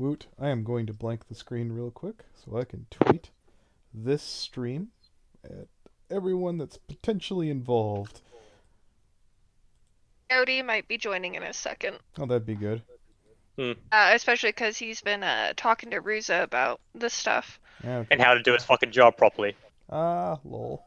Woot. I am going to blank the screen real quick so I can tweet this stream at everyone that's potentially involved. Cody might be joining in a second. Oh, that'd be good. Especially because he's been talking to Ruza about this stuff. Okay. And how to do his fucking job properly. Lol.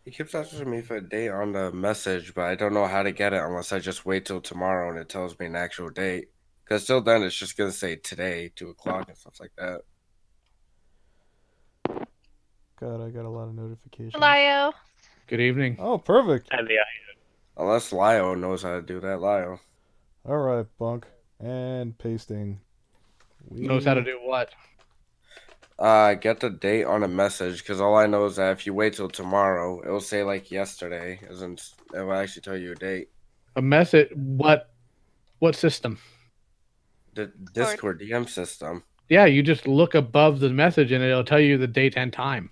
He keeps asking me for a date on the message, but I don't know how to get it unless I just wait till tomorrow and it tells me an actual date. Because till then, it's just going to say today, 2 o'clock, and stuff like that. God, I got a lot of notifications. Lio. Good evening. Oh, perfect. And yeah. Unless Lio knows how to do that, Lio. Alright, bunk. And pasting. Knows how to do what? Get the date on a message, because all I know is that if you wait till tomorrow, it'll say like yesterday, it will actually tell you a date. A message? What system? The Discord DM system. Yeah, you just look above the message and it'll tell you the date and time.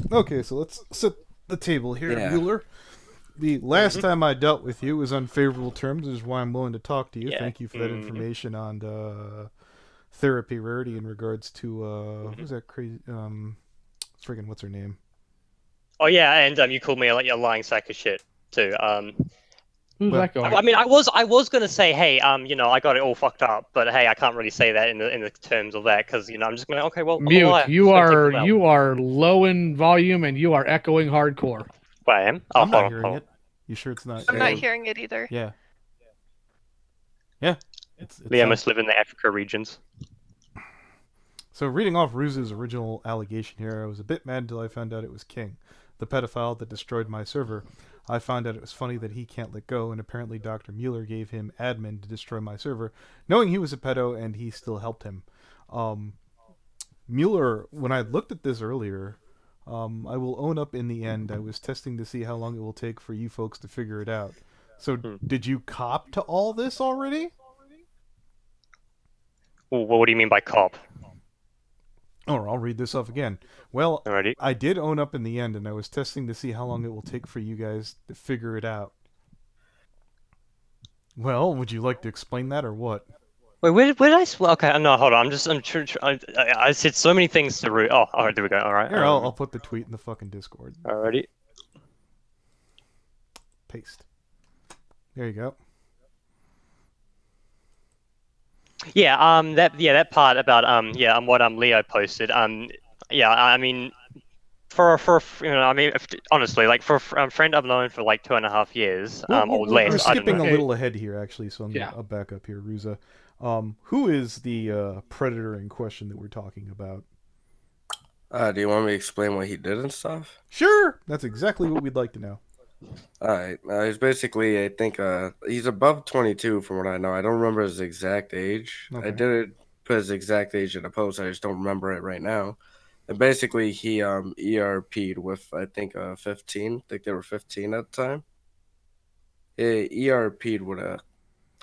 Okay, so let's set the table here, Yeah. Mueller. The last time I dealt with you was unfavorable terms, which is why I'm willing to talk to you. Yeah. Thank you for that information on the therapy rarity in regards to who's that crazy friggin' what's her name? Oh yeah, and you called me like a lying sack of shit too. Who's that going? I mean, I was gonna say, hey, I got it all fucked up, but hey, I can't really say that in the terms of that because I'm just gonna okay, well, I'm a Mute. liar. You So take it out. are low in volume and you are echoing hardcore. Wait, I am. Oh, I'm not hearing it. You sure it's not? I'm not Same. hearing it either. Yeah. Yeah. It's Liam must live in the Africa regions. So reading off Ruza's original allegation here, I was a bit mad until I found out it was King, the pedophile that destroyed my server. I found out it was funny that he can't let go, and apparently Dr. Mueller gave him admin to destroy my server, knowing he was a pedo, and he still helped him. Mueller, when I looked at this earlier, I will own up in the end, I was testing to see how long it will take for you folks to figure it out. So did you cop to all this already? Well, what do you mean by cop? Oh, I'll read this off again. Well, Alrighty. I did own up in the end, and I was testing to see how long it will take for you guys to figure it out. Well, would you like to explain that, or what? Wait, where did I? Okay, no, hold on. I said so many things to Root. Oh, alright, there we go. All right. Here, I'll put the tweet in the fucking Discord. Alrighty. Paste. There you go. Yeah, that part about what Leo posted. Yeah, I mean, honestly, like for a friend I've known for like 2.5 years, or less. We're I don't skipping know. a little ahead here, actually, so Yeah. I'll back up here, Ruza. Who is the predator in question that we're talking about? Do you want me to explain what he did and stuff? Sure! That's exactly what we'd like to know. Alright, he's basically, I think, he's above 22 from what I know. I don't remember his exact age. Okay. I did put his exact age in the post, I just don't remember it right now. And basically, he ERP'd with, I think, 15. I think they were 15 at the time. He ERP'd with a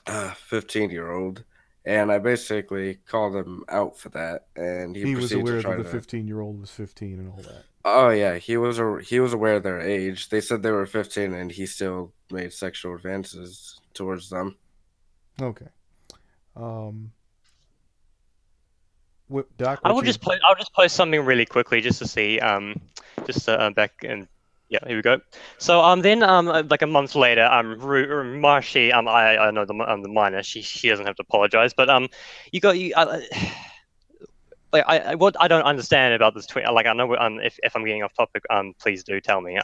15-year-old, and I basically called him out for that, and He was proceeded aware to try that the to... 15-year-old was 15 and all that. Oh yeah, he was aware of their age. They said they were 15, and he still made sexual advances towards them. Okay. Doc, I'll just post something really quickly just to see, back and yeah, here we go. So then like a month later, Marshy, I know the minor, she doesn't have to apologize, but like what I don't understand about this tweet, like I know if I'm getting off topic, please do tell me.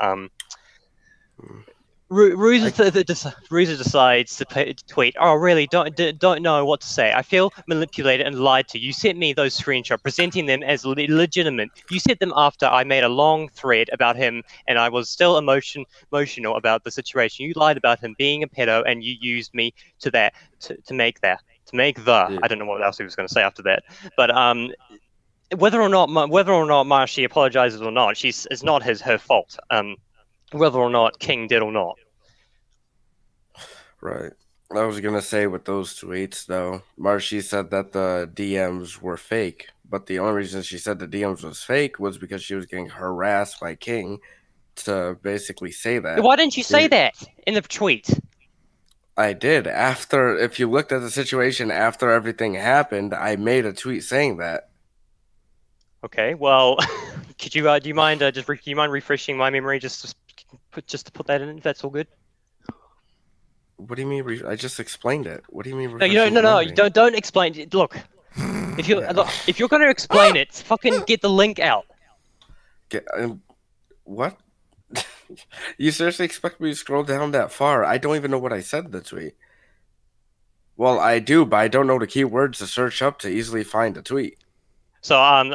Ruza decides to tweet, oh really, don't know what to say. I feel manipulated and lied to. You sent me those screenshots presenting them as legitimate. You sent them after I made a long thread about him and I was still emotional about the situation. You lied about him being a pedo and you used me to make the I don't know what else he was going to say after that, but whether or not Marshy apologizes or not, it's not her fault. Whether or not King did or not. Right. I was gonna say with those tweets though, Marshy said that the DMs were fake, but the only reason she said the DMs was fake was because she was getting harassed by King to basically say that. Why didn't you say that in the tweet? I did. After, if you looked at the situation after everything happened, I made a tweet saying that. Okay, well, could you do you mind do you mind refreshing my memory just to put that in? If that's all good. What do you mean? I just explained it. What do you mean? No, you don't. No, you Refreshing don't explain. Look, if you Yeah. if you're going to explain it, fucking get the link out. What? You seriously expect me to scroll down that far? I don't even know what I said in the tweet. Well, I do, but I don't know the keywords to search up to easily find a tweet. So I'm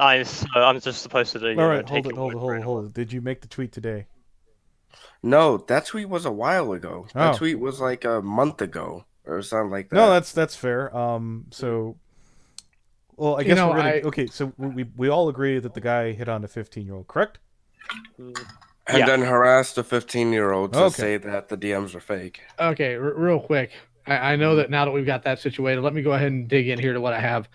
just supposed to do. All right, hold it. Did you make the tweet today? No, that tweet was a while ago. That Oh. tweet was like a month ago or something like that. No, that's fair. So, well, I guess we're gonna. Okay, so we all agree that the guy hit on a 15-year-old, correct? And then harassed a 15-year-old to Okay. say that the DMs were fake. Okay, real quick. I know that now that we've got that situated, let me go ahead and dig in here to what I have.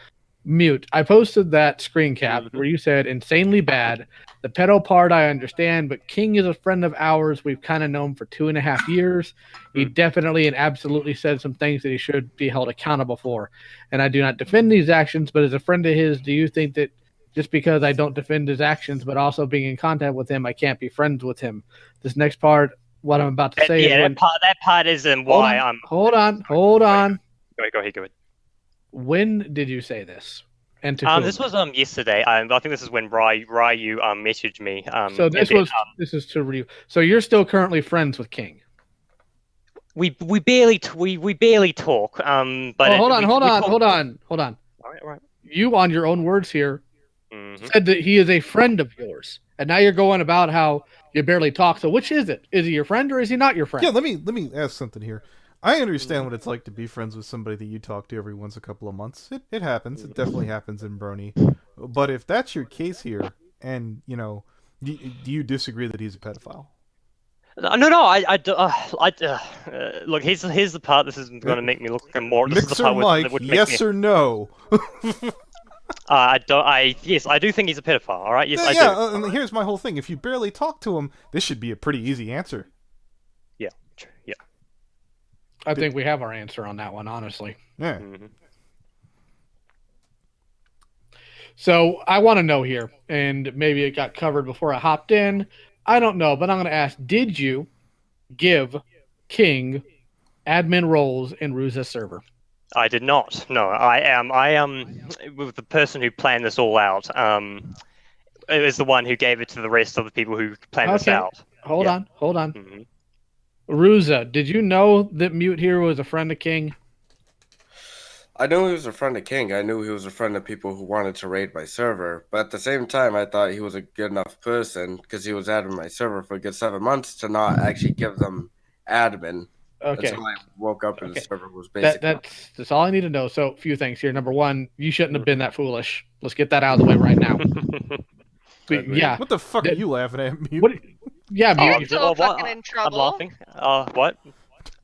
Mute. I posted that screen cap where you said insanely bad. The pedo part I understand, but King is a friend of ours. We've kind of known for 2.5 years. He definitely and absolutely said some things that he should be held accountable for. And I do not defend these actions, but as a friend of his, do you think that just because I don't defend his actions, but also being in contact with him, I can't be friends with him? This next part, what I'm about to say is that part is why I'm. Hold on. Go ahead. When did you say this? And to whom? This was yesterday. I think this is when Ryu messaged me. So this is to review. So you're still currently friends with King. We barely talk. But hold on. All right. You, on your own words here, said that he is a friend of yours, and now you're going about how you barely talk. So which is it? Is he your friend or is he not your friend? Yeah, let me ask something here. I understand what it's like to be friends with somebody that you talk to every once a couple of months. It happens. It definitely happens in Brony. But if that's your case here, and do you disagree that he's a pedophile? No. Look, here's the part. This is going to make me look more. Mixer Mike, yes or no? Yes, I do think he's a pedophile. All right. Yes, I do. And here's my whole thing. If you barely talk to him, this should be a pretty easy answer. Yeah. I think we have our answer on that one, honestly. Yeah. So I want to know here, and maybe it got covered before I hopped in. I don't know, but I'm going to ask, did you give King admin roles in Ruza's server? I did not. No, I am with the person who planned this all out. It was the one who gave it to the rest of the people who planned this out. Hold on. Ruza, did you know that Mute here was a friend of King? I knew he was a friend of King. I knew he was a friend of people who wanted to raid my server. But at the same time, I thought he was a good enough person because he was admin my server for a good 7 months to not actually give them admin. Okay. Until I woke up and the server was basically... That's all I need to know. So, a few things here. Number one, you shouldn't have been that foolish. Let's get that out of the way right now. Yeah. What the fuck are you laughing at, Mute? Yeah, Mute. I'm so fucking in trouble. I'm laughing. What?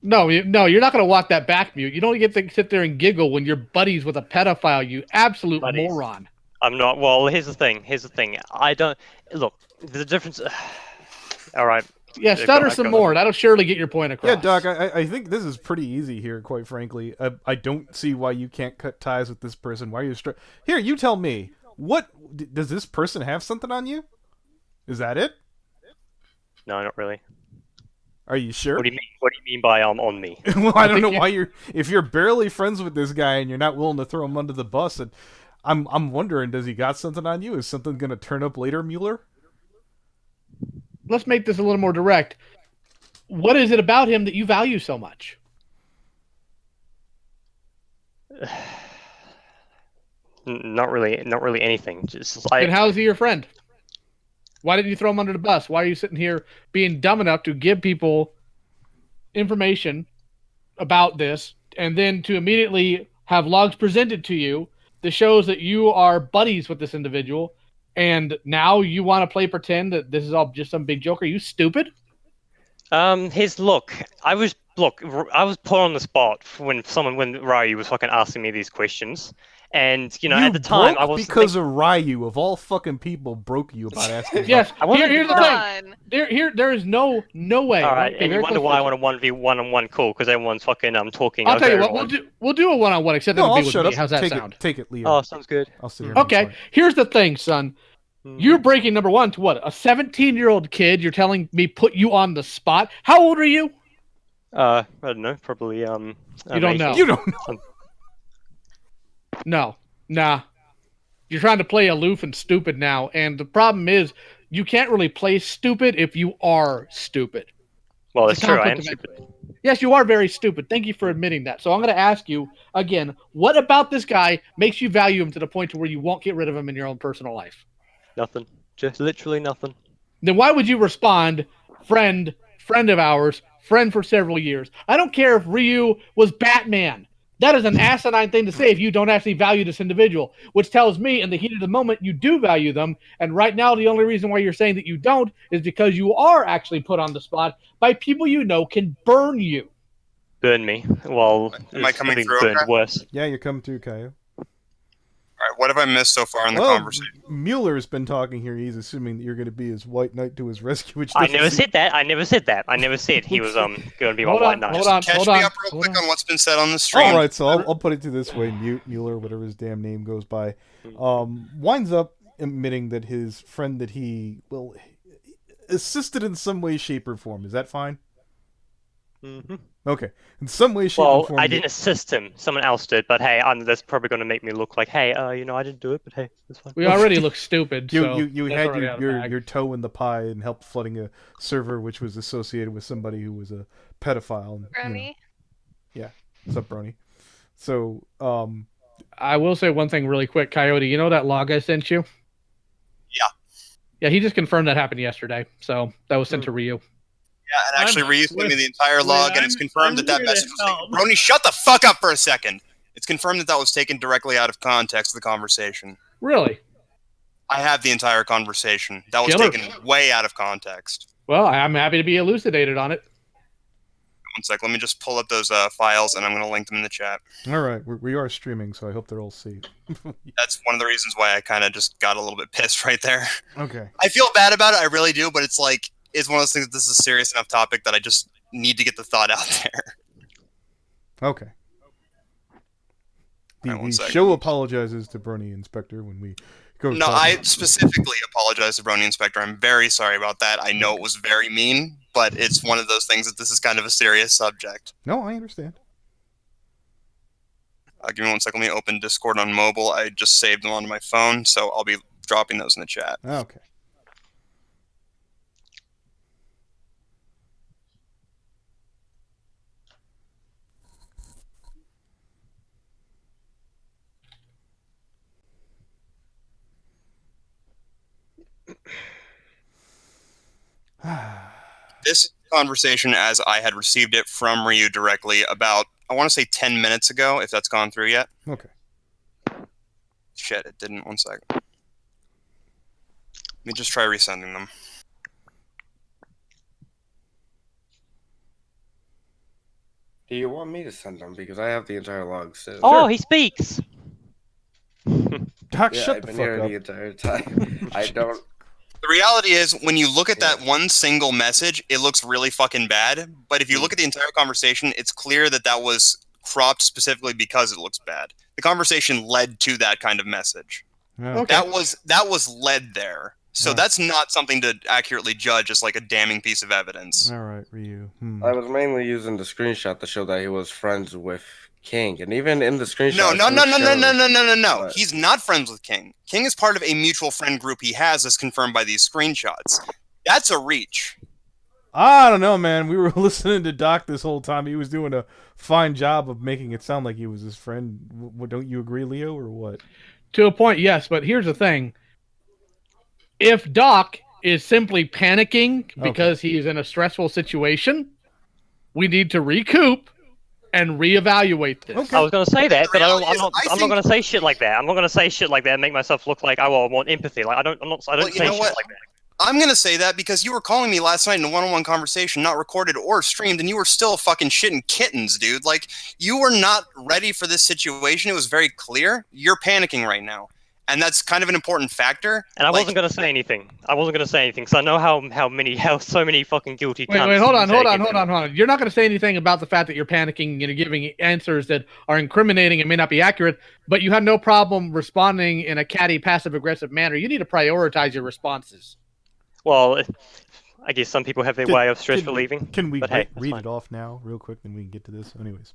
No, you're not going to walk that back, Mute. You don't get to sit there and giggle when you're buddies with a pedophile, you absolute moron. I'm not. Well, here's the thing. I don't... Look, the difference... All right. Yeah, stutter some more. That'll surely get your point across. Yeah, Doc, I think this is pretty easy here, quite frankly. I don't see why you can't cut ties with this person. Why are you... Here, you tell me. What... Does this person have something on you? Is that it? No, not really. Are you sure? What do you mean by on me? Well, I don't know why you're... If you're barely friends with this guy and you're not willing to throw him under the bus, and I'm wondering, does he got something on you? Is something going to turn up later, Mueller? Let's make this a little more direct. What is it about him that you value so much? Not really anything. Just like... And how is he your friend? Why didn't you throw him under the bus? Why are you sitting here being dumb enough to give people information about this and then to immediately have logs presented to you that shows that you are buddies with this individual, and now you want to play pretend that this is all just some big joke? Are you stupid? I was put on the spot when Ryu was fucking asking me these questions, And You at the time, I broke was because of Ryu, of all fucking people, broke you about asking. Yes. I wanted Here's to the know. thing. There is no way. All Let right, me be and you very wonder clear why I for want a 1v1-on-1 call because everyone's fucking talking I'll over tell you what. everyone. We'll do a one-on-one, except No, it'll I'll be with shut me. up. How's that Take sound? Take it, Leo. Oh, sounds good. I'll sit here. And be Okay. quiet. Here's the thing, son. You're breaking number one to what? A 17-year-old kid. You're telling me put you on the spot. How old are you? I don't know, probably You don't 18. know. You don't know. No. Nah. You're trying to play aloof and stupid now, and the problem is you can't really play stupid if you are stupid. Well, It's that's a true. I am conflict of stupid. interest. Yes, you are very stupid. Thank you for admitting that. So I'm going to ask you again, what about this guy makes you value him to the point to where you won't get rid of him in your own personal life? Nothing. Just literally nothing. Then why would you respond, friend of ours, friend for several years? I don't care if Ryu was Batman. That is an asinine thing to say if you don't actually value this individual, which tells me in the heat of the moment you do value them. And right now, the only reason why you're saying that you don't is because you are actually put on the spot by people you know can burn you. Burn me. Well, Am I it's coming been through burned okay? worse. Yeah, you're coming through, Kaio. All right, what have I missed so far in the conversation? Mueller's been talking here. He's assuming that you're going to be his white knight to his rescue, which I doesn't never seem- said that. I never said that. I never said he was going to be my Hold white on, knight. hold on, Catch hold me on. up real hold quick on. on what's been said on the stream. All right, so I'll put it to this way: Mueller, whatever his damn name goes by, winds up admitting that his friend that he assisted in some way, shape, or form. Is that fine? Mm-hmm. Okay, in some way, shape, or Well, form. I didn't assist him. Someone else did. But hey, that's probably going to make me look like, hey, I didn't do it. But hey, it's fine. We already look stupid. You so you that's had already out of your bag. your toe in the pie and helped flooding a server which was associated with somebody who was a pedophile. And, Brony. what's up, Brony? So I will say one thing really quick, Coyote. You know that log I sent you? Yeah. Yeah, he just confirmed that happened yesterday. So that was sent to Ryu. Yeah, and actually Ryu sent me the entire log, and it's confirmed I'm that here message to was taken. Brony, shut the fuck up for a second. It's confirmed that was taken directly out of context of the conversation. Really? I have the entire conversation. That was Killer. taken way out of context. Well, I'm happy to be elucidated on it. One sec, let me just pull up those files, and I'm going to link them in the chat. all right, we are streaming, so I hope they're all safe. That's one of the reasons why I kind of just got a little bit pissed right there. Okay. I feel bad about it, I really do, but it's like, it's one of those things that this is a serious enough topic that I just need to get the thought out there. Okay. The, Alright, one the second. show apologizes to Brony Inspector when we go. No, talk I about- specifically apologize to Brony Inspector. I'm very sorry about that. I know it was very mean, but it's one of those things that this is kind of a serious subject. No, I understand. Give me one second. Let me open Discord on mobile. I just saved them onto my phone, so I'll be dropping those in the chat. Okay. This conversation, as I had received it from Ryu directly about, I want to say 10 minutes ago, if that's gone through yet. Okay. Shit, it didn't. One second. Let me just try resending them. Do you want me to send them? Because I have the entire log. So. Oh, he speaks. Doc, yeah, shut I've the been fuck here up. the entire time. I don't. The reality is, when you look at that one single message, it looks really fucking bad. But if you look at the entire conversation, it's clear that that was cropped specifically because it looks bad. The conversation led to that kind of message. Yeah. Okay. That was led there. So Yeah. that's not something to accurately judge as like a damning piece of evidence. All right, Ryu. I was mainly using the screenshot to show that he was friends with King, and even in the screenshot. No. What? He's not friends with King. King is part of a mutual friend group he has, as confirmed by these screenshots. That's a reach. I don't know, man. We were listening to Doc this whole time. He was doing a fine job of making it sound like he was his friend. Don't you agree, Leo, or what? To a point, yes. But here's the thing. If Doc is simply panicking because he is in a stressful situation, we need to recoup and reevaluate this. Okay. I was going to say that, but I'm reality is, not. I I'm not think- going to say shit like that. I'm not going to say shit like that and make myself look like I want empathy. Like I don't. I'm not. I don't Well, you say know shit what? like that. I'm going to say that because you were calling me last night in a one-on-one conversation, not recorded or streamed, and you were still fucking shitting kittens, dude. Like, you were not ready for this situation. It was very clear. You're panicking right now. And that's kind of an important factor. And I Like, wasn't going to say anything. I wasn't going to say anything because I know how so many fucking guilty cunts. Wait, hold on. You're not going to say anything about the fact that you're panicking and giving answers that are incriminating and may not be accurate, but you had no problem responding in a catty, passive-aggressive manner. You need to prioritize your responses. Well, I guess some people have their way of stress relieving. Can we but hey, read fine. it off now, real quick, then we can get to this? Anyways.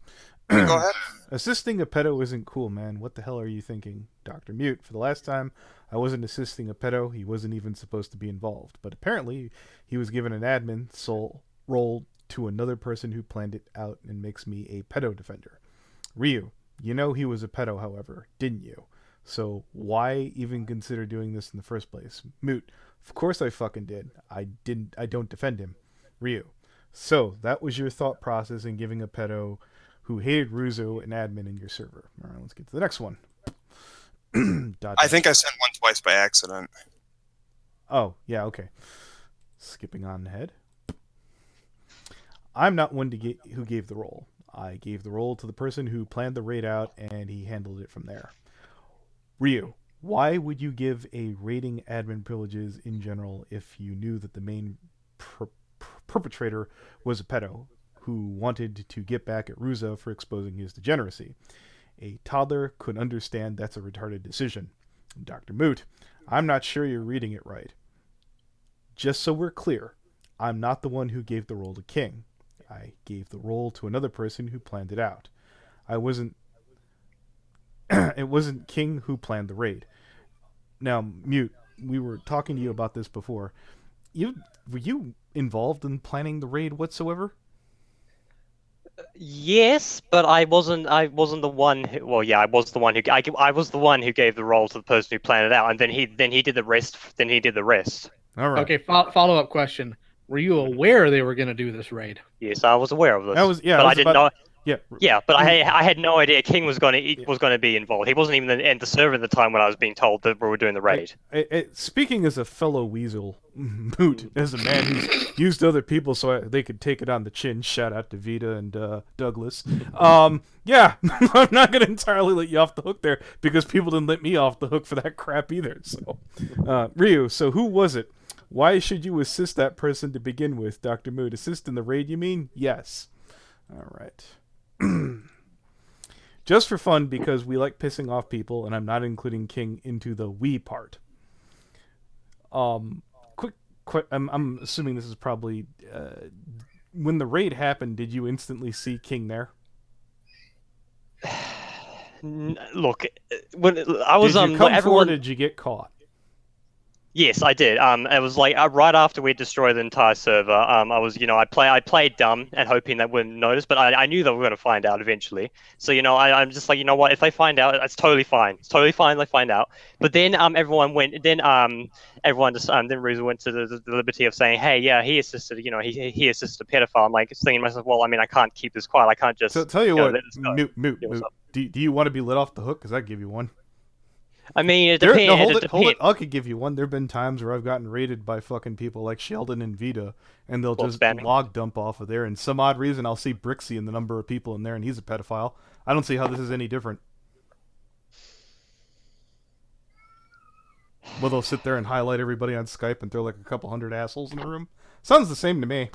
go ahead. Assisting a pedo isn't cool, man. What the hell are you thinking? Dr. Mute. For the last time, I wasn't assisting a pedo. He wasn't even supposed to be involved. But apparently, he was given an admin soul role to another person who planned it out and makes me a pedo defender. Ryu, you know he was a pedo, however, didn't you? So why even consider doing this in the first place? Mute. Of course I fucking did. I don't defend him. Ryu. So that was your thought process in giving a pedo who hated Ruzo an admin in your server. All right, let's get to the next one. I think I sent one twice by accident. Oh, yeah, okay. Skipping on ahead. I'm not one who gave the role. I gave the role to the person who planned the raid out, and he handled it from there. Ryu, why would you give a raiding admin privileges in general if you knew that the main perpetrator was a pedo who wanted to get back at Ruza for exposing his degeneracy? A toddler could understand that's a retarded decision. Dr. Moot, I'm not sure you're reading it right. Just so we're clear, I'm not the one who gave the role to King. I gave the role to another person who planned it out. I wasn't... It wasn't King who planned the raid. Now, Mute, we were talking to you about this before. Were you involved in planning the raid whatsoever? Yes, but I wasn't the one who, well, yeah, I was the one who gave the role to the person who planned it out, and then he did the rest. All right. Okay, follow-up question. Were you aware they were going to do this raid? Yes, I was aware of this. But I didn't know. Yeah. Yeah, but I had no idea King was going to be involved. He wasn't even in the server at the time when I was being told that we were doing the raid. Speaking as a fellow weasel, Moot, as a man who's used other people so they could take it on the chin, shout out to Vita and Douglas. Yeah, I'm not going to entirely let you off the hook there because people didn't let me off the hook for that crap either. So, Ryu, so who was it? Why should you assist that person to begin with, Dr. Moot? Assist in the raid, you mean? Yes. All right. Just for fun, because we like pissing off people, and I'm not including King into the we part. I'm assuming this is probably when the raid happened. Did you instantly see King there? Look, when I was did you come forward, or did you get caught? Yes, I did. It was like right after we destroyed the entire server. I was, I played dumb and hoping they wouldn't notice, but I knew they were going to find out eventually. So, I'm just like, you know what? If they find out, it's totally fine. It's totally fine. They find out. But then everyone went. Then everyone just then Ruza went to the liberty of saying, hey, yeah, he assisted. He assisted a pedophile. I'm like thinking to myself, well, I mean, I can't keep this quiet. I can't just. So tell you what, Moot. Do you want to be let off the hook? Because I give you one. I mean, it depends. No, hold it. I could give you one. There have been times where I've gotten raided by fucking people like Sheldon and Vita, and they'll just log dump off of there. And some odd reason, I'll see Brixie and the number of people in there, and he's a pedophile. I don't see how this is any different. Well, they'll sit there and highlight everybody on Skype and throw like a couple hundred assholes in the room. Sounds the same to me.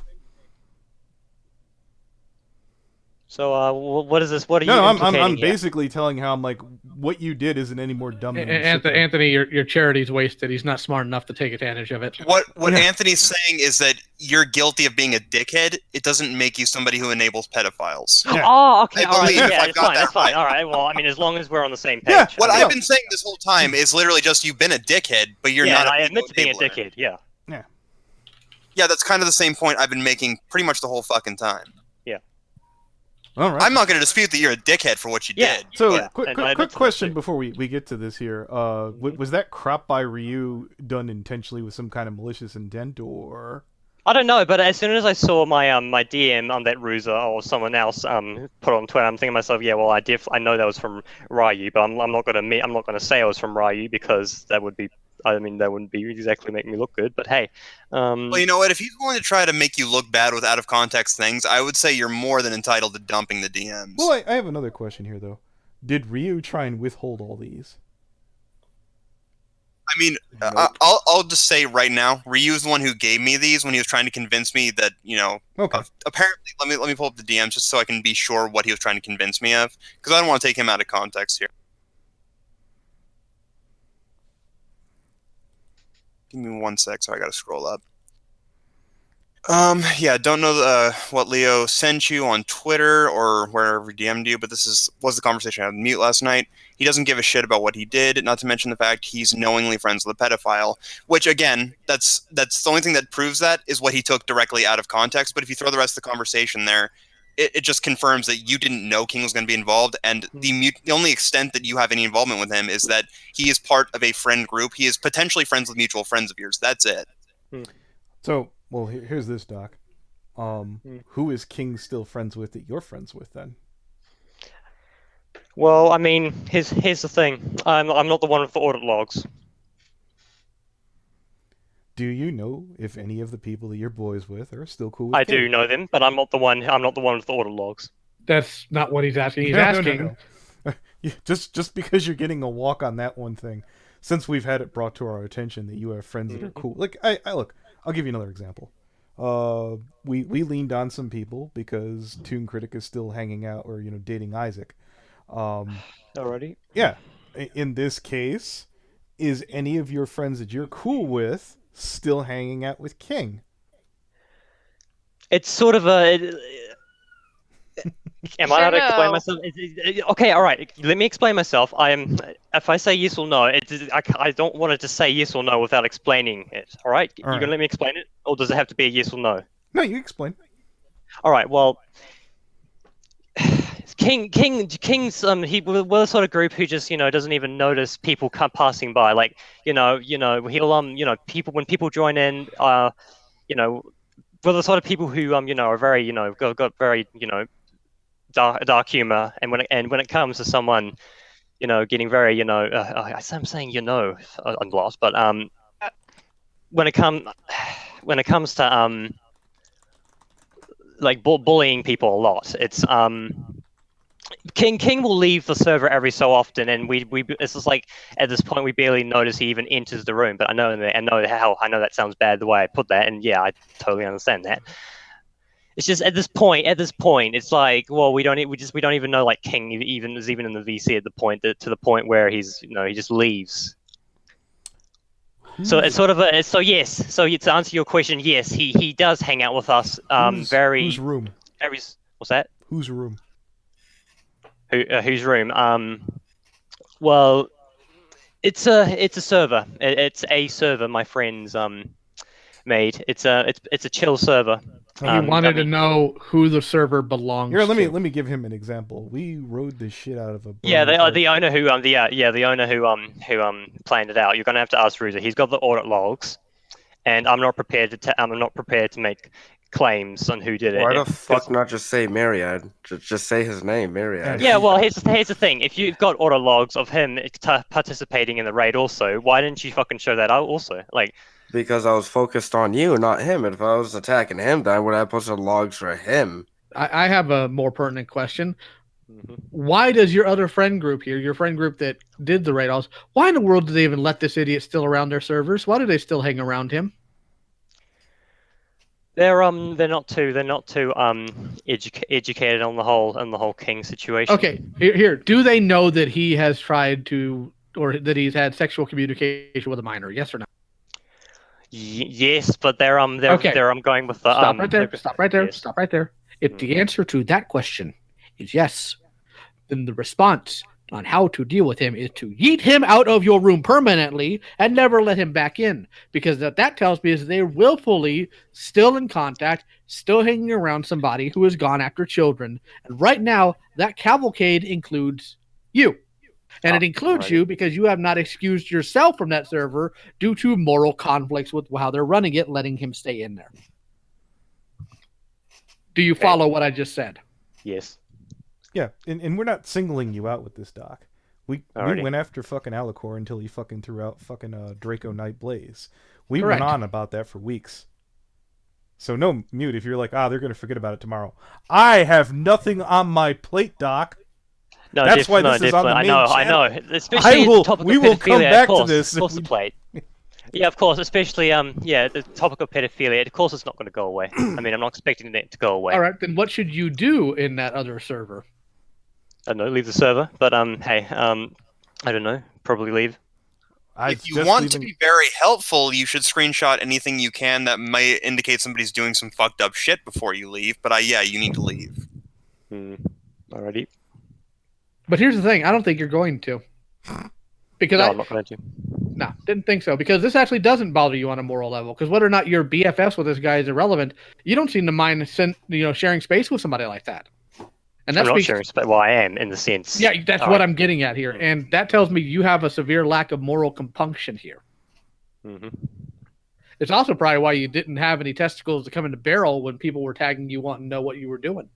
So, what is this? What are you? No, I'm basically telling how I'm like, what you did isn't any more dumb than Anthony, your charity's wasted. He's not smart enough to take advantage of it. What Anthony's saying is that you're guilty of being a dickhead. It doesn't make you somebody who enables pedophiles. Yeah. Oh, okay, all right, yeah, that's fine. All right, well, I mean, as long as we're on the same page. Yeah. What I've been saying this whole time is literally just you've been a dickhead, but you're not. I admit to being a dickhead. Yeah. Yeah. Yeah, that's kind of the same point I've been making pretty much the whole fucking time. All right. I'm not going to dispute that you're a dickhead for what you did. So, quick question before we get to this here. Was that crop by Ryu done intentionally with some kind of malicious intent, or? I don't know, but as soon as I saw my my DM on that Ruza or someone else put on Twitter, I'm thinking to myself, yeah, well, I know that was from Ryu, but I'm not going to say it was from Ryu because that would be I mean, that wouldn't be exactly make me look good. But hey, Well, you know what? If he's going to try to make you look bad with out of context things, I would say you're more than entitled to dumping the DMs. Well, I have another question here though. Did Ryu try and withhold all these? I mean, Nope. I'll just say right now, Ryu's the one who gave me these when he was trying to convince me that, you know, Okay. apparently, let me pull up the DMs just so I can be sure what he was trying to convince me of, because I don't want to take him out of context here. Give me 1 sec, so I gotta scroll up. Yeah, don't know what Leo sent you on Twitter or wherever he DM'd you, but this was the conversation I had with Mute last night. He doesn't give a shit about what he did, not to mention the fact he's knowingly friends with a pedophile, which, again, that's the only thing that proves that is what he took directly out of context, but if you throw the rest of the conversation there, it just confirms that you didn't know King was going to be involved, and the only extent that you have any involvement with him is that he is part of a friend group. He is potentially friends with mutual friends of yours. That's it. So, well, here's this, Doc. Who is King still friends with that you're friends with then? well, I mean, here's the thing. I'm not the one with the audit logs. Do you know if any of the people that you're boys with are still cool with I King? do know them, but I'm not the one with the audit logs. That's not what he's asking. He's No. asking. Just because you're getting a walk on that one thing, since we've had it brought to our attention that you have friends that are cool. Like I look, I'll give you another example. We leaned on some people because Toon Critic is still hanging out or dating Isaac. Alrighty. Yeah, in this case, is any of your friends that you're cool with still hanging out with King? It's sort of a. Am I allowed to explain No. myself? Okay, all right. Let me explain myself. If I say yes or no, I don't want to just say yes or no without explaining it. All right? All You right. gonna let me explain it, or does it have to be a yes or no? No, you explain. All right. Well, King's we're the sort of group who just doesn't even notice people passing by. Like he'll people when people join in we're the sort of people who are very got very dark humor, and when it comes to someone getting very I'm saying I'm lost, but when it comes to like bullying people a lot, it's King will leave the server every so often, and we it's just like at this point we barely notice he even enters the room. But I know that sounds bad the way I put that, and yeah, I totally understand that. It's just at this point, it's like, well, we don't even know like King is even in the VC at the point to the point where he just leaves. So it's sort of yes. So to answer your question, yes, he does hang out with us. Whose room? What's that? Whose room? Whose room? Well, it's a server. It's a server my friends made. It's a chill server. He wanted to know who the server belongs Here, to. let me give him an example. We rode the shit out of a Yeah, the owner who planned it out. You're gonna have to ask Ruza. He's got the audit logs, and I'm not prepared to make claims on who did it. Why the fuck not just say Myriad? Just say his name, Myriad. Yeah, well, here's the thing. If you've got audit logs of him participating in the raid, also, why didn't you fucking show that out? Also, like. Because I was focused on you, not him. And if I was attacking him, then I would have posted logs for him. I have a more pertinent question. Why does your other friend group here, your friend group that did the raid, why in the world do they even let this idiot still around their servers? Why do they still hang around him? They're not too educated on the whole King situation. Okay, here. Do they know that he has tried to, or that he's had sexual communication with a minor? Yes or no? Yes, but they're Okay. going with the Stop right there. Stop right there. Yes. Stop right there. If the answer to that question is yes, then the response on how to deal with him is to yeet him out of your room permanently and never let him back in. Because what that tells me is they're willfully still in contact, still hanging around somebody who has gone after children. And right now, that cavalcade includes you. And it includes you because you have not excused yourself from that server due to moral conflicts with how they're running it, letting him stay in there. Do you follow what I just said? Yes. Yeah, and we're not singling you out with this, Doc. We Alrighty. went after fucking Alicor until he fucking threw out fucking Draco Night Blaze. We Correct. went on about that for weeks. So no, Mute, if you're like, they're going to forget about it tomorrow. I have nothing on my plate, Doc. No, That's why this is on the main I channel. know. Especially the topic we of will come pedophilia, back of course, to this. Of course, the plate. Yeah, of course. Especially, the topic of pedophilia. Of course, it's not going to go away. I mean, I'm not expecting it to go away. All right, then what should you do in that other server? I don't know, leave the server. But hey, I don't know. Probably leave. If you want to be very helpful, you should screenshot anything you can that might indicate somebody's doing some fucked up shit before you leave. But yeah, you need to leave. Alrighty. But here's the thing: I don't think you're going to, because No, I'm not going to. No, didn't think so. Because this actually doesn't bother you on a moral level. Because whether or not you're BFFs with this guy is irrelevant. You don't seem to mind sharing space with somebody like that. And that's I'm not sharing space. Well, I am in the sense. Yeah, that's what I'm getting at here, and that tells me you have a severe lack of moral compunction here. It's also probably why you didn't have any testicles to come into barrel when people were tagging you, wanting to know what you were doing.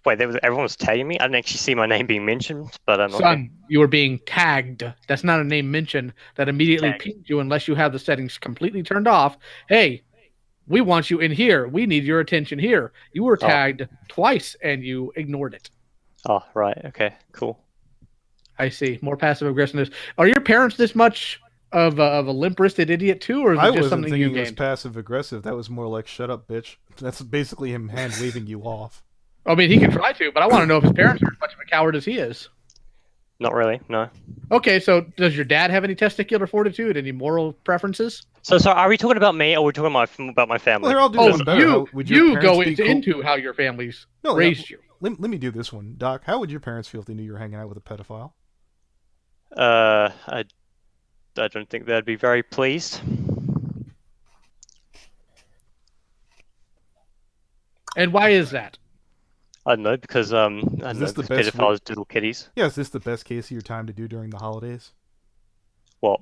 Wait, everyone was tagging me? I didn't actually see my name being mentioned, but I'm Son, you were being tagged. That's not a name mention that immediately pinged you unless you have the settings completely turned off. Hey, we want you in here. We need your attention here. You were tagged twice and you ignored it. Oh, right. Okay, cool. I see. More passive aggressiveness. Are your parents this much of a limp-wristed idiot too, or is it just something you gained? I wasn't thinking it was passive aggressive. That was more like "shut up, bitch." That's basically him hand waving you off. I mean, he could try to, but I want to know if his parents are as much of a coward as he is. Not really, no. Okay, so does your dad have any testicular fortitude? Any moral preferences? So are we talking about me, or are we talking about my family? Well, here, I'll do this better. You go into how your families raised you. Let me do this one, Doc. How would your parents feel if they knew you were hanging out with a pedophile? I don't think they'd be very pleased. And why is that? I don't know, because pedophiles do little kitties. Yeah, is this the best case of your time to do during the holidays? What?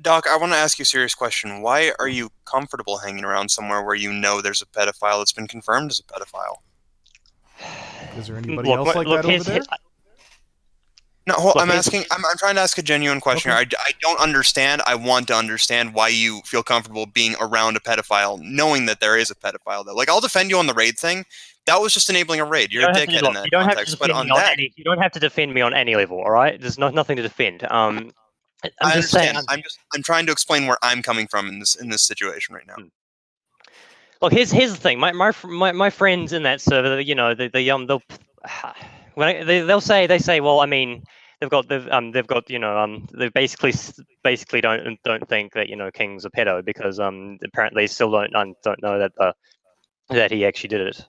Doc, I want to ask you a serious question. Why are you comfortable hanging around somewhere where you know there's a pedophile that's been confirmed as a pedophile? Is there anybody else like that over there? No, I'm asking. I'm trying to ask a genuine question. Okay. I don't understand. I want to understand why you feel comfortable being around a pedophile, knowing that there is a pedophile. Though, like, I'll defend you on the raid thing. That was just enabling a raid. You're a dickhead in that context. But on that, you don't have to defend me on any level. All right, there's nothing to defend. I understand. I'm trying to explain where I'm coming from in this situation right now. Look, here's the thing. My friends in that server, they'll say, well, I mean, they basically don't think that King's a pedo because apparently they still don't know that he actually did it.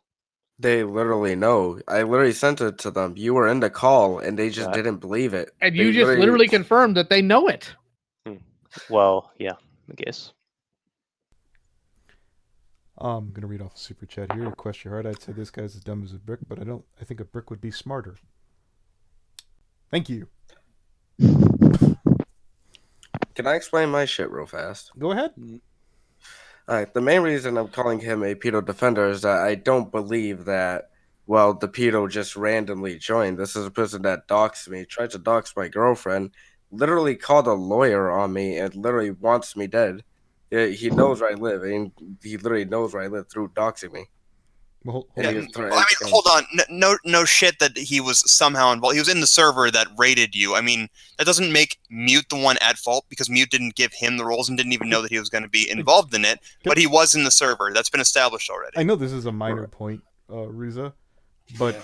They literally know. I literally sent it to them. You were in the call, and they just didn't believe it. And you just literally confirmed that they know it. Well, yeah, I guess. I'm gonna read off a super chat here. Question hard. I'd say this guy's as dumb as a brick, but I think a brick would be smarter. Thank you. Can I explain my shit real fast? Go ahead. Alright, the main reason I'm calling him a pedo defender is that I don't believe that, well, the pedo just randomly joined. This is a person that doxed me, tried to dox my girlfriend, literally called a lawyer on me, and literally wants me dead. He knows where I live, and he literally knows where I live through doxing me. Well, hold on. No shit that he was somehow involved. He was in the server that raided you. I mean, that doesn't make Mute the one at fault because Mute didn't give him the roles and didn't even know that he was going to be involved in it. But he was in the server. That's been established already. I know this is a minor point, Ruza, but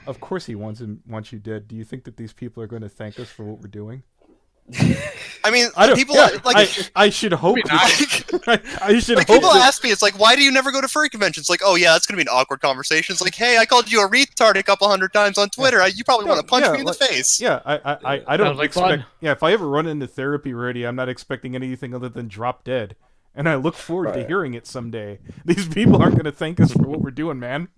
of course he wants you dead. Do you think that these people are going to thank us for what we're doing? I mean, I should hope. I should hope. People ask me, it's like, why do you never go to furry conventions? Like, oh yeah, that's gonna be an awkward conversation. It's like, hey, I called you a retard a couple hundred times on Twitter. You probably want to punch me in the face. Yeah, I don't expect. Yeah, if I ever run into therapy ready, I'm not expecting anything other than drop dead. And I look forward to hearing it someday. These people aren't gonna thank us for what we're doing, man.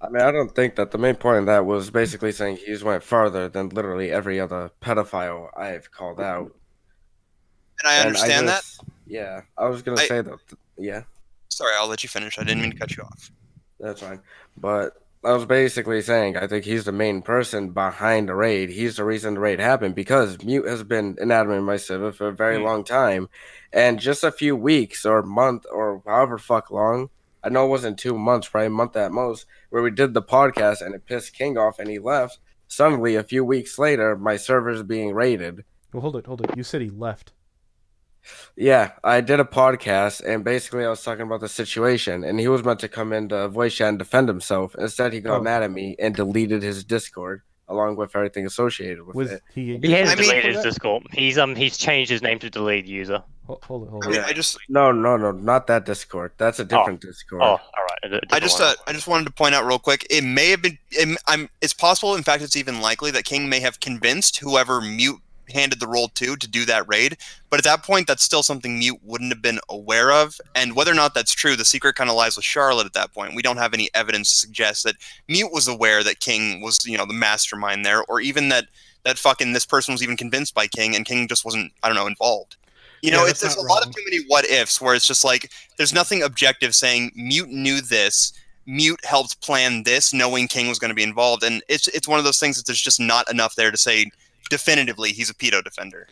I mean, I don't think that the main point of that was basically saying he just went farther than literally every other pedophile I've called out. And I understand that. Yeah, I was gonna say that. Yeah. Sorry, I'll let you finish. I didn't mean to cut you off. That's fine. But I was basically saying I think he's the main person behind the raid. He's the reason the raid happened because Mute has been an admin in my server for a very long time, and just a few weeks or month or however fuck long. I know it wasn't 2 months, probably a month at most, where we did the podcast and it pissed King off and he left. Suddenly, a few weeks later, my server's being raided. Well, hold it. You said he left. Yeah, I did a podcast and basically I was talking about the situation and he was meant to come into voice chat and defend himself. Instead, he got mad at me and deleted his Discord along with everything associated with Was it. he? He hasn't I mean- deleted his Discord. He's changed his name to delete user. Hold it. I mean, Yeah. I just No, not that Discord. That's a different Discord. Oh, all right. I just wanted to point out real quick. It may have been. It's possible. In fact, it's even likely that King may have convinced whoever Mute handed the role to do that raid. But at that point, that's still something Mute wouldn't have been aware of. And whether or not that's true, the secret kind of lies with Charlotte at that point. We don't have any evidence to suggest that Mute was aware that King was, the mastermind there, or even that fucking this person was even convinced by King, and King just wasn't, involved. There's a lot of too many what ifs where it's just like there's nothing objective saying Mute knew this, Mute helped plan this, knowing King was going to be involved, and it's one of those things that there's just not enough there to say definitively he's a pedo defender,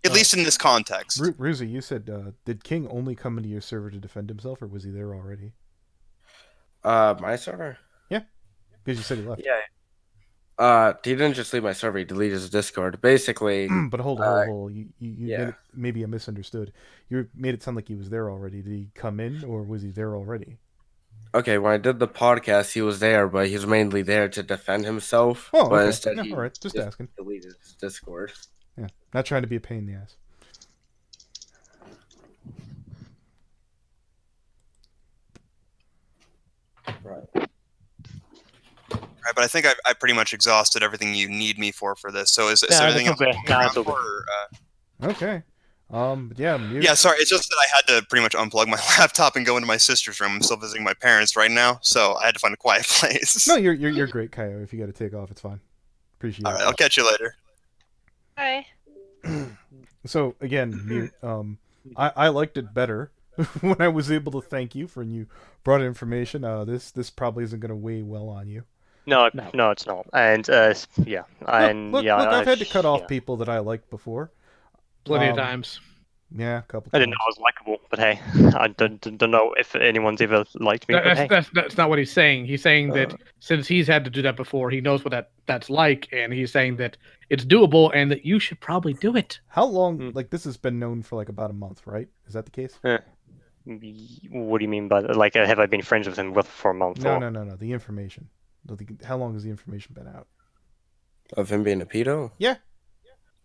at least in this context. Ruzi, you said did King only come into your server to defend himself, or was he there already? My server? Yeah, because you said he left. Yeah. He didn't just leave my server. He deleted his Discord. Basically, But hold on. You yeah. made it, maybe I misunderstood. You made it sound like he was there already. Did he come in, or was he there already? Okay, when I did the podcast, he was there, but he was mainly there to defend himself. Oh, but okay. instead, Yeah, he all right. Just asking. deleted his Discord. Yeah, not trying to be a pain in the ass. Right. Right, but I think I pretty much exhausted everything you need me for this. So is there anything else? It's all good. Okay. Yeah. Mute. Yeah, sorry. It's just that I had to pretty much unplug my laptop and go into my sister's room. I'm still visiting my parents right now, so I had to find a quiet place. No, you're great, Kaio. If you got to take off, it's fine. Appreciate All it. right, I'll catch you later. Hi. So again, Mute. I liked it better when I was able to thank you for when you brought information. This probably isn't going to weigh well on you. No, it's not. And yeah, and Look, yeah, I've had to cut off yeah. people that I liked before. Plenty of times. Yeah, a couple. I didn't know I was likable, but hey, I don't know if anyone's ever liked me. But hey. That's not what he's saying. He's saying that since he's had to do that before, he knows what that's like, and he's saying that it's doable and that you should probably do it. How long? Like this has been known for like about a month, right? Is that the case? What do you mean by that? Like, have I been friends with him for a month? No. or... The information. How long has the information been out? Of him being a pedo? Yeah.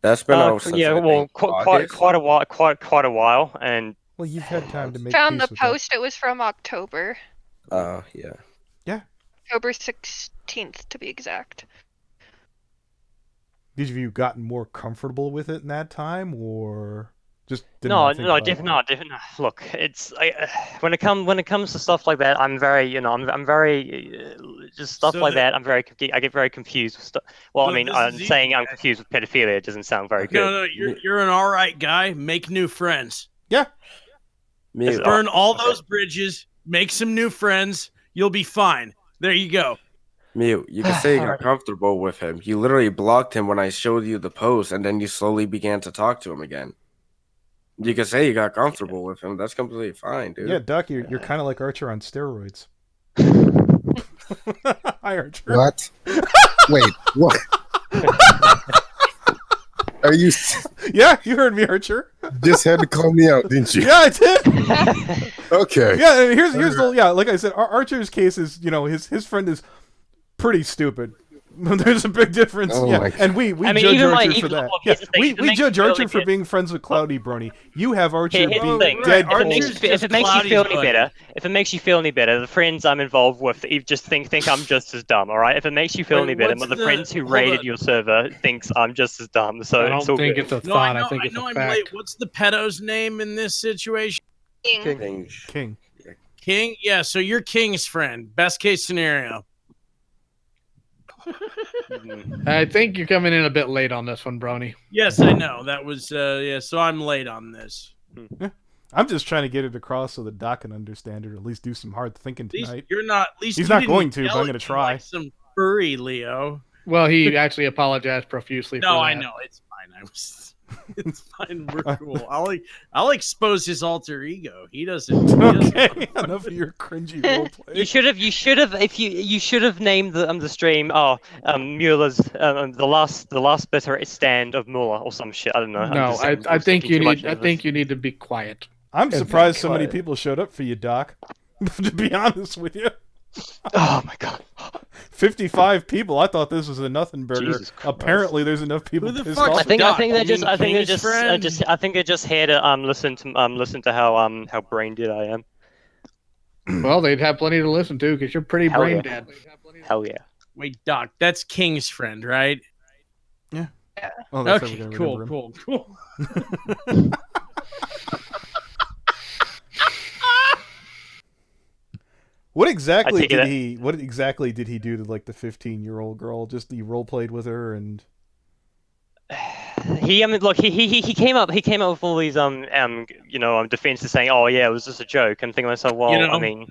That's been out since yeah, I well, think quite a while, and Well, you've had time to make. Found peace the with post. It was from October. yeah. October 16th, to be exact. Did you gotten more comfortable with it in that time, or just didn't no, wanna think about it? different. Look, it's when it comes to stuff like that, I'm very, I'm very just stuff So like the- that. I get very confused with stuff. Well, So I mean, this I'm is saying I'm confused with pedophilia. It doesn't sound very good. No, you're an all right guy. Make new friends. Mute. Burn all those bridges. Make some new friends. You'll be fine. There you go. Mute. You can say you got Alright. comfortable with him. You literally blocked him when I showed you the post, and then you slowly began to talk to him again. You can say you got comfortable with him. That's completely fine, dude. Yeah, Duck, you're kind of like Archer on steroids. Hi, Archer. What? Wait, what? Are you Yeah, you heard me, Archer. just had to call me out, didn't you? Yeah, I did. Okay. Yeah, and here's the like I said, Archer's case is his friend is pretty stupid. There's a big difference. Oh yeah, my and we I mean, judge even Archer like- for that. look, Yeah, here's the thing, we if it makes judge you feel Archer any for bit- being friends with Cloudy Brony. You have Archer Here's the being thing. dead Right, cold. Archer's If it makes you Cloudy's feel any buddy. better, the friends I'm involved with, you just think I'm just as dumb. All right. If it makes you feel Wait, any better, what's but the the- friends who hold raided on. your server thinks I'm just as dumb. So I don't it's all think good. it's a No, thought. I know, I think it's a I'm fact. late. What's the pedo's name in this situation? King. King. King? Yeah, so you're King's friend. Best case scenario. I think you're coming in a bit late on this one, Brony. Yes, I know. That was, so I'm late on this. I'm just trying to get it across so that Doc can understand it, or at least do some hard thinking At least tonight. you're not. At least He's you not didn't going to, but yell I'm at gonna him try. Like some furry, Leo. Well, he actually apologized profusely. No, for I that. know it's fine. It's fine. We're cool. I'll expose his alter ego. He doesn't. Okay, enough of your cringy roleplay. You should have if you should have named the stream Mueller's the last bitter stand of Mueller or some shit. I don't know. No, I think you need. I think you need to be quiet. I'm surprised so many quiet. people showed up for you, Doc. To be honest with you. Oh my god. 55 people. I thought this was a nothing burger. Jesus Christ. Apparently, there's enough people Who the pissed fuck's off. I think Doc, they you just mean I think they King's just friend? I think they just here to listen to how brain dead I am. Well, they'd have plenty to listen to because you're pretty Hell brain yeah. dead. Hell yeah. Wait, Doc, that's King's friend, right? Oh, that's how Okay, we're gonna cool, remember him. cool. What exactly take it did that- he? What exactly did he do to like the 15-year-old girl? Just he role played with her and. I mean, look, he came up with all these defenses saying, oh yeah, it was just a joke, and thinking to myself, well, You know? I mean,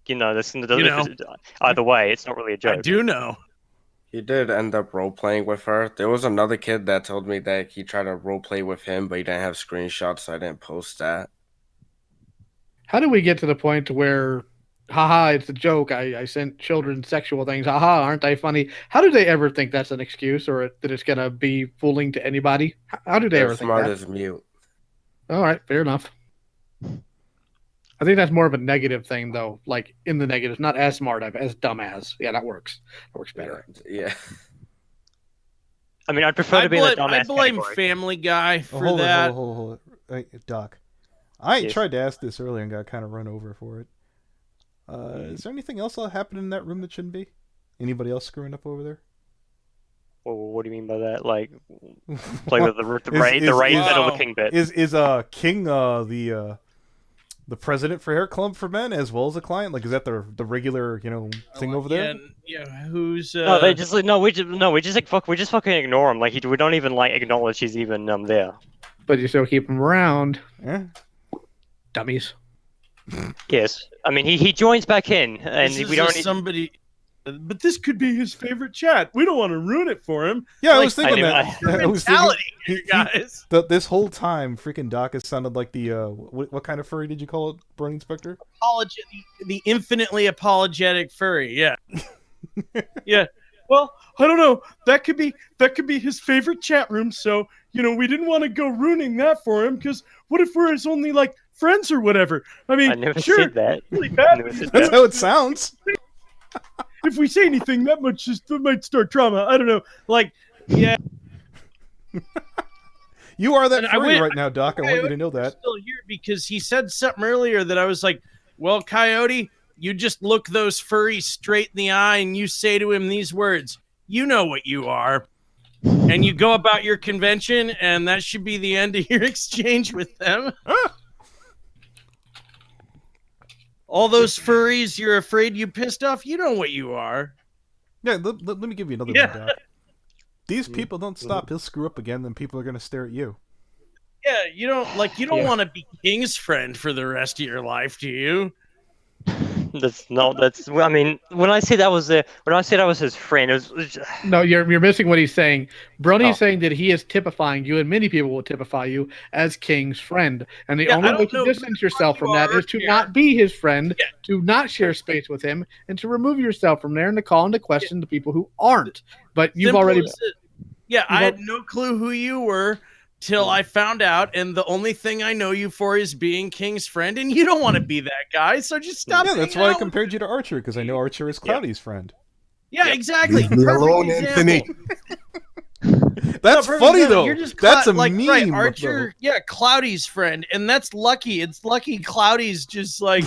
this know? either way, it's not really a I joke. do know. He did end up role playing with her. There was another kid that told me that he tried to role play with him, but he didn't have screenshots, so I didn't post that. How do we get to the point where, haha, it's a joke? I sent children sexual things. Haha, aren't they funny? How do they ever think that's an excuse or that it's gonna be fooling to anybody? How do they They're ever think smart that? as mute. All right, fair enough. I think that's more of a negative thing, though. Like in the negatives, not as smart as dumb as. Yeah, that works. That works better. Yeah. I mean, I'd prefer to be in the I dumbass blame category. Family Guy for hold that. on, hold on. Hey, Doc, I Yes. tried to ask this earlier and got kind of run over for it. Is there anything else that happened in that room that shouldn't be? Anybody else screwing up over there? Well, what do you mean by that? Like, play with the Is- raid, the is- raid is- bit or the Wow. king bit? Is King the president for Hair Club for Men as well as a client? Like, is that the regular thing over there? Yeah, who's No, they just we just like fuck, we just fucking ignore him. Like we don't even like acknowledge he's even there. But you still keep them around, Yeah. dummies. Yes, I mean he joins back in, and this we don't. is somebody. But this could be his favorite chat. We don't want to ruin it for him. Yeah, I Like, was thinking I that. knew- I was thinking Mentality, here, guys. this whole time, freaking Doc has sounded like the what kind of furry did you call it, Burning Spectre? The infinitely apologetic furry. Yeah, yeah. Well, I don't know. That could be his favorite chat room. So we didn't want to go ruining that for him because what if we're his only like friends or whatever? I mean, I never sure, said that. really I bad. never said That's that. how it sounds. If we say anything that much, that might start drama. I don't know. Like, yeah. You are that And I furry went- right now, Doc. I want you to know that. Still here because he said something earlier that I was like, well, Coyote, you just look those furries straight in the eye and you say to him these words, you know what you are. And you go about your convention and that should be the end of your exchange with them. All those furries you're afraid you pissed off, you know what you are. Yeah, let me give you another Yeah. one, Doc. These people don't stop. He'll screw up again, then people are gonna stare at you. Yeah, you don't Yeah. want to be King's friend for the rest of your life, do you? I mean, when I said I was his friend, it was No, you're missing what he's saying. Brony's Oh. saying that he is typifying you, and many people will typify you as King's friend. And the Yeah, I only don't way to know distance who yourself you from that are is to here. not be his friend, Yeah. to not share space with him, and to remove yourself from there and to call into question the people who aren't. But you've Simple already. as it. Yeah, I had no clue who you were till I found out, and the only thing I know you for is being King's friend, and you don't want to be that guy, so just stop. Yeah, that's hanging why I out with compared you to Archer, because I know Archer is Cloudy's friend. Yeah, exactly. Leave me Perfect alone, example. Anthony. That's No, perfect funny example. though. You're just That's a like, meme. right, though. Archer, yeah, Cloudy's friend, and that's Lucky. It's Lucky Cloudy's just like,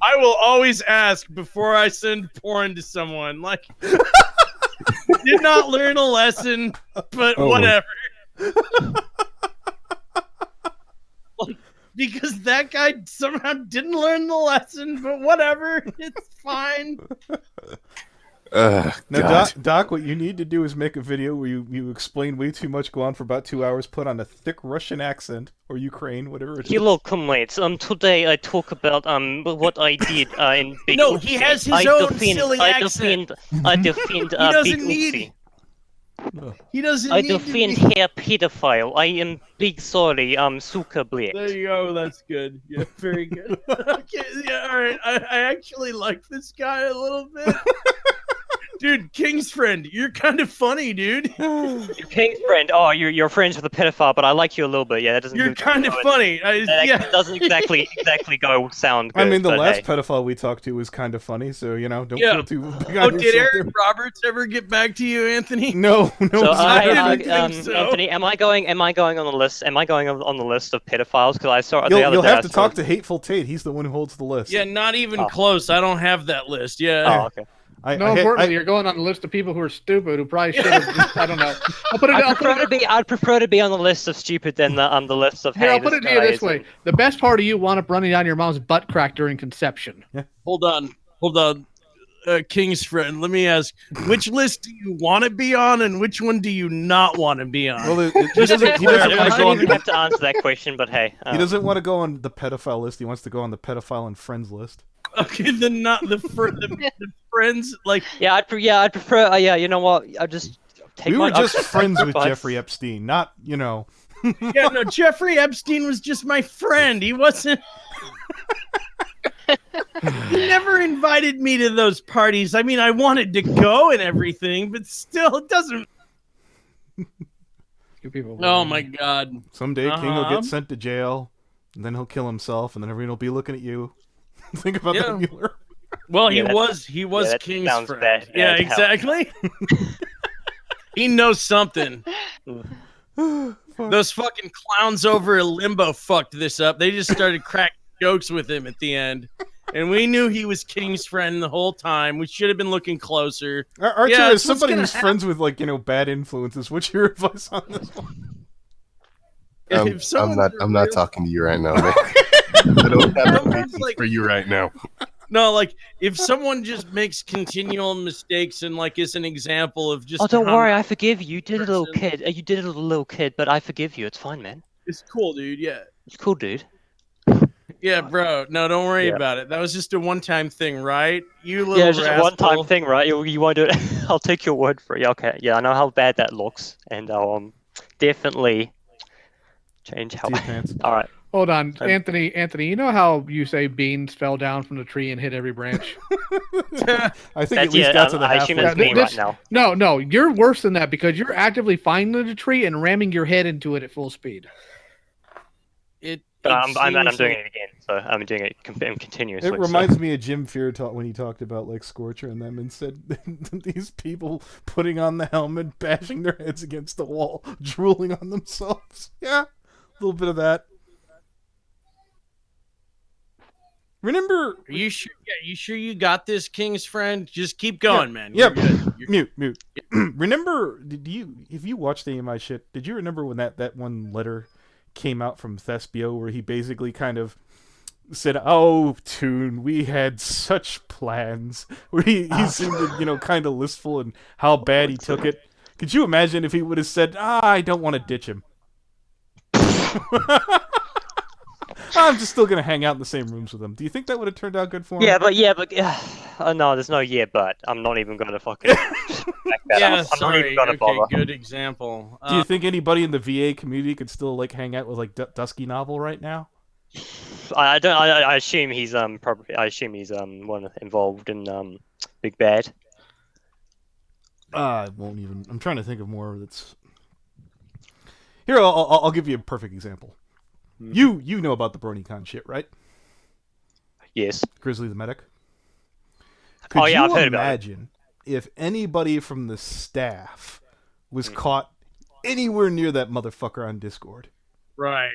I will always ask before I send porn to someone. Like, did not learn a lesson, but Oh. whatever. Like, because that guy somehow didn't learn the lesson, but whatever, it's fine. Now, God. Doc, what you need to do is make a video where you explain way too much, go on for about 2 hours, put on a thick Russian accent or Ukraine, whatever it is. Hello, comrades. Today I talk about what I did in Big No, Oopsie. he has his own silly I accent. defend He doesn't Big need. Oopsie. He doesn't I need to defend be. hair pedophile. I am big sorry, Suka Blade. There you go. That's good. Yeah, very good. Okay, yeah, all right. I actually like this guy a little bit. Dude, King's friend, you're kind of funny, dude. Your King's friend. Oh, you're friends with a pedophile, but I like you a little bit. Yeah, that doesn't. You're kind of funny. That Yeah. doesn't exactly go sound good. I mean, the but last hey. pedophile we talked to was kind of funny, so don't Yeah. feel too big Oh, on did yourself Aaron there. Roberts ever get back to you, Anthony? No. So I didn't think so. Anthony, am I going on the list? Am I going on the list of pedophiles? Because I saw You'll have to talk to Hateful Tate. He's the one who holds the list. Yeah, not even Oh. close. I don't have that list. Yeah. Oh, okay. Importantly, you're going on a list of people who are stupid who probably should have. I don't know. I'd prefer to be on the list of stupid than the list of. Here, Hey, I'll put it to you this way: the best part of you wound up running down your mom's butt crack during conception. Yeah. Hold on. King's friend, let me ask: which list do you want to be on, and which one do you not want to be on? Well, he I doesn't want to go don't on. even have to answer that question, but hey, He doesn't want to go on the pedophile list. He wants to go on the pedophile and friends list. Okay, then not the friends. Like, Yeah, I'd prefer. Yeah, you know what? I'll just take. We were my- just friends with advice. Jeffrey Epstein, not yeah, no, Jeffrey Epstein was just my friend. He wasn't. He never invited me to those parties. I mean, I wanted to go and everything, but still, it doesn't. Oh my God! Someday King will get sent to jail, and then he'll kill himself, and then everyone will be looking at you. Think about that, Mueller. Well, Yeah, he was that King's sounds friend. bad. Yeah, Bad hell. exactly. He knows something. Those fucking clowns over at Limbo fucked this up. They just started cracking jokes with him at the end. And we knew he was King's friend the whole time. We should have been looking closer. Archer, Yeah, as that's what's somebody gonna who's friends with bad influences, what's your advice on this one? I'm not talking to you right now, man. I don't have Someone's anything for you right now. No, like if someone just makes continual mistakes and is an example of just. Oh, don't how- worry, I forgive you. You did it, little kid. You did it, little kid, but I forgive you. It's fine, man. It's cool, dude. Yeah. It's cool, dude. Yeah, bro. No, don't worry Yeah. about it. That was just a one-time thing, right? You little Yeah, it's just a rascal. one-time thing, right? You won't do it. I'll take your word for it. Yeah, okay. Yeah, I know how bad that looks, and I'll definitely change how. See your pants. All right. Hold on, Anthony. You know how you say beans fell down from the tree and hit every branch? I think at least got to the I half. assume it's me right now. No, you're worse than that because you're actively finding the tree and ramming your head into it at full speed. But I'm doing it again, so I'm doing it continuously. It reminds me of Jim Fear when he talked about Scorcher and them and said these people putting on the helmet, bashing their heads against the wall, drooling on themselves. Yeah, a little bit of that. Remember? Are you sure? Yeah, you sure you got this, King's friend? Just keep going, man. Yeah. You're good. Mute. Remember? If you watched any of my shit, did you remember when that one letter came out from Thespio where he basically kind of said, "Oh, Toon, we had such plans." Where he seemed kind of listful and how bad he took it. Could you imagine if he would have said, "I don't want to ditch him. I'm just still gonna hang out in the same rooms with him." Do you think that would have turned out good for him? Yeah, but no, there's no yeah, but I'm not even gonna fucking. back that Yeah, up. I'm not sorry. even gonna Okay, bother. good example. Do you think anybody in the VA community could still hang out with Dusky Novel right now? I don't. I assume he's probably. I assume he's one involved in Big Bad. I won't even. I'm trying to think of more that's. Here, I'll give you a perfect example. You know about the BronyCon shit, right? Yes. Grizzly the Medic. Could yeah, you I've heard about it. imagine if anybody from the staff was caught anywhere near that motherfucker on Discord? Right.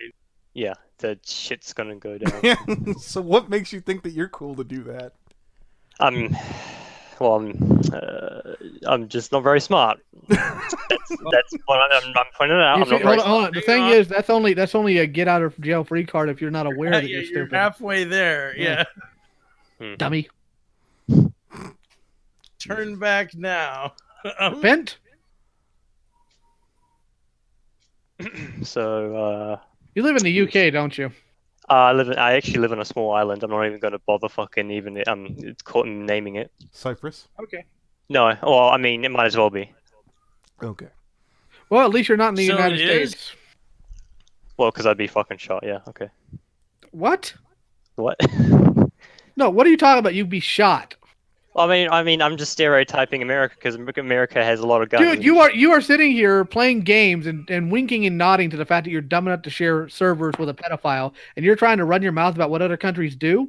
Yeah, the shit's gonna go down. So what makes you think that you're cool to do that? I'm just not very smart. That's what I'm pointing out. I'm not very Hold on. The thing is, that's only a get out of jail free card if you're not aware that Yeah, you're you're stupid. halfway there. Yeah. Dummy. Turn back now. Bent? So, You live in the UK, don't you? I actually live on a small island. I'm not even going to bother fucking even it's caught naming it. Cyprus. Okay. No, well, I mean, it might as well be. Okay. Well, at least you're not in the So United it is? States. Well, because I'd be fucking shot. Yeah. Okay. What? What? No, what are you talking about? You'd be shot. I mean, I'm just stereotyping America because America has a lot of guns. Dude, you are sitting here playing games and winking and nodding to the fact that you're dumb enough to share servers with a pedophile, and you're trying to run your mouth about what other countries do?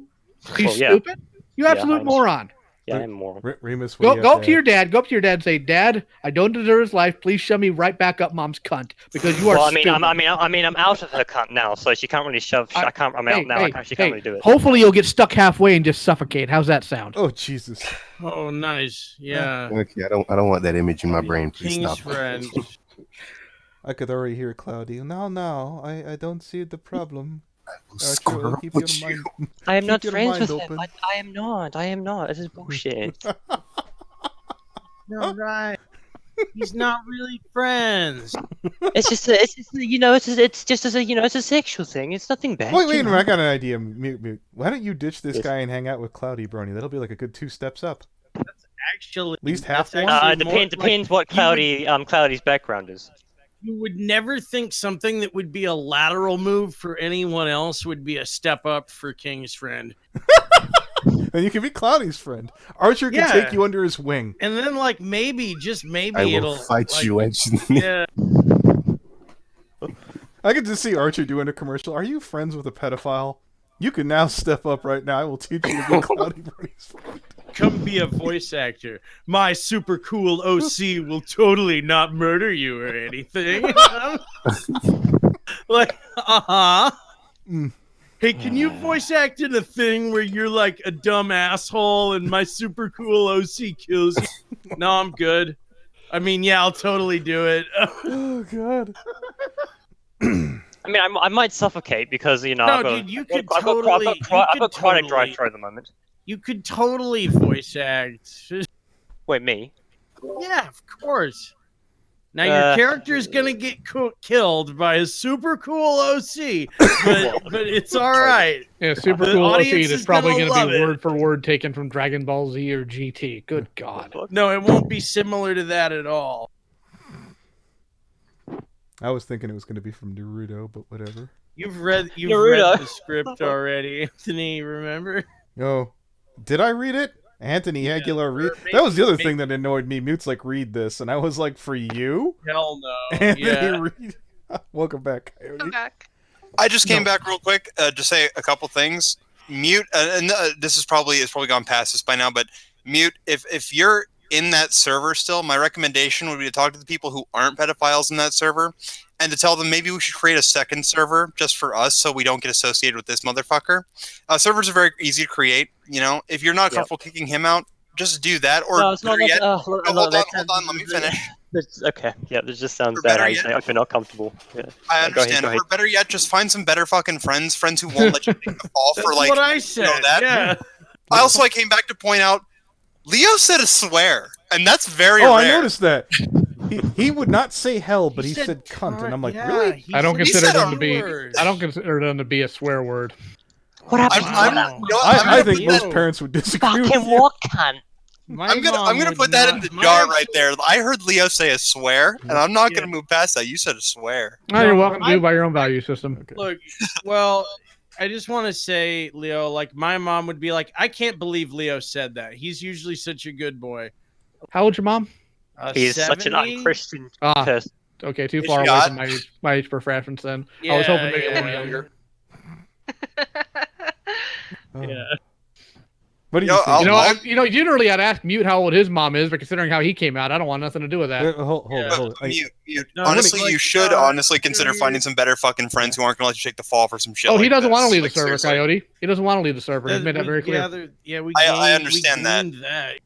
Are you Well, yeah. stupid? You Yeah, absolute I- moron. Yeah, I'm more. Remus, what do you Go have up to to your add? dad. Go up to your dad and say, "Dad, I don't deserve his life. Please shove me right back up mom's cunt because you are Well, I mean, stupid." I'm out of her cunt now, so she can't really shove. I can't. I'm out now. She can't really do it. Hopefully, you'll get stuck halfway and just suffocate. How's that sound? Oh Jesus! Oh, nice. Yeah. Okay, I don't want that image in my brain. Please King's stop. friend. I could already hear Cloudy. No, I don't see the problem. Archer, Squirrel keep with your you. mind. I am Keep not your friends mind with open. him. I am not. I am not. This is bullshit. No, right. He's not really friends. It's just a sexual thing. It's nothing bad. Wait a you minute! know? I got an idea. Mute. Why don't you ditch this Yes. guy and hang out with Cloudy, Brony? That'll be like a good 2 steps up. Actually, At least half that's one? actually more Depends like what you Cloudy's background is. You would never think something that would be a lateral move for anyone else would be a step up for King's friend. And you can be Cloudy's friend. Archer can Yeah. take you under his wing. And then, like, maybe, just maybe, I will it'll fight like, you, Anthony. Yeah. I could just see Archer doing a commercial. Are you friends with a pedophile? You can now step up right now. I will teach you to be Cloudy Brony's friend. Come be a voice actor. My super cool OC will totally not murder you or anything. Like, Mm. Hey, can you voice act in a thing where you're like a dumb asshole and my super cool OC kills you? No, I'm good. I mean, yeah, I'll totally do it. Oh God. I mean, I might suffocate because No, I've got, dude, you could I've got totally- chronic dry throat at the moment. You could totally voice act. Wait, me? Yeah, of course. Now your character's gonna get killed by a super cool OC, but it's all right. Yeah, super The cool OC audience that's is probably gonna going to love be it. word for word taken from Dragon Ball Z or GT. Good God. No, it won't be similar to that at all. I was thinking it was going to be from Naruto, but whatever. You've read Naruto. the script already, Anthony. Remember? Oh, did I read it? Anthony Aguilar read. or That was the other maybe- thing that annoyed me. Mute's like, read this, and I was like, for you, Hell no. Anthony, Yeah. read. Welcome back, Coyote. Come back. I just came back real quick to say a couple things. Mute, and this is probably gone past this by now, but Mute, if you're in that server still, my recommendation would be to talk to the people who aren't pedophiles in that server, and to tell them maybe we should create a second server just for us, so we don't get associated with this motherfucker. Servers are very easy to create. If you're not comfortable kicking him out, just do that. Or No, it's not. better yet, Hold hold on, let me finish. Okay, yeah, this just sounds Or bad. better How you yet- say if you're not comfortable. Yeah. I Go understand. ahead. Or better yet, just find some better fucking friends who won't let you take the fall That's for like. what I said. that? Yeah. I also came back to point out, Leo said a swear, and that's very Oh, rare. I noticed that. He would not say hell, but he said said cunt, and I'm like, yeah, really? he I don't said consider said them a to be. word. I don't consider them to be a swear word. What happened? I'm Wow. I think put most that- parents would disagree with Fucking you. what cunt? My I'm gonna mom would put that not- in the my jar actual- right there. I heard Leo say a swear, and I'm not Yeah. gonna move past that. You said a swear. No, you're No, welcome I- to by your own value system. Look, well, I just want to say, Leo, like my mom would be like, I can't believe Leo said that. He's usually such a good boy. How old's your mom? He is such an 70? unchristian Ah, person. okay, too Is far she away hot? from my age for preference then. I was hoping maybe a little younger. Oh. Yeah. What do you Yo, think? Generally I'd ask Mute how old his mom is, but considering how he came out, I don't want nothing to do with that. Hold Yeah. hold. Mute. No, Honestly, like, you should honestly consider you're- finding some better fucking friends who aren't gonna let you take the fall for some shit. Oh, he like doesn't this. want to leave the Like, server, seriously. Coyote. He doesn't want to leave the server. He's made that very clear. We I understand that. gleaned that.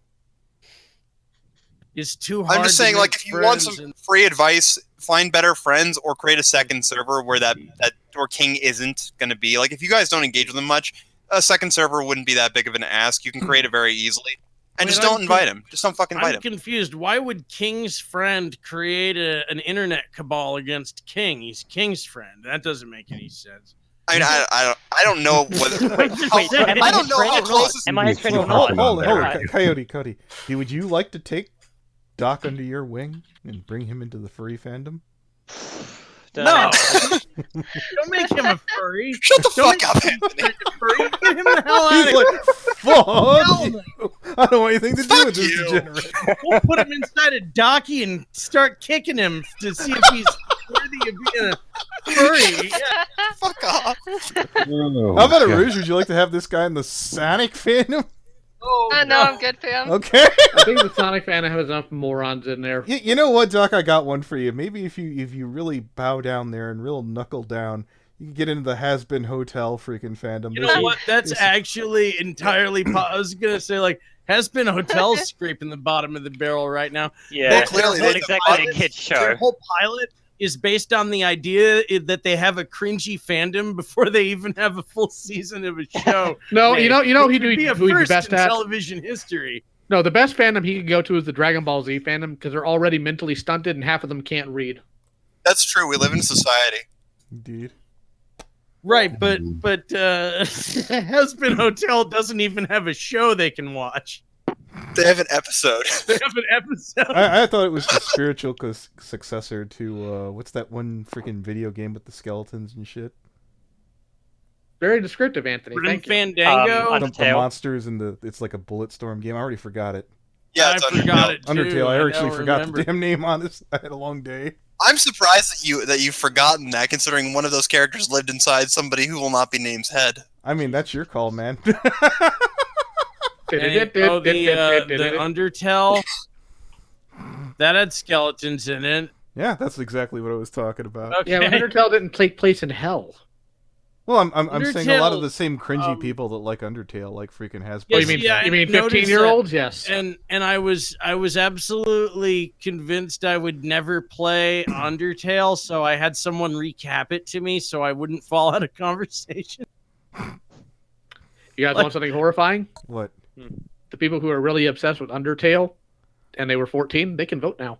It's too hard. I'm just to saying, like, make if you want friends some and- free advice, find better friends or create a second server where that or King isn't gonna be. Like, if you guys don't engage with them much, a second server wouldn't be that big of an ask. You can create it very easily. And Wait, just I'm don't invite him. Just don't fucking invite I'm him. confused. Why would King's friend create an internet cabal against King? He's King's friend. That doesn't make any sense. I mean, I don't know whether. Wait, I don't know how close. Am I his friend or Hold, not? hold, hold Right. it, Coyote. Would you like to take Doc under your wing and bring him into the furry fandom? No! Don't make him a furry. Shut the Don't fuck up, make him Anthony. a furry. Get him the hell out He's of like, here. fuck you. I don't want anything to do Fuck with this you. degenerate. We'll put him inside a docky and start kicking him to see if he's worthy of being a furry. Yeah. Fuck off. Oh, How about a God. Rouge? Would you like to have this guy in the Sonic fandom? Oh, No, I'm good, fam. Okay. I think the Sonic fan has enough morons in there. You know what, Doc? I got one for you. Maybe if you really bow down there and real knuckle down, you can get into the Has-Been Hotel freaking fandom. You know what? That's This- actually entirely. I was gonna say like has been hotels scraping the bottom of the barrel right now. Yeah, Well, clearly not they- exactly a kid's Their show. whole pilot is based on the idea that they have a cringy fandom before they even have a full season of a show. No, made. you know It who would he'd be a be first best in at? television history. No, the best fandom he could go to is the Dragon Ball Z fandom because they're already mentally stunted and half of them can't read. That's true. We live in a society. Indeed. Right, but Has Been Hotel doesn't even have a show they can watch. They have an episode. They have an episode. I thought it was the spiritual successor to what's that one freaking video game with the skeletons and shit? Very descriptive, Anthony. Grim Thank you. Fandango. The Undertale. monsters and it's like a Bulletstorm game. I already forgot it. Yeah, I it's forgot Undertale. it too. Undertale. I actually don't forgot remember. the damn name on this. I had a long day. I'm surprised that you've forgotten that, considering one of those characters lived inside somebody who will not be named's head. I mean, that's your call, man. The Undertale. That had skeletons in it. Yeah, that's exactly what I was talking about. Okay. Yeah, but Undertale didn't take place in hell. Well, I'm saying a lot of Undertale, the same cringy people that like Undertale, like freaking has. Yes, you mean yeah, I you mean noticed 15-year-olds? Yes. And I was absolutely convinced I would never play Undertale, so I had someone recap it to me so I wouldn't fall out of conversation. You guys want something horrifying? What? The people who are really obsessed with Undertale and they were 14, they can vote now.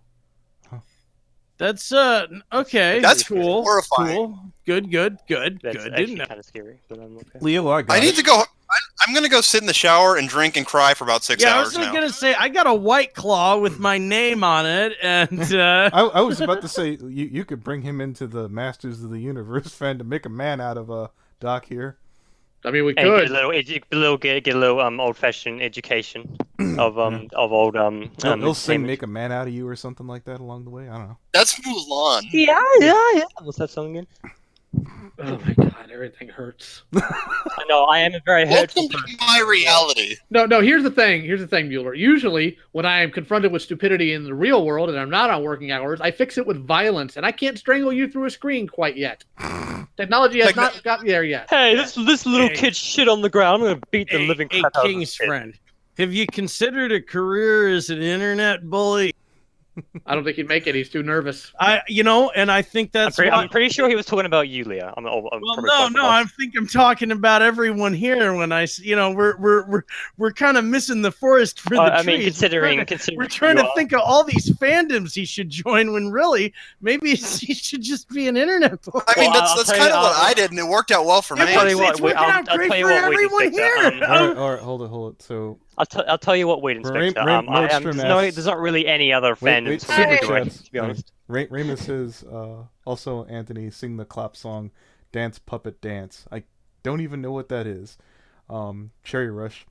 That's okay. That's cool. horrifying. Cool. Good. That's Good. actually Didn't know. kind of scary, but I'm okay. Leo, I got I need it. to go. I'm gonna go sit in the shower and drink and cry for about 6 Yeah, I hours was now. gonna say I got a White Claw with my name on it, and I was about to say you could bring him into the Masters of the Universe fan to make a man out of Doc here. I mean, we And could. get a little old-fashioned education of old He'll say image. "Make a Man Out of You" or something like that along the way. I don't know. That's Mulan. Yeah. What's that song again? Oh my god, everything hurts. I know I am a very hurtful Welcome person. to my reality. No, here's the thing, Mueller. Usually, when I am confronted with stupidity in the real world and I'm not on working hours, I fix it with violence, and I can't strangle you through a screen quite yet. Technology has Like not got me there yet. Hey, this little Hey. kid shit on the ground. I'm gonna beat the living a crap out of king's this kid. friend. Have you considered a career as an internet bully? I don't think he'd make it. He's too nervous. And I think that's why. I'm pretty sure he was talking about you, Leah. I'm Well, probably no, talking about- I'm talking about everyone here. When we're kind of missing the forest for the I trees. mean, considering We're trying you to are- think of all these fandoms he should join. When really, maybe he should just be an internet bully. I mean, Well, that's I'll that's tell kind you, of what I did, and it worked out well for Yeah, me. I'll tell you but what, it's working out I'll great tell you for what, Weed everyone Inspector, here. All right, hold it. So I'll tell you what, Weed Inspector. There's not really any other fandoms for me super to join, chats. to be honest. Raymond says, also Anthony, sing the clap song, Dance Puppet Dance. I don't even know what that is. Cherry Rush.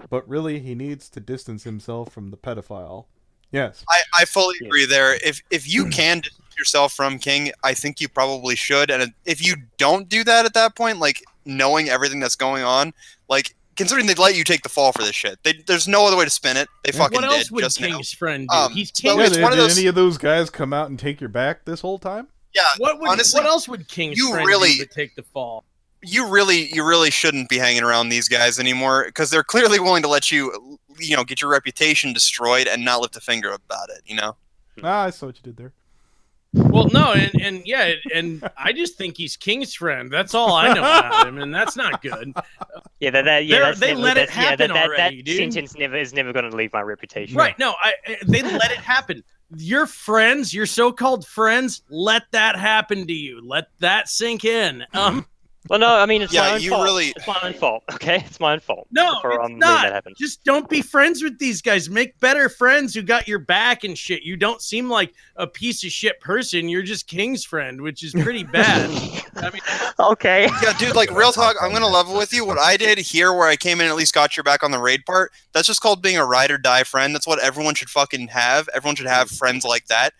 But really, he needs to distance himself from the pedophile. Yes. I fully agree there. If you can distance yourself from King, I think you probably should. And if you don't do that at that point, like knowing everything that's going on, like considering they'd let you take the fall for this shit, there's no other way to spin it. They fucking What did else would just now. King's friend do? He's so King. Yeah, it's one of did those. any of those guys come out and take your back this whole time? Yeah, Honestly, what else would King's you friend really- do to take the fall? you really shouldn't be hanging around these guys anymore because they're clearly willing to let you, get your reputation destroyed and not lift a finger about it. I saw what you did there. Well, no, and I just think he's King's friend. That's all I know about him, and that's not good. Yeah, They let it happen already, that dude. sentence is never going to leave my reputation. Right? No, they let it happen. Your friends, your so-called friends, let that happen to you. Let that sink in. Well, no, I mean it's Yeah, my own you fault. really- It's my own fault. Okay, it's my own fault. No, for, it's letting not. that happen. Just don't be friends with these guys. Make better friends who got your back and shit. You don't seem like a piece of shit person. You're just King's friend, which is pretty bad. I mean, Okay. Yeah, dude, like real talk, I'm gonna level with you. What I did here where I came in and at least got your back on the raid part, that's just called being a ride or die friend. That's what everyone should fucking have. Everyone should have friends like that.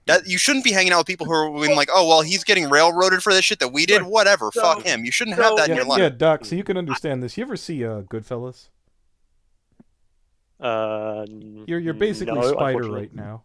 That you shouldn't be hanging out with people who are being like, oh well, he's getting railroaded for this shit that we did. Whatever, fuck him. You shouldn't have that in your life. Yeah, Doc. So you can understand this. You ever see Goodfellas? You're basically no, Spider unfortunately. right now.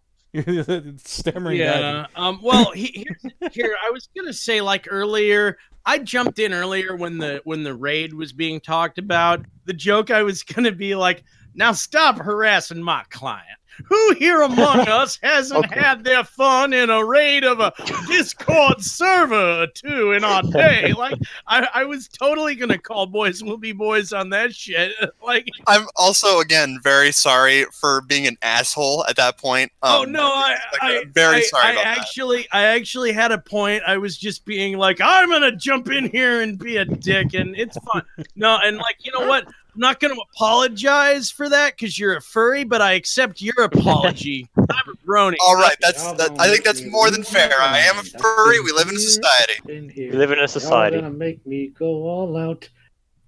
Stammering yeah. daddy. Well, here I was gonna say, like earlier, I jumped in earlier when the raid was being talked about. The joke I was gonna be like, now stop harassing my client. Who here among us hasn't had their fun in a raid of a Discord server or two in our day? Like, I was totally gonna call Boys Will Be Boys on that shit. Like, I'm also again very sorry for being an asshole at that point. oh no, I'm very sorry about that. I actually had a point. I was just being like, I'm gonna jump in here and be a dick, and it's fun. No, and like, you know what? I'm not going to apologize for that because you're a furry, but I accept your apology. I'm a brony. All right, I think that's more than fair. I am a furry. We live in a society. We live in a society. Y'all gonna make me go all out.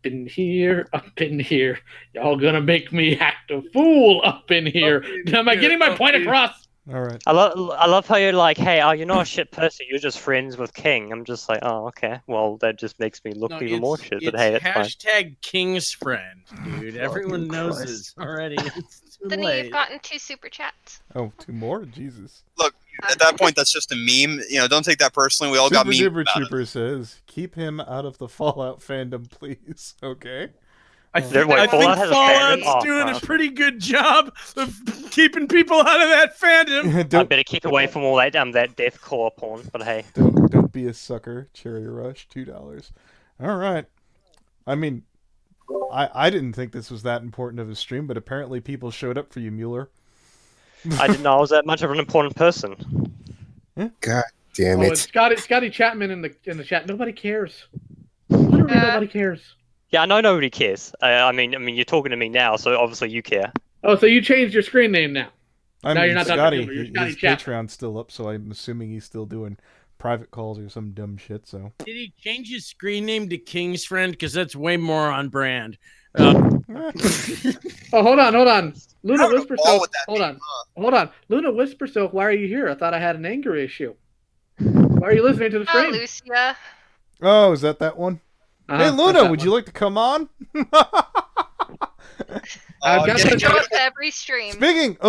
In here, up in here. Y'all gonna make me act a fool up in here. Am I getting my point across? All right. I love how you're like, hey, you're not a shit person. You're just friends with King. I'm just like, oh, okay. Well, that just makes me look even more shit. But hey, that's fine. Hashtag King's friend, dude. Everyone knows this already. It's too Then late. you've gotten 2 super chats. Oh, 2 more? Jesus. Look, at that point, that's just a meme. You know, don't take that personally. We all got memes Super about it. Trooper says, keep him out of the Fallout fandom, please. Okay. I think Fallout has a fandom? Fallout's doing a pretty good job of keeping people out of that fandom. I don't, better keep away from all that that deathcore porn. But hey, don't be a sucker. Cherry Rush, $2. All right. I mean, I didn't think this was that important of a stream, but apparently people showed up for you, Mueller. I didn't know I was that much of an important person. God damn Oh, it. it's Scotty Chapman in the chat. Nobody cares. Literally nobody cares. Yeah, I know nobody cares. I mean, you're talking to me now, so obviously you care. Oh, so you changed your screen name now. I No, mean, you're not Dr. Scotty, Mueller, you're Scotty his Chapman. Patreon's still up, so I'm assuming he's still doing private calls or some dumb shit, so. Did he change his screen name to King's Friend? Because that's way more on brand. Oh, hold on. Luna How Whisper the ball Silk. would that be, Hold on. Luna Whisper Silk, why are you here? I thought I had an anger issue. Why are you listening to the Oh, stream? Lucia. Oh, is that one? Hey, Luna, would you like to come on? I've got getting the- Show up to every stream.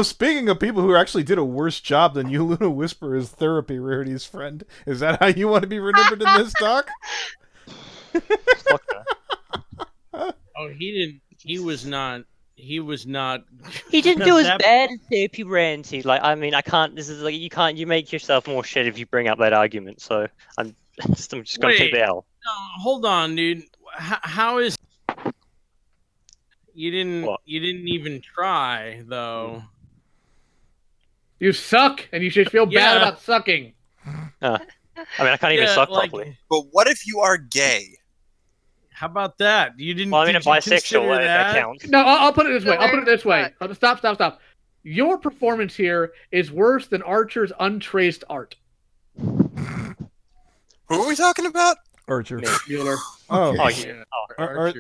Speaking of people who actually did a worse job than you, Luna Whisper is Therapy Rarity's friend. Is that how you want to be remembered in this, Doc? Fuck that. Oh, he didn't. He was not. He was not. He didn't do as That- bad as therapy Ranty. Like, I mean, I can't. This is like you can't. You make yourself more shit if you bring up that argument. So I'm just gonna take the L. No, hold on, dude. How is you didn't? What? You didn't even try though. You suck, and you should feel bad Yeah. about sucking. I mean, I can't even Yeah, suck like- properly. But what if you are gay? How about that? You didn't. Well, I mean, a did you bisexual. consider That counts. No, I'll put it this way. So I'll put it this way. what? Stop. Your performance here is worse than Archer's untraced art. Who are we talking about? Archer. Mueller. Oh, Oh, Yeah.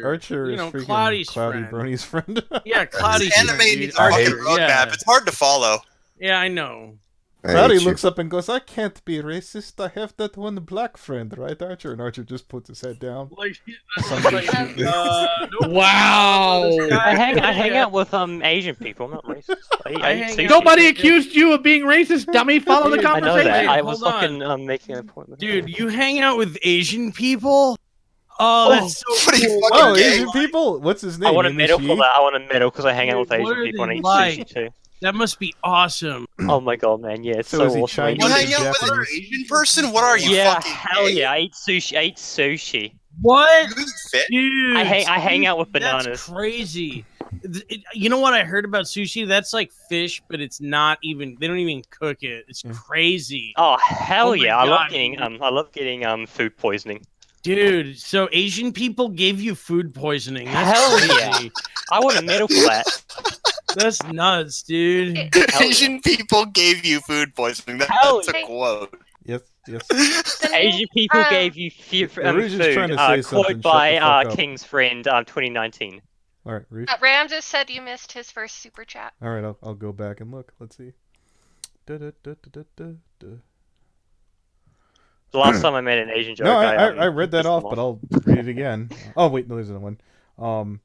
Archer You is know, freaking Cloudy's Cloudy friend. Brony's friend. Yeah, Cloudy's This anime friend, needs dude. a I fucking hate- roadmap. Yeah. It's hard to follow. Yeah, I know. I Cloudy hate you. looks up and goes, I can't be racist. I have that one black friend, right, Archer? And Archer just puts his head down. Like, Somebody like, shoot nope. Wow. I hang out with Asian people. I'm not racist. I eat hang sushi. out- Nobody accused you of being racist, dummy. Follow the Dude, I know conversation. that. I Hold was on. fucking making an appointment. Dude, you hang out with Asian people? Oh, that's so What are you cool. fucking Oh, gay? Asian people? What's his name? I want a medal Inishi? for that. I want a medal because I hang out with Dude, what Asian are people and they eat like? sushi too. That must be awesome. Oh my god, man! Yeah, it's So so, is he awesome. Chinese? You He's hang out with an Japanese. Asian person? What are you, Yeah, fucking hell gay? yeah! I eat sushi. I eat sushi. What? You eat fish? Dude, I hang out with bananas. That's crazy. You know what I heard about sushi? That's like fish, but it's not even. They don't even cook it. It's crazy, Oh hell Oh my yeah! I love God, getting dude. I love getting food poisoning. dude. So Asian people gave you food poisoning. That's Hell crazy. yeah! I want a medal for that. That's nuts, dude. Hell yeah. Asian people gave you food poisoning. Hell That's a yeah. quote. Yes, yes. The Asian name, people gave you Rouge is trying food. to say something. Quote Shut the by fuck up. King's friend, 2019. All right, Rouge. Ramses said you missed his first super chat. All right, I'll go back and look. Let's see. Da-da-da-da-da-da. The last time I made an Asian joke, No, I read that pissed off, them but I'll read it again. Oh wait, no, there's another one.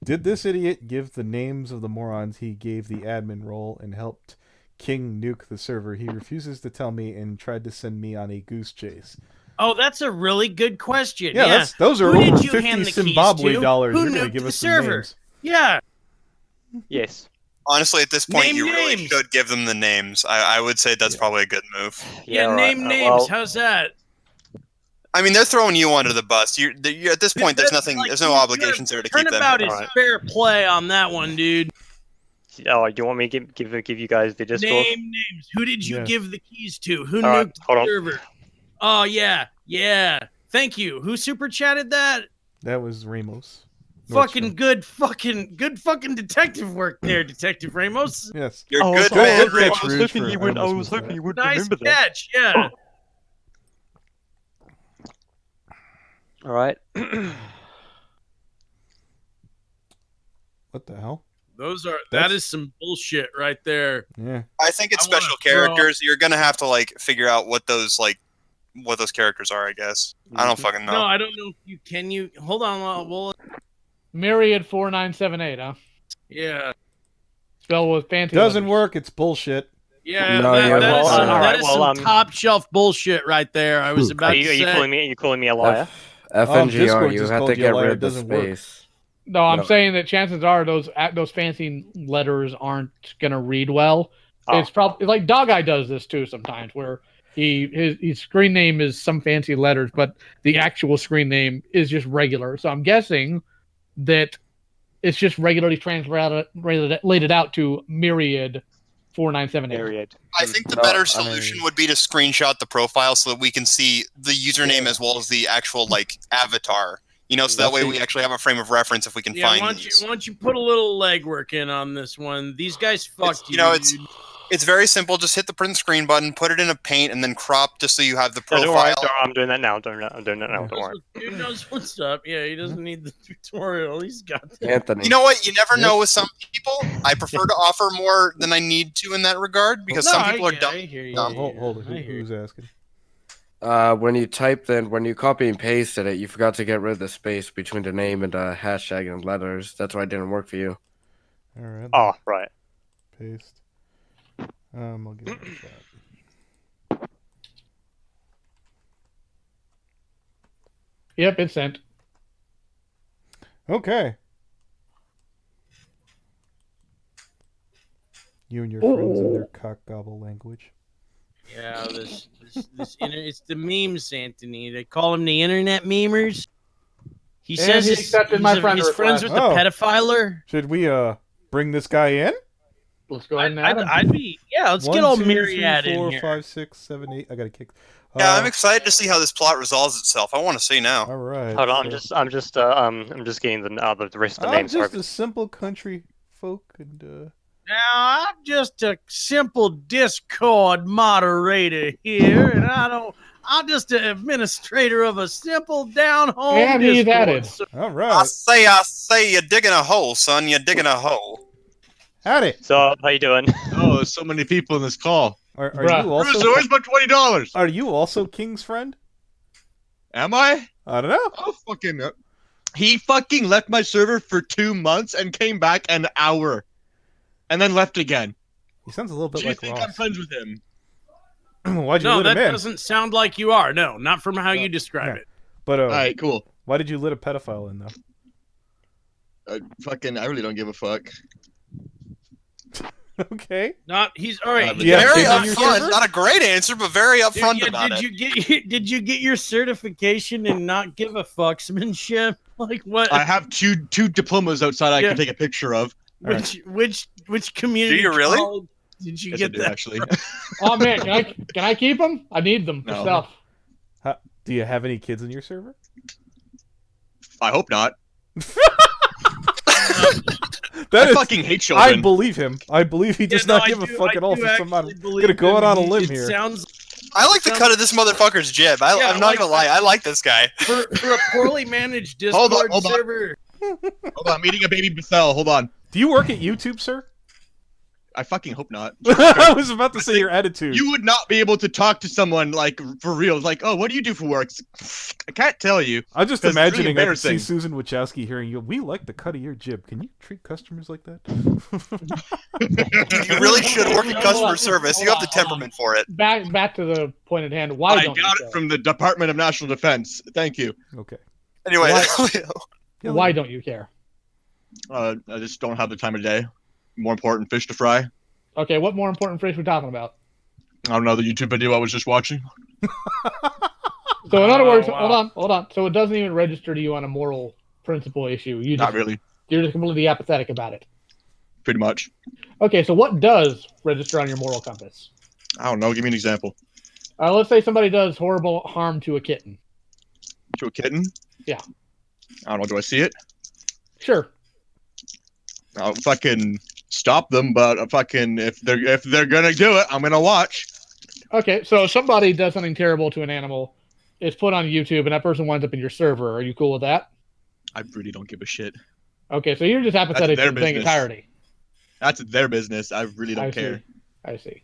Did this idiot give the names of the morons he gave the admin role and helped King nuke the server? He refuses to tell me and tried to send me on a goose chase. Oh, that's a really good question. Yeah, those are Who did over you 50 hand the keys Zimbabwe to? dollars. Who You're gonna nuked give the us some server? names. Yeah. Yes. Honestly, at this point, Name you really names. should give them the names. I would say that's probably a good move. Yeah, right. name names. Well, How's that? I mean, they're throwing you under the bus. You're at this point. There's That's nothing. like- There's no obligations there to keep them. Turnabout is Alright. fair play on that one, dude. oh, do you want me to give you guys the Discord? Name names. Who did you Yeah. give the keys to? Who Alright, nuked hold the on. server? Oh yeah. Thank you. Who super chatted that? That was Ramos. Fucking good fucking detective work there, Detective Ramos. Yes. You're Oh, good, oh, man. Good catch, I was Rouge, hoping for- you I would. I almost was missed hoping that. you would Nice remember that. catch, yeah. All right. What the hell? That That's- is some bullshit right there. Yeah. I think it's I wanna special throw- characters. You're gonna have to like figure out what those characters are. I guess. I don't fucking know. No, I don't know if you can. You hold on. Well, Myriad 4978, huh? yeah, Spell with fancy. Doesn't letters. work. It's bullshit. yeah. No, that, yeah, that well, is some, alright, that is well, some top shelf bullshit right there. I was about Are you to say. calling me a liar? F and GR, Discord you just have called to you a get liar. rid It of the doesn't work. space. No, I'm No. saying that chances are those fancy letters aren't gonna read well. Oh. It's probably like Dog Eye does this too sometimes, where his screen name is some fancy letters, but the actual screen name is just regular. So I'm guessing that it's just regularly translated out to Myriad 4978. Myriad. I think the No, better I solution mean- would be to screenshot the profile so that we can see the username Yeah. as well as the actual avatar. So that way we actually have a frame of reference if we can Yeah, find why these. don't you put a little legwork in on this one? These guys fucked you. It's dude. it's very simple. Just hit the print screen button, put it in a paint, and then crop just so you have the No, profile. don't worry, I'm doing that now. I'm doing that now. Don't worry. Dude knows what's up. Yeah, he doesn't need the tutorial. He's got that. Anthony. You know what? You never know with some people. I prefer to offer more than I need to in that regard because some people are dumb. I hear you. Hold it. I hear you. Who's asking? When you copy and pasted it, you forgot to get rid of the space between the name and the hashtag and letters. That's why it didn't work for you. All right. Oh, right. Paste. I'll give it a shot. Yep, it's sent. Okay. You and your friends and their cock gobble language. Yeah, it's the memes, Anthony. They call him the internet memers. He says he he's accepted my friend he's friends request. with the Oh. pedophiler. Should we bring this guy in? Let's go ahead and add him. I'd be let's get all Myriad in here. 5, 6, 7, 8. I got a kick. Yeah, I'm excited to see how this plot resolves itself. I want to see now. All right. Hold on, I'm just getting the rest of the I'm names. just a simple country folk, and Now I'm just a simple Discord moderator here, and I'm just an administrator of a simple down home. And he's Discord. added. So- all I right. say, you're digging a hole, son. You're digging a hole. Howdy. So, how you doing? Oh, there's so many people in this call. Are Bruh. you Bruce, also? where's my $20? Are you also King's friend? Am I? I don't know. Oh, fucking. He fucking left my server for 2 months and came back an hour, and then left again. He sounds a little bit Do you like think I'm Ross. friends with him? Why'd you No, let that him in? doesn't sound like you are. No, not from how you describe yeah. it. But All right, cool. why did you let a pedophile in though? I really don't give a fuck. Okay. He's all right. Do you have Very kids on your upfront. server? Not a great answer, but very upfront about did it. did you get your certification and not give a fucksmanship? Like what? I have two diplomas outside I Yeah. can take a picture of. Which community Do you really? college did you Yes, get I do, that? actually. Oh man, can I keep them? I need them for No. stuff. Do you have any kids in your server? I hope not. That I is, fucking hate children. I believe him. I believe he does not give a fuck at all for some I'm gonna go out on a limb here. I like the cut of this motherfucker's jib. I'm not like gonna lie. I like this guy. for a poorly managed Discord Hold on. server. Hold on, I'm eating a baby Bethel. Hold on. Do you work at YouTube, sir? I fucking hope not. I was about to say your attitude. You would not be able to talk to someone like for real. Like, oh, what do you do for work? I can't tell you. I'm just 'cause it's really imagining I could see embarrassing. Susan Wachowski hearing you. We like the cut of your jib. Can you treat customers like that? You really should work in customer Hold on, service. You have the temperament for it. Back to the point at hand. Why I don't got you it care? from the Department of National Defense. Thank you. Okay. Anyway, Why don't you care? I just don't have the time of day. More important fish to fry. Okay, what more important fish we talking about? I don't know the YouTube video I was just watching. So in other words, wow. hold on. So it doesn't even register to you on a moral principle issue. Not really. You're just completely apathetic about it. Pretty much. Okay, so what does register on your moral compass? I don't know. Give me an example. Let's say somebody does horrible harm to a kitten. To a kitten? Yeah. I don't know. Do I see it? Sure. I'll fucking stop them, but if they're gonna do it, I'm gonna watch. Okay, so somebody does something terrible to an animal, it's put on YouTube, and that person winds up in your server. Are you cool with that? I really don't give a shit. Okay, so you're just apathetic their to the thing business. entirety. That's their business. I really don't care. I see.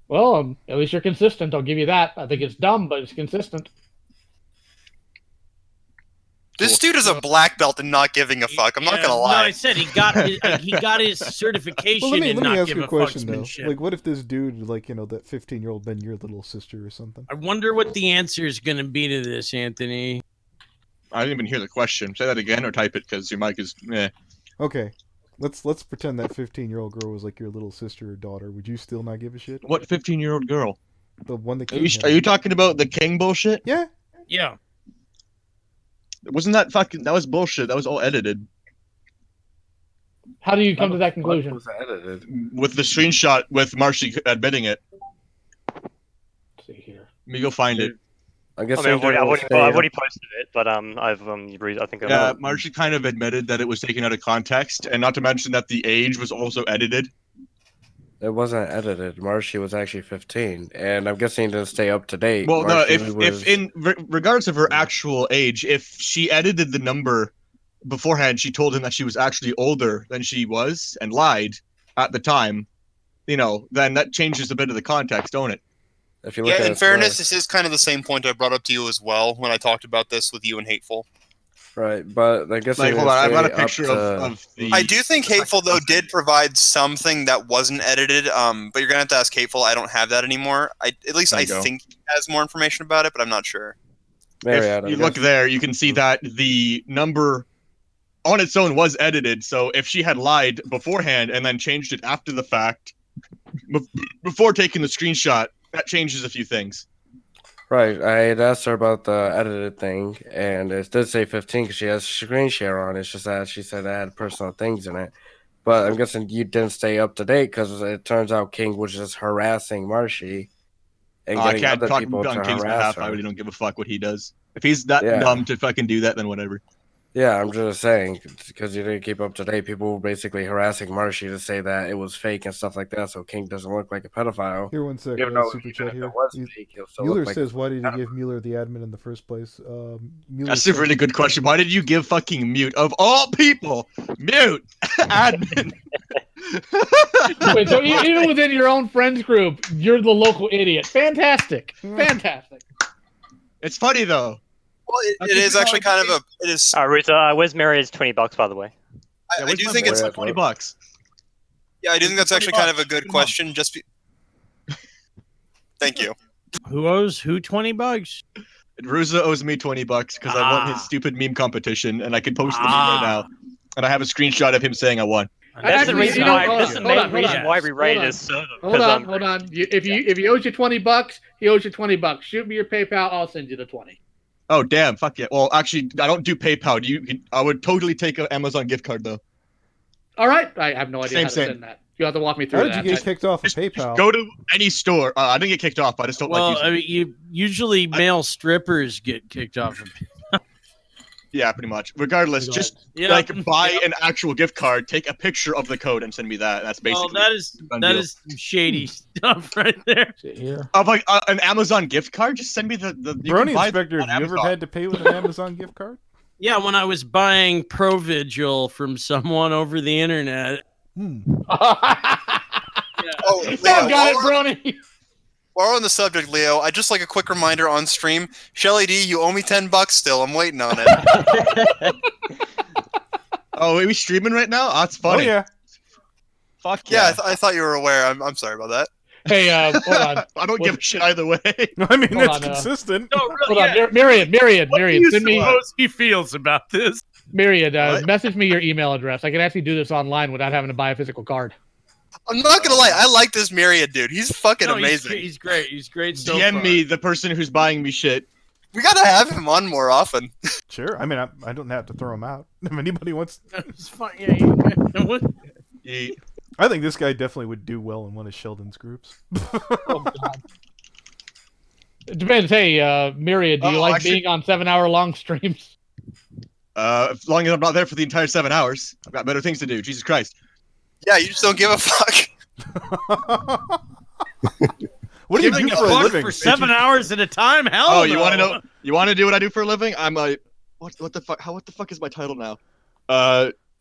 Well, at least you're consistent. I'll give you that. I think it's dumb, but it's consistent. this dude is a black belt and not giving a fuck. I'm not gonna No, lie. I said he got his certification Well, let and me not ask give you a a question though. fucksmanship. Like, what if this dude, like, that 15-year-old, been your little sister or something? I wonder what the answer is going to be to this, Anthony. I didn't even hear the question. Say that again or type it because your mic is. Okay, let's pretend that 15-year-old girl was like your little sister or daughter. Would you still not give a shit? What 15-year-old girl? The one that Are you talking about the King bullshit? Yeah. Yeah. Wasn't that fucking? That was bullshit. That was all edited. How do you come to that conclusion? Was edited? With the screenshot with Marcy admitting it. Let's see here. Let me go find it. I guess I mean, I've already posted it, but I think Yeah, Marcy kind of admitted that it was taken out of context, and not to mention that the age was also edited. It wasn't edited. Marshy was actually 15, and I'm guessing to stay up to date. Well, no, Marshy if in regards of her actual age, if she edited the number beforehand, she told him that she was actually older than she was and lied at the time, then that changes a bit of the context, don't it? If you look Yeah, at in it, fairness, this is kind of the same point I brought up to you as well when I talked about this with you and Hateful. right, but I guess Like, hold on, I've got a picture of the. I do think Hateful, though, did provide something that wasn't edited, but you're going to have to ask Hateful. I don't have that anymore. At least I think he has more information about it, but I'm not sure. If you look there, you can see that the number on its own was edited. So if she had lied beforehand and then changed it after the fact, before taking the screenshot, that changes a few things. Right, I had asked her about the edited thing, and it did say 15 because she has screen share on. It's just that she said it had personal things in it. But I'm guessing you didn't stay up to date because it turns out King was just harassing Marshy and I getting can't other talk people on to King's harass behalf. her. I really don't give a fuck what he does. If he's that Yeah. dumb to fucking do that, then whatever. Yeah, I'm just saying because you didn't keep up to date. People were basically harassing Marshy to say that it was fake and stuff like that, so King doesn't look like a pedophile. Here, one sec. Even though Super even chat if here. it was fake, he'll still Mueller look like says, a "Why did you pedophile. give Mueller the admin in the first place?" Mueller That's a says- really good question. Why did you give fucking Mute, of all people, Mute admin? Wait, so even within your own friends group, you're the local idiot. Fantastic. Fantastic. It's funny, though. Well, it is actually kind of a. It is. Rita, where's Maria's $20, by the way? I do think it's like $20. Yeah, I do think that's actually kind of a good question. Thank you. Who owes who $20? Ruza owes me $20 because I won his stupid meme competition, and I can post the meme right now. And I have a screenshot of him saying I won. That's the Actually, reason you know, why. hold That's on, the hold main on, hold reason on, why we hold raided on. his server. Hold on. If he owes you $20, he owes you $20. Shoot me your PayPal. I'll send you the 20. Oh damn! Fuck yeah. Well, actually, I don't do PayPal. I would totally take an Amazon gift card though. All right. I have no idea how to Same. send that. You have to walk me through How did that. you get kicked off of Just PayPal? go to any store. I didn't get kicked off. I just don't like Well, using. I mean, you usually male strippers get kicked off. Yeah, pretty much. Regardless, Go just Yeah. like buy an actual gift card, take a picture of the code, and send me that. That's Well, basically. that deal. is some shady stuff right there. Sit here. Of like an Amazon gift card, just send me the. You Brony can buy Inspector, on have you ever Amazon. had to pay with an Amazon gift card? Yeah, when I was buying Provigil from someone over the internet. Oh, I Leo, got it, Brony. while we're on the subject, Leo, I just like a quick reminder on stream. Shelly D, you owe me $10 still. I'm waiting on it. Oh, are we streaming right now? Oh, that's Oh funny. yeah. Fuck Yeah, yeah. I thought you were aware. I'm sorry about that. Hey, hold on. I don't give a shit either way. I mean, Hold that's on, consistent. No, Hold really, on. yeah. Myriad. What do you Send me suppose he feels about this? Myriad. What? Message me your email address. I can actually do this online without having to buy a physical card. I'm not gonna lie, I like this Myriad dude. He's fucking No, amazing. He's great. He's great. So DM far. me the person who's buying me shit. We gotta have him on more often. Sure. I mean, I don't have to throw him out. If anybody wants, It's fun. Yeah, what? Yeet. I think this guy definitely would do well in one of Sheldon's groups. Oh, God. It depends. Hey, Myriad, do you Oh, like I should- being on 7-hour-long streams? As long as I'm not there for the entire 7 hours, I've got better things to do. Jesus Christ. Yeah, you just don't give a fuck. What do you Giving do a for a fuck living? for 7 hours at a time? Hell Oh, no. you want to know? You want to do what I do for a living? I'm a what the fuck? What the fuck is my title now?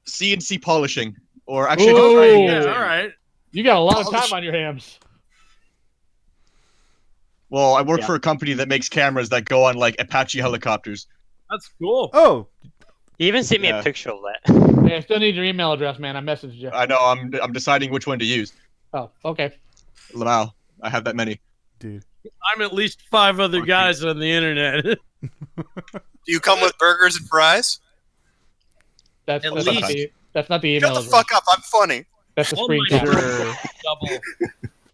CNC polishing, or actually, Ooh. Right, yeah, all right. You got a lot of Polish- time on your hands. well, I work Yeah. for a company that makes cameras that go on like Apache helicopters. That's cool. Oh, He even sent me Yeah. a picture of that. Hey, I still need your email address, man. I messaged you. I know. I'm deciding which one to use. Oh, okay. Lamau, I have that many. dude. I'm at least 5 other Fuck guys on the internet. Do you come with burgers and fries? That's At not least. the email Shut the address. fuck up, I'm funny. That's the Oh screen my cap. Sure. Double.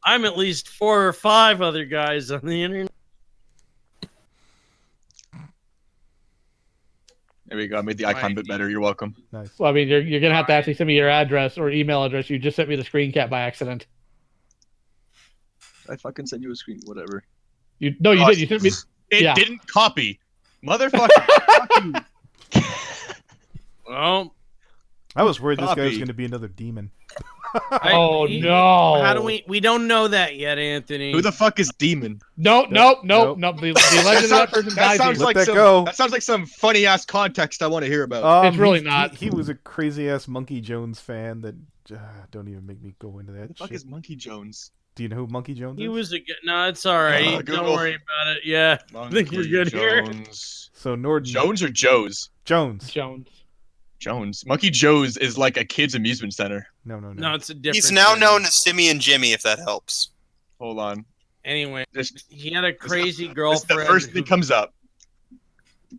I'm at least 4 or 5 other guys on the internet. There we go. I made the icon a bit better. You're welcome. Nice. Well, I mean, you're gonna have to actually send me your address or email address. You just sent me the screen cap by accident. I fucking send you a screen. Whatever. You did. You sent me. It Yeah. didn't copy, motherfucker. Well, I was worried this guy was Copy. going to be another demon. Oh, no. How do we don't know that yet, Anthony. Who the fuck is demon? Nope. Nope. The legend of that person dies. sounds here. Let like that go. That sounds like some funny ass context I want to hear about. It's really he's- not. He was a crazy ass Monkey Jones fan that don't even make me go into Who that. the fuck shit. is Monkey Jones? Do you know who Monkey Jones He is? was a good. No, it's all right. Don't Google. worry about it. Yeah, I think we're good here. Jones. So Norden Jones or Joe's? Jones. Jones. Monkey Joe's is like a kid's amusement center. No. No, it's a different. He's now thing. known as Simeon Jimmy, if that helps. Hold on. Anyway, This, he had a crazy this girlfriend. the first who- thing comes up.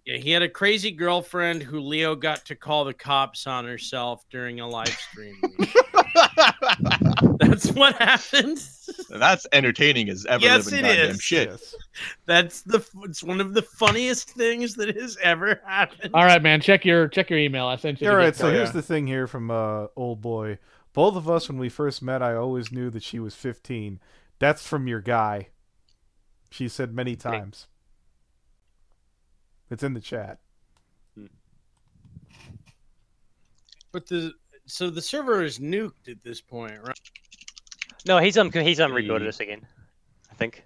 Yeah, he had a crazy girlfriend who Leo got to call the cops on herself during a live stream. That's what happened. That's entertaining as ever. Yes, living it goddamn is. Shit. Yes. It's one of the funniest things that has ever happened. All right, man. Check your email. I sent you. Yeah, the right. gift So card. here's the thing here from old boy. Both of us, when we first met, I always knew that she was 15. That's from your guy. She said many times. It's in the chat. But the server is nuked at this point, right? No, he's rebooted us again. I think.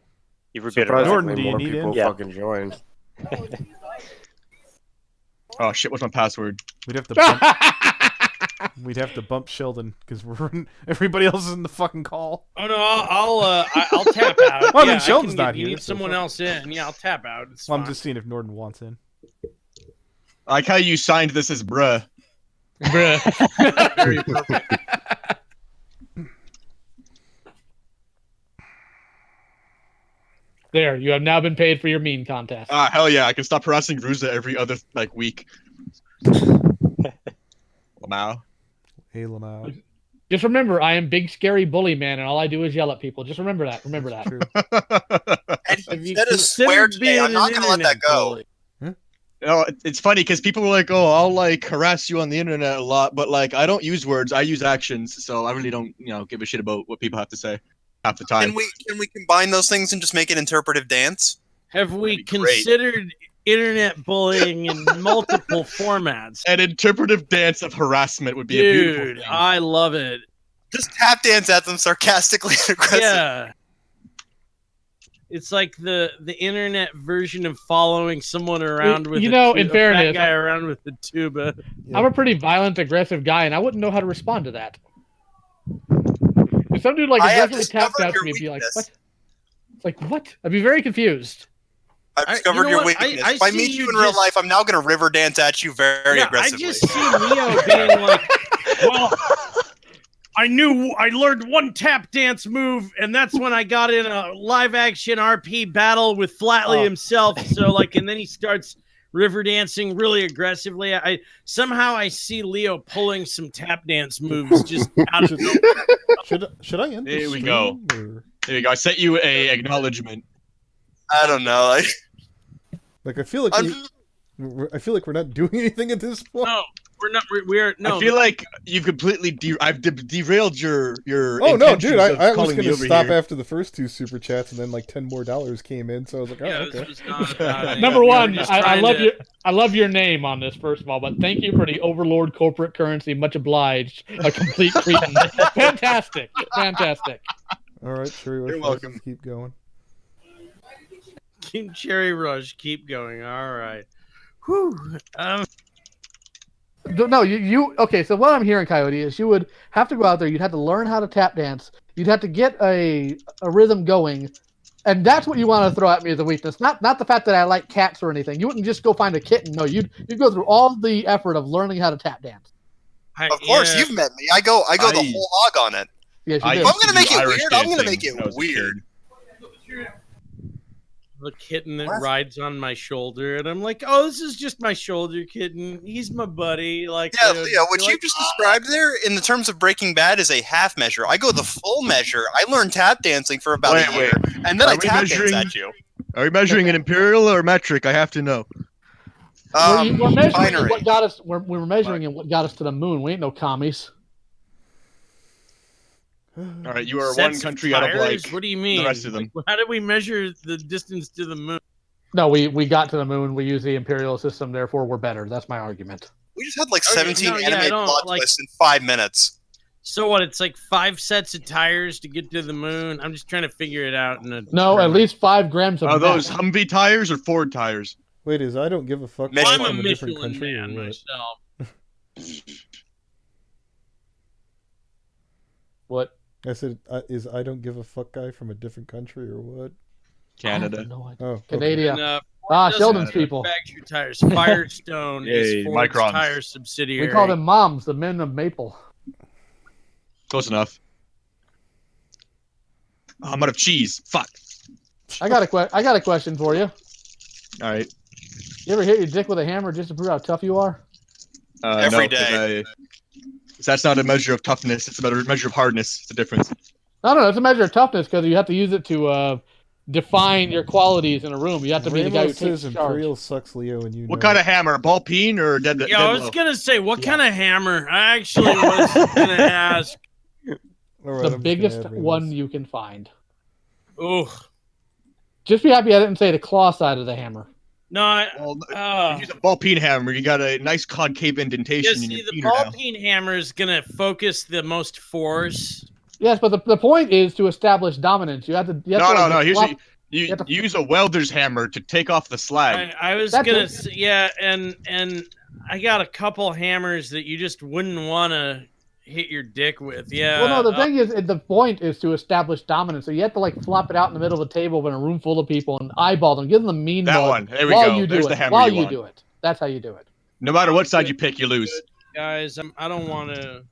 You've rebooted us. Norton, Surprisingly, do you more need people in? Yeah. fucking joined. Oh shit! What's my password? We'd have to bump, we'd have to bump Sheldon because everybody else is in the fucking call. Oh no, I'll tap out. Well, I mean, I Sheldon's can not get- you here, need so someone fuck. else in. Yeah, I'll tap out. It's Well, I'm fine. just seeing if Norden wants in. I like how you signed this as bruh. Bruh. Very appropriate. There, you have now been paid for your meme contest. Ah, hell yeah! I can stop harassing Ruza every other week. Lamau. Hey, Lamau. Just remember, I am big scary bully man, and all I do is yell at people. Just remember that. Remember that. True. And Have he you said a swear considered today. being I'm not an going to let that internet go. bully? No, it's funny because people were like, "Oh, I'll like harass you on the internet a lot," but like I don't use words, I use actions, so I really don't, give a shit about what people have to say half the time. Can we combine those things and just make an interpretive dance? Have we That'd be great. considered internet bullying in multiple formats? An interpretive dance of harassment would be a beautiful Dude, thing. I love it. Just tap dance at them sarcastically and aggressive. Yeah. It's like the internet version of following someone around with in a fat fairness, guy around with the tuba. Yeah. I'm a pretty violent, aggressive guy, and I wouldn't know how to respond to that. If some dude like I have aggressively tapped discovered out to your me, be like, weakness. "What?" It's like, "What?" I'd be very confused. I've you discovered know your what? weakness. I If I see meet you you in real just- life, I'm now going to river dance at you very Yeah, aggressively. I just see Leo being like, well, I learned one tap dance move, and that's when I got in a live action RP battle with Flatley himself. So like, and then he starts river dancing really aggressively. I see Leo pulling some tap dance moves just out of nowhere. Should I end There this we stream, go. or- There you go. I sent you a acknowledgement. I don't know. Like I feel like I feel like we're not doing anything at this point. No, we're not. We're no. I feel like you've completely derailed your. Oh no, dude! intentions of I was calling me gonna over stop here. after the first 2 super chats, and then like $10 more came in. So I was like, oh, Yeah, okay. this was not about anything. Number We were one, just I trying love to- I love your name on this, first of all, but thank you for the Overlord corporate currency. Much obliged. A complete cretin. Fantastic. Fantastic. All right, Cherry Rush, You're let's welcome. keep going. Keep Cherry Rush, keep going. All right. Whew. No, you okay, so what I'm hearing, Coyote, is you would have to go out there, you'd have to learn how to tap dance, you'd have to get a rhythm going, and that's what you want to throw at me as a weakness. Not the fact that I like cats or anything. You wouldn't just go find a kitten. No, you'd go through all the effort of learning how to tap dance. Of course, you've met me. I go the whole hog on it. Yes, you I do. If I'm used to gonna make do it Irish weird, I'm gonna dancing make it when I was a weird. kid. the kitten that What? rides on my shoulder, and I'm like, oh, this is just my shoulder kitten. He's my buddy. Like, Yeah, they'd Leo, what be you like, just described there, in the terms of Breaking Bad, is a half measure. I go the full measure. I learned tap dancing for about a year, and then Are I we tap dance measuring- at you. Are we measuring an imperial or metric? I have to know. We're measuring binary. what got us. We're measuring in what got us to the moon. We ain't no commies. All right, you are sets one of country out of tires? like What do you mean? the rest of them. Like, how did we measure the distance to the moon? No, we got to the moon. We use the imperial system. Therefore, we're better. That's my argument. We just had like Okay, 17 no, yeah, I anime don't, plot like- twists in 5 minutes. So what? It's like 5 sets of tires to get to the moon. I'm just trying to figure it out. No, at least 5 grams of. Are those meth. Humvee tires or Ford tires? Wait, is I don't give a fuck Michelin. guy I'm a from a different Michelin country man or what? myself. What? I said, is I don't give a fuck guy from a different country or what? Canada. I have no idea. Oh, okay. Canada. And, Ah, doesn't Sheldon's people. manufacture tires. Firestone Yay, is Ford's Microns. tire subsidiary. We call them moms, the men of Maple. Close enough. Oh, I'm out of cheese. Fuck. I got a question for you. All right. You ever hit your dick with a hammer just to prove how tough you are? Every no, 'cause that's not a measure of toughness. It's a measure of hardness. It's a difference. No, it's a measure of toughness because you have to use it to define your qualities in a room. You have to be the guy Rainbow who says takes charge. Imperial sucks, Leo, and you What know kind it. of hammer? Ball peen or dead? Yeah, I was gonna say, what kind of hammer? I actually was gonna ask. All right, I'm The just biggest gonna add one Rainbows. you can find. Ugh. Just be happy I didn't say the claw side of the hammer. No, I, Well, if you use a ball peen hammer, you got a nice concave indentation yeah, in see, your the peener ball now. peen hammer is gonna focus the most force. Yes, but the point is to establish dominance. You have to. You have to, No. like, Here's flop- you have to- use a welder's hammer to take off the slag. I was That's gonna, it. say, yeah, and I got a couple hammers that you just wouldn't want to hit your dick with. Yeah. Well, no, the thing is, the point is to establish dominance. So you have to like flop it out in the middle of the table in a room full of people and eyeball them, give them the mean That mug one. There we while go. you do There's it. the hammer While you you want. do it. That's how you do it. No matter what side you pick, you lose. guys, I don't want to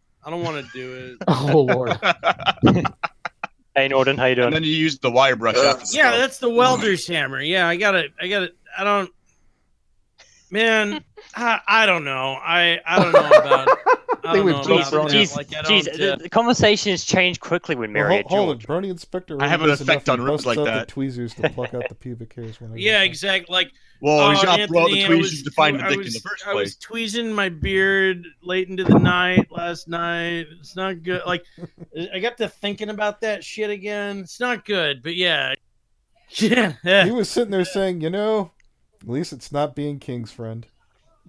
do it. Oh Lord. Hey, Norden, how you doing? And then you use the wire brush after the Yeah, spell. that's the welder's hammer. Yeah, I got it. I don't. Man, I don't know. I don't know about. I don't know Jeez, about that. Jeez, Like, I jeez, don't, the conversations change quickly when Well, married. hold it. Bernie Inspector I have really an does effect enough on and rooms busts like out that. the tweezers to pluck out the pubic hairs whenever. yeah, exactly. Like, Well, he's got to blow out the Anthony, tweezers to find the dick in the first I was place. tweezing my beard late into the night last night. It's not good. Like, I got to thinking about that shit again. It's not good, but yeah. He was sitting there saying, you know, at least it's not being King's friend.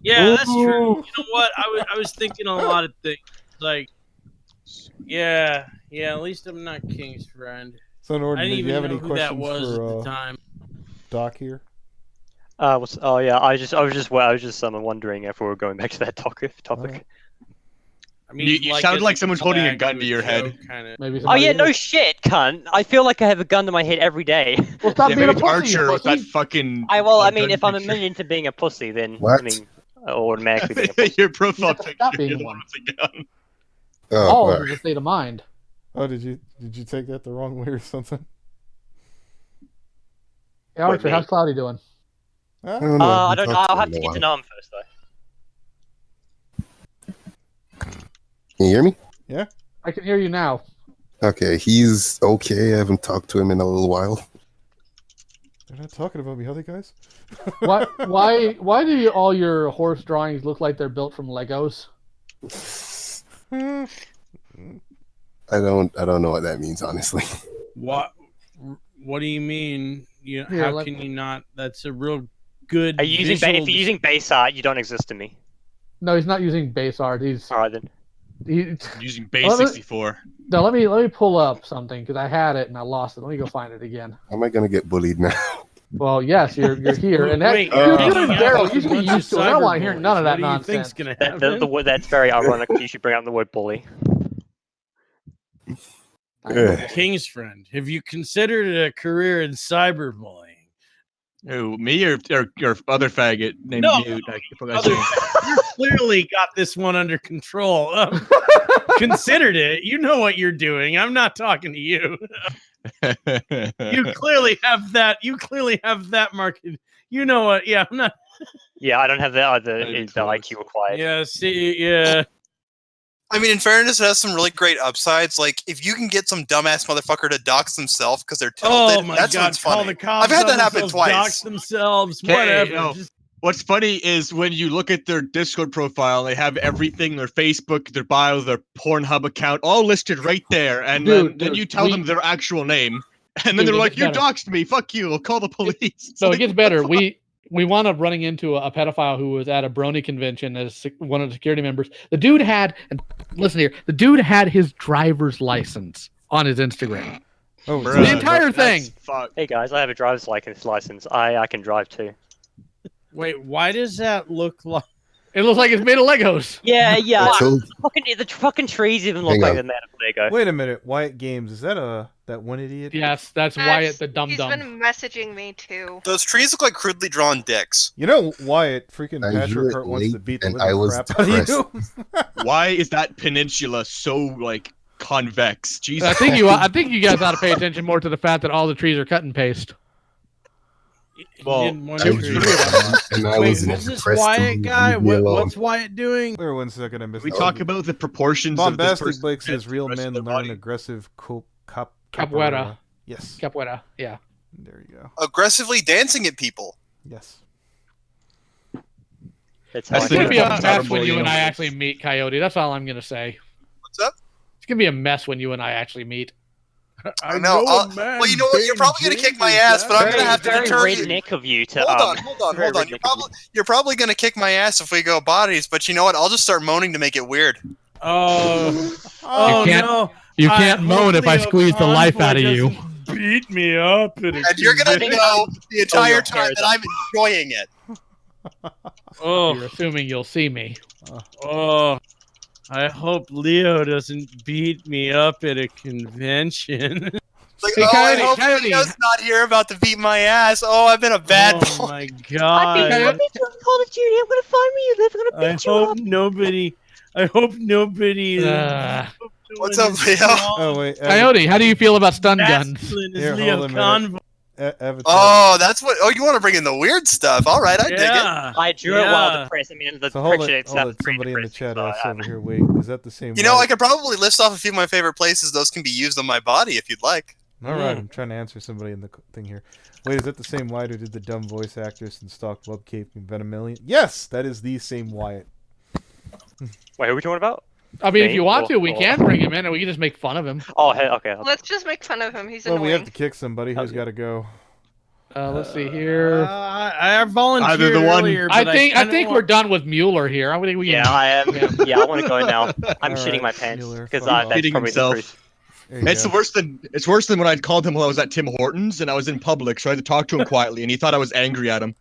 Yeah, that's true. You know what? I was thinking a lot of things. Like, yeah, at least I'm not King's friend. So, I Norton, didn't do you even have know any who that questions was at the for time. Doc here? I was just wondering if we were going back to that topic. Alright. I mean, You sound like someone's holding a gun to your head. Kinda. Maybe Oh yeah, somebody no is. shit, cunt. I feel like I have a gun to my head every day. Well, stop Yeah, being a maybe pussy, Archer you with that pussy. fucking. I mean, if I'm gun admitted to being a pussy, then What? I mean, automatically being a pussy. Your profile You have to picture stop is being the one. one with the gun. Oh, All fuck. is a state of mind. Oh, did you take that the wrong way or something? Yeah, Archer, me? how's Cloudy doing? Huh? I don't know. I haven't don't know. talked I'll him have in to a get to while. know him first, though. Can you hear me? I can hear you now. Okay, he's okay. I haven't talked to him in a little while. They're not talking about me, are they, guys? Why do all your horse drawings look like they're built from Legos? I don't know what that means, honestly. What do you mean? Here, How let- can you not? That's a real good. Are you using if you're using base art, you don't exist to me. No, he's not using base art. He's All right then. Using base Well, 64. no. Let me pull up something because I had it and I lost it. Let me go find it again. How am I gonna get bullied now? Well, yes, you're here, and that, Wait, you're you're good hanging and out Daryl. with You a should be bunch of used to it. I don't want to hear cyberbullies. none of that What do you nonsense. think's gonna That, happen? that's very ironic. You should bring up the word bully. King's friend, have you considered a career in cyberbullying? Who, me or your other faggot named No, Mute? I forgot Other his name. you clearly got this one under control. Considered it. You know what you're doing. I'm not talking to you. You clearly have that. You clearly have that market. You know what? Yeah, I'm not. Yeah, I don't have the Very the close. IQ required. Yeah, see, yeah. I mean, in fairness, it has some really great upsides. Like, if you can get some dumbass motherfucker to dox themselves because they're tilted, Oh my that's God! what's Call funny. the cops. I've had on that happen themselves, dox twice. themselves. Okay, Whatever. no. Just- What's funny is when you look at their Discord profile, they have everything, their Facebook, their bio, their Pornhub account, all listed right there. And then you tell them their actual name, and then Dude, they're it like, gets "You better. doxed me. Fuck you. I'll call the police." It's No, like, it gets what better. the fuck? We wound up running into a pedophile who was at a Brony convention as one of the security members. The dude had, and listen here, the dude had his driver's license on his Instagram. Oh, Bruh, The entire that's thing. Fuck. Hey guys, I have a driver's license. I can drive too. Wait, why does that look like? It looks like it's made of Legos. Yeah. I told The fucking trees even look Hang like on. they're made of Lego. Wait a minute, Wyatt Games. Is that that one idiot? Yes, that's Wyatt the dum He's dum. been messaging me too. Those trees look like crudely drawn dicks. You know, Wyatt, freaking I drew Patrick it Hart wants to late beat the and living I was crap out of you. Why is that peninsula so like convex? Jesus. I think you guys ought to pay attention more to the fact that all the trees are cut and paste. Well, In one I tree. drew it, and I Wait, was who's this depressed. Wyatt guy? Leave me alone. What's Wyatt doing? Wait 1 second, I missed we that. talk about the proportions of this Bombastic person's Blake head says to the real rest of men their learn body. aggressive Capoeira. Yes. Capoeira, yeah. There you go. Aggressively dancing at people. Yes. It's That's It's the gonna be a difference. mess when you Cyberbullying and I is- actually meet, Coyote. That's all I'm gonna say. What's up? It's gonna be a mess when you and I actually meet. I know. Well, you know what? You're probably gonna kick my ass, but I'm gonna have to very deter you. redneck of you to. Hold on. very You're probably gonna kick my ass if we go bodies, but you know what? I'll just start moaning to make it weird. Oh, You can't- no! You can't moan if I squeeze the life out of you. Beat me up, And you're gonna know the entire your time hair that I'm enjoying it. Oh, You're assuming you'll see me. oh! I hope Leo doesn't beat me up at a convention. Like, Hey, oh, Coyote, I hope Coyote. Leo's not here about to beat my ass. Oh, I've been a bad Oh boy. my god! Call of Duty. I'm gonna find where you live. I'm gonna I beat you hope up. nobody. I hope nobody. What's up, Leo? Oh wait. Coyote, how do you feel about stun guns? Masculine is Here, Leo hold a minute. Convoy. Avatar. Oh, that's what. Oh, you want to bring in the weird stuff? All right, I dig it. I drew it while depressed. I mean, the So hold picture it. itself is pretty Somebody in the depressing, chat so, asked over here. Wait, is that the same? You know, I Wyatt? could probably list off a few of my favorite places those can be used on my body if you'd like. All right, I'm trying to answer somebody in the thing here. Wait, is that the same Wyatt who did the dumb voice actress and stalked Web Cape and Venomillion? Yes, that is the same Wyatt. Wait, who are we talking about? I mean, if Me? you want to, we Or- can bring him in, and we can just make fun of him. Oh, hey, okay. Let's just make fun of him. He's Well, annoying. we have to kick somebody. Who's got to go? Let's see here. I volunteered Either the one- earlier, I but think kinda we're done with Mueller here. I think we Yeah, can. I am. Yeah, I want to go now. I'm All shitting right, my pants Mueller, because fuck off. that's Shitting probably the himself. truth. There you It's go. worse than when I called him while I was at Tim Hortons and I was in public, so I had to talk to him quietly, and he thought I was angry at him.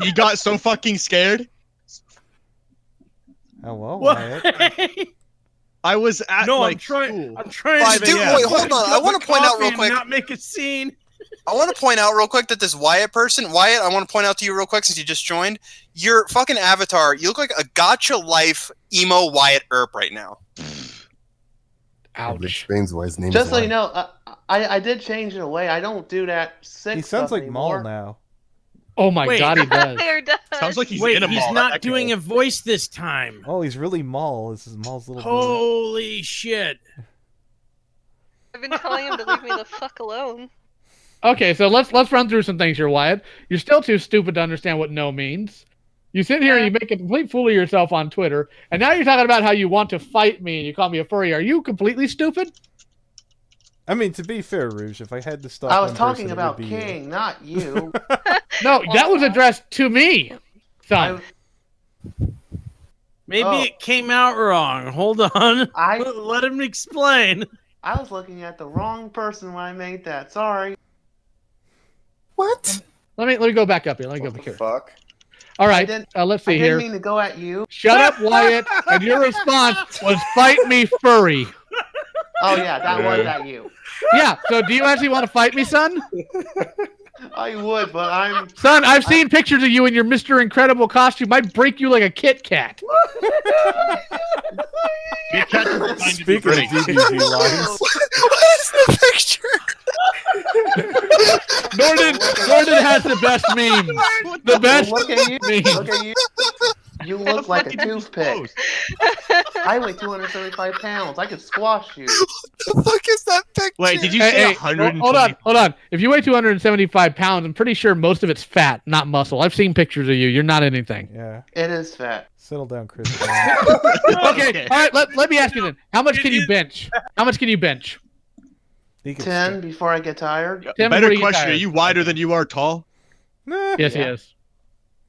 He got so fucking scared. Hello, What? Wyatt. I was at No, like I'm trying. school. I'm trying Five to Dude, a.m. wait, hold on. I want to point out real quick. Not make a scene. I want to point out real quick that this Wyatt, I want to point out to you real quick since you just joined. Your fucking avatar, you look like a gotcha life emo Wyatt Earp right now. That Ouch. explains why his name Just is so you Wyatt. know, I did change it away. I don't do that sick He sounds stuff like anymore. Maul now. Oh my Wait. god, he does. You're done. Sounds like he's Wait, in a he's mall. not That doing guy. a voice this time. Oh, he's really Maul. This is Maul's little brother. Holy shit. I've been telling him to leave me the fuck alone. Okay, so let's run through some things here, Wyatt. You're still too stupid to understand what no means. You sit here and you make a complete fool of yourself on Twitter, and now you're talking about how you want to fight me and you call me a furry. Are you completely stupid? I mean, to be fair, Rouge, if I had to stop I was one talking person, about it would be you. King, not you. No, that was addressed to me, son. Maybe Oh. it came out wrong. Hold on. I Let him explain. I was looking at the wrong person when I made that. Sorry. What? Let me go back up here. Let me go What back the here. fuck? All I right, didn't- let's I see didn't here. mean to go at you. Shut up, Wyatt. And your response was fight me furry. Oh yeah, that was at you. Yeah, so do you actually want to fight me, son? I would, but I'm. Son, I've seen pictures of you in your Mr. Incredible costume. I'd break you like a Kit Kat. Speaking of DBZ lines, What is the picture? Norden has the best memes. The best Look at you. memes. Look at you. You look like a toothpick. I weigh 275 pounds. I could squash you. The fuck is that picture? Wait, did you Hey, say hey, 120? hold on. If you weigh 275 pounds, I'm pretty sure most of it's fat, not muscle. I've seen pictures of you. You're not anything. yeah. It is fat. Settle down, Chris. Okay, all right. Let me ask you then. How much can you bench? How much can you bench? He can 10 before I get tired. Tim, Better what are you question: tired? Are you wider than you are tall? Nah. Yes, he is.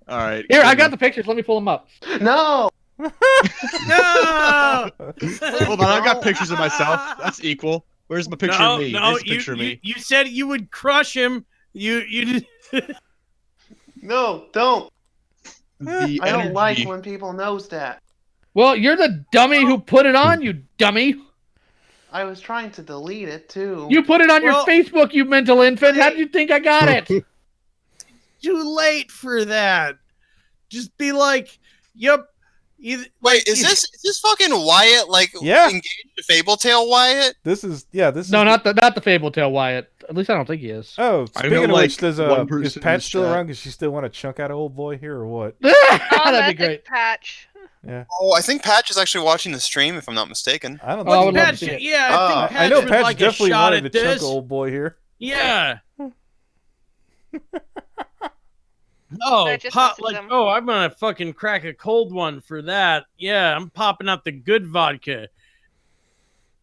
All right. Here, I got the pictures. Let me pull them up. No. No. Hold on, I got pictures of myself. That's equal. Where's my picture no, of me? no, Here's a picture of me. you said you would crush him. You No, don't. The I don't energy. like when people knows that. Well, you're the dummy who put it on, you dummy. I was trying to delete it too. You put it on Well- your Facebook, you mental infant. How do you think I got it? too late for that. Just be like, yep. Either, Wait, is this fucking Wyatt Yeah. engaged to Fabletail Wyatt? This is No, not the Fabletail Wyatt. At least I don't think he is. Oh, I speaking know, of like, which, does one is person in Patch this still chat. around? Because she still want to chunk out an old boy here or what? That'd be great. Patch. Yeah, Oh, I think Patch is actually watching the stream, if I'm not mistaken. I don't Oh, I know. would love to Patch, see it. yeah, I think Patch I know would Patch like a definitely shot wanted at to chunk this. an old boy here. Yeah. Oh, I just pop messaged like him. oh, I'm gonna fucking crack a cold one for that. Yeah, I'm popping out the good vodka.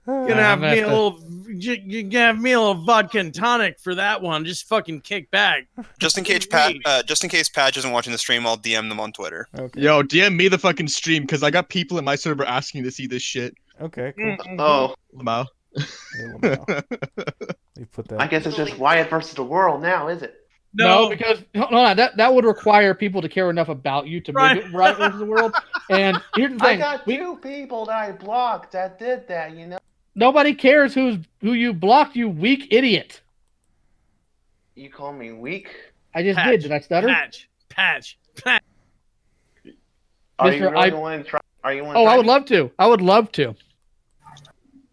Gonna have me a little, you gonna have me a little vodka and tonic for that one. Just fucking kick back. Just in case Patch isn't watching the stream, I'll DM them on Twitter. Okay. Yo, DM me the fucking stream because I got people in my server asking to see this shit. Okay. Cool. Oh, Lamau. Yeah, Lamau. You put that. I guess it's just Wyatt versus the world now, is it? No, because no, that would require people to care enough about you to Right. make it right versus the world. And here's the I thing: got 2 people that I blocked that did that, you know? nobody cares who you blocked. You weak idiot. You call me weak? I just Patch, did. Did I stutter? Patch. Are you Mr. really going to try? Are you Oh, I would love to. I would love to.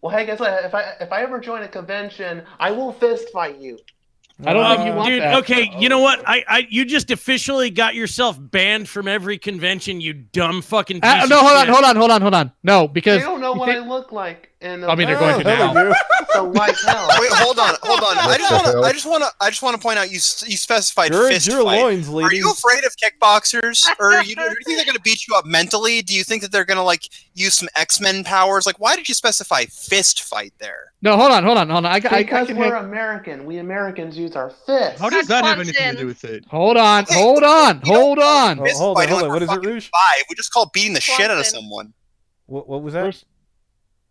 Well, hey, guess what? If I ever join a convention, I will fist fight you. I don't think you want Dude, that. okay, you know what? You just officially got yourself banned from every convention, you dumb fucking piece of No, shit. hold on. No, because They don't know what I look like. I mean, they're going to now. So like hell. Wait, hold on. I just want to point out you specified fist your fight. loins, ladies. Are you afraid of kickboxers, or do you think they're going to beat you up mentally? Do you think that they're going to like use some X-Men powers? Like, why did you specify fist fight there? No, hold on. Because we're American. We Americans use our fists. How does that have anything to do with it? Hold on. Hold on. Fist Hold fighting on. like What is we're it, fucking Rouge? 5. We just call beating the shit out of Swanson. someone. What was that?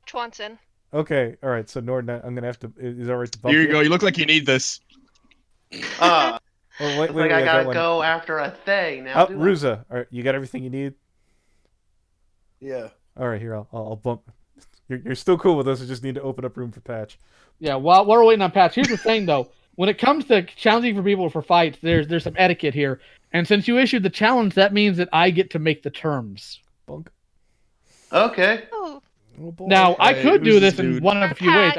Schwanson. Okay, all right. So Norden, I'm gonna have to. Is it all right to bump Here you go. You look like you need this. Oh, Looks like I gotta go after a thing now. Oh, Ruza, all right, you got everything you need. Yeah. All right, here I'll bump. You're still cool with us. I just need to open up room for Patch. Yeah, while we're waiting on Patch, here's the thing though. When it comes to challenging for people for fights, there's some etiquette here. And since you issued the challenge, that means that I get to make the terms. Bunk. Okay. Oh. Now, I could do this in one of a few ways.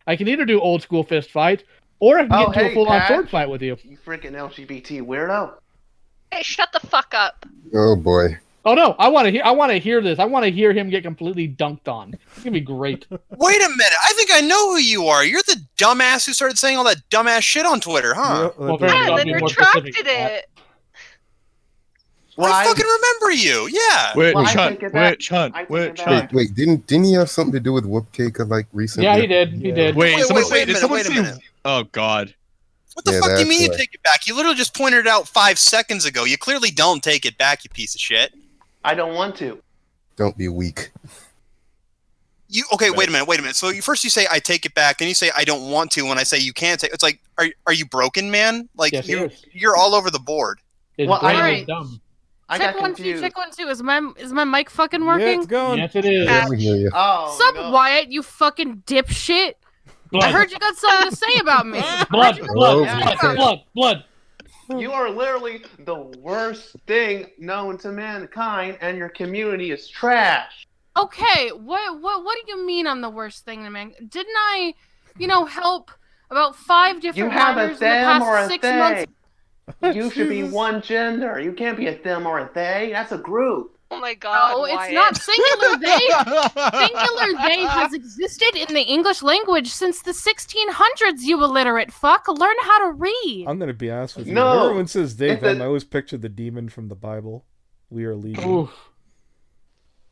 I can either do old school fist fight, or I can get into a full-on Pat, sword fight with you. You freaking LGBT weirdo. Hey, shut the fuck up. Oh boy. Oh no, I want to hear this. I want to hear him get completely dunked on. It's gonna be great. Wait a minute. I think I know who you are. You're the dumbass who started saying all that dumbass shit on Twitter, huh? Yeah, then retracted it. Well, I fucking remember you. Yeah. Witch hunt. Wait, didn't he have something to do with Whoopcake like recently? Yeah, he did. He did. Wait, wait a minute. Oh God. What the fuck do you mean you take it back? You literally just pointed it out 5 seconds ago. You clearly don't take it back, you piece of shit. I don't want to. Don't be weak. Okay, wait a minute. So first you say I take it back, then you say I don't want to. When I say you can't take, it's like, are you broken, man? Like Yes, you're all over the board. His Well, brain I- is dumb. I check got 1 2, confused. check 1 2. Is my mic fucking working? Yeah, it's going. Yes, it is. Yeah, we hear you. Oh, Sup, no. Wyatt? You fucking dipshit! I heard you got something to say about me. Blood. You are literally the worst thing known to mankind, and your community is trash. Okay, what do you mean I'm the worst thing to man? Didn't I, help about 5 different You have a minors in the them or past a 6 they. months? You should be one gender. You can't be a them or a they. That's a group. Oh my god, No, it's Wyatt. not singular they. Singular they has existed in the English language since the 1600s, you illiterate fuck. Learn how to read. I'm gonna be honest with you. No, When everyone says they, it's them, a- I always picture the demon from the Bible. We are legion. Oof.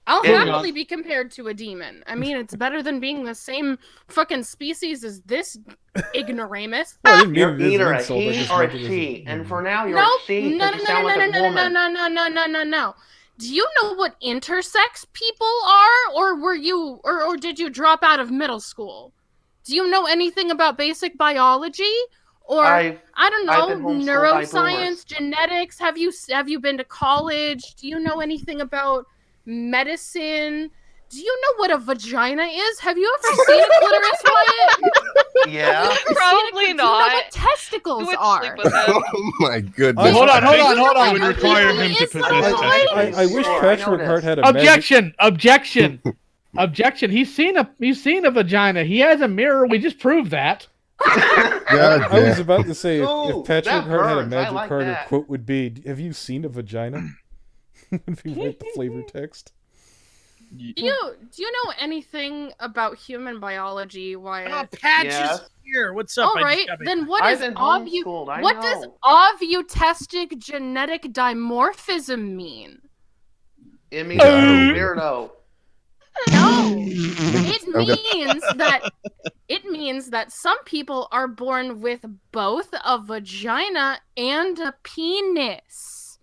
I'll Yeah. happily be compared to a demon. I mean, it's better than being the same fucking species as this ignoramus. Well, I didn't mean You're it as an either a insult, I he just or a meant it as she, and for now you're Nope. a she No, because you sound like a woman. no. Do you know what intersex people are, or were you, or did you drop out of middle school? Do you know anything about basic biology, or I don't I've know, been homeschooled by boomers. neuroscience, genetics? Have you been to college? Do you know anything about medicine? Do you know what a vagina is? Have you ever seen a clitoris, Wyatt? Yeah. Probably Do you know not. what testicles Who would are? sleep with him? Oh my goodness. Hold on. I would require him to possess testicles. I wish Sure, I Patrick know Hart this. had a Objection. Objection. He's seen a vagina. He has a mirror. We just proved that. God I was damn. about to say Ooh, if Patrick that Hart had a burns. I magic like card, her that. quote would be, "Have you seen a vagina?" Would be right the flavor text. Do you know anything about human biology, Wyatt? Oh, Patch Yes. is here. What's up? All right, then what I've is been homeschooled, I what does know. ovutestic genetic dimorphism mean? It means you're a weirdo. No, it means that some people are born with both a vagina and a penis.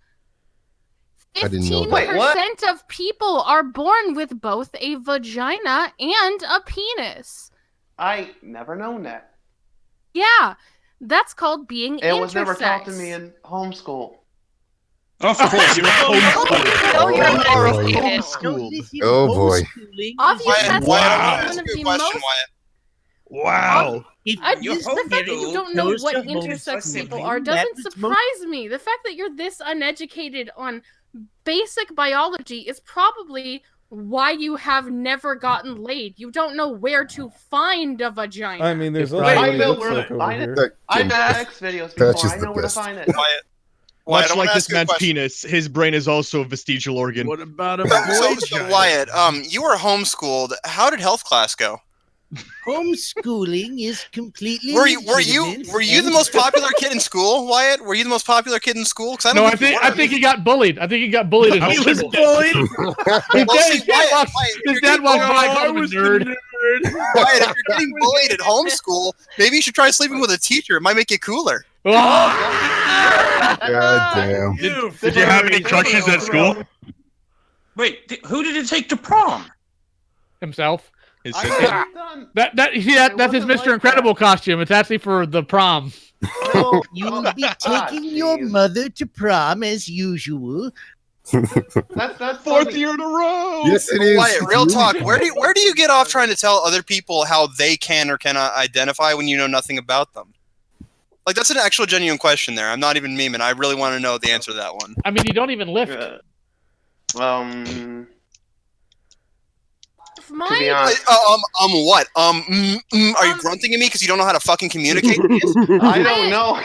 I didn't know that. 15% Wait, what? of people are born with both a vagina and a penis. I never known that. Yeah, that's called being It was never taught to intersex. me in homeschool. Of course, you're No, you're Oh, not boy. educated. Oh boy. Ovutestic is Wyatt, one of the question, most Wyatt. Wow. the fact that you don't know what intersex people are doesn't surprise me. The fact that you're this uneducated on basic biology is probably why you have never gotten laid. You don't know where to find a vagina. I mean, there's It's also right. what I he know looks where to like over find here. it. I've Kim, had sex videos Patch before. is I the know where to best. find it. Wyatt, Much I wanna like this ask you a man's question. penis, his brain is also a vestigial organ. What about a So, boy so giant? Wyatt, you were homeschooled. How did health class go? Homeschooling is completely Were you legitimate the most popular kid in school, Wyatt? Were you the most popular kid in school? Because No, I think he got bullied. I think he got bullied in He high was school. bullied. His dad walks by I called him a was the nerd. nerd. Wyatt, if you're getting bullied at homeschool, maybe you should try sleeping with a teacher. It might make it cooler. Ah! God damn. Did you have any crushes at school? Wait, who did it take to prom? Himself. His I sister? haven't done. You see, that's his wasn't Mr. like Incredible costume. It's actually for the prom. No, You'll be ah, taking your jeez. mother to prom as usual. That's Fourth funny. year in a row. Yes, it is. Wyatt, real It's talk. really Where do you get off trying to tell other people how they can or cannot identify when you know nothing about them? Like, that's an actual genuine question there. I'm not even memeing. I really want to know the answer to that one. I mean, you don't even lift. If To be my honest, What? Are you grunting at me because you don't know how to fucking communicate? I don't know.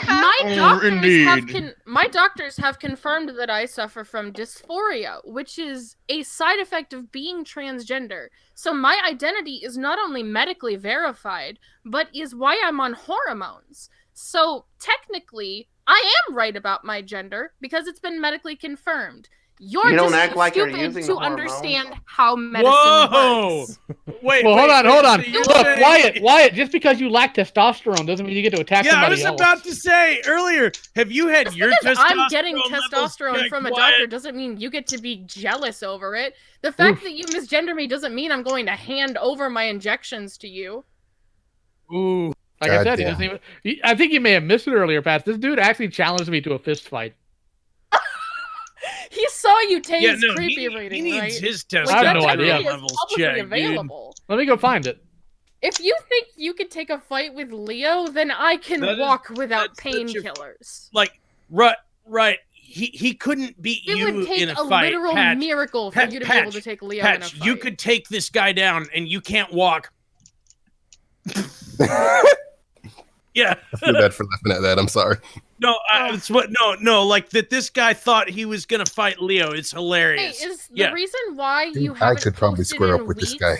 My doctors have confirmed that I suffer from dysphoria, which is a side effect of being transgender. So my identity is not only medically verified, but is why I'm on hormones. So technically, I am right about my gender because it's been medically confirmed. You're You don't just act like you're stupid using to the hormones. understand how medicine Whoa! works. Wait, Well, hold on. so you're Look, saying- Wyatt, just because you lack testosterone doesn't mean you get to attack Yeah, I somebody was else. about to say earlier. Have you had your Because testosterone I'm getting levels testosterone checked, from a Wyatt? doctor doesn't mean you get to be jealous over it. The fact that you misgender me doesn't mean I'm going to hand over my injections to you. Ooh. Like I said, he doesn't even. I think you may have missed it earlier, Pat. This dude actually challenged me to a fist fight. He saw you tase Yeah, no, creepy reading, he right? needs his Like, I have that no idea. technically is levels publicly checked, available. Let me go find it. If you think you could take a fight with Leo, then I can That is- walk without that's such a- painkillers. Like, right. He couldn't beat It you would take in a a fight. literal Patch, miracle for you to be able to take Leo in a Patch, fight. you could take this guy down, and you can't walk. Yeah. I feel bad for laughing at that. I'm sorry. No, it's what. No. Like that. This guy thought he was gonna fight Leo. It's Hey, hilarious. is the Yeah. reason why you I haven't could probably posted square in up with this weeks- guy.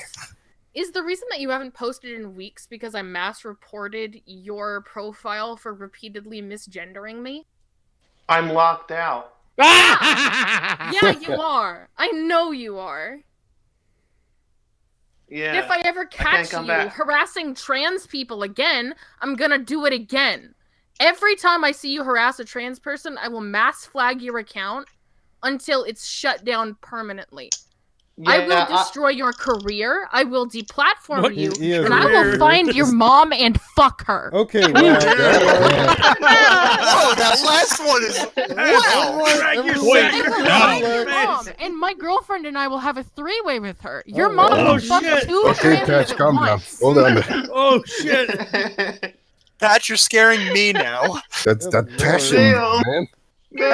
Is the reason that you haven't posted in weeks because I mass reported your profile for repeatedly misgendering me? I'm locked out. Yeah, you are. I know you are. Yeah. And if I ever can't catch come you back. harassing trans people again, I'm gonna do it again. Every time I see you harass a trans person, I will mass flag your account until it's shut down permanently. I will destroy your career, I will deplatform What? you, He has and a I will career. find your mom and fuck her. Okay, Whoa, that last one is wow. Drag your Wait, I sack will down. find your mom, and my girlfriend and I will have a three-way with her. Your mom Oh, will fuck shit. two Okay, transes Patch, at calm down. once. Hold on. Oh shit! Pat, you're scaring me now. That's that passion, Damn. man.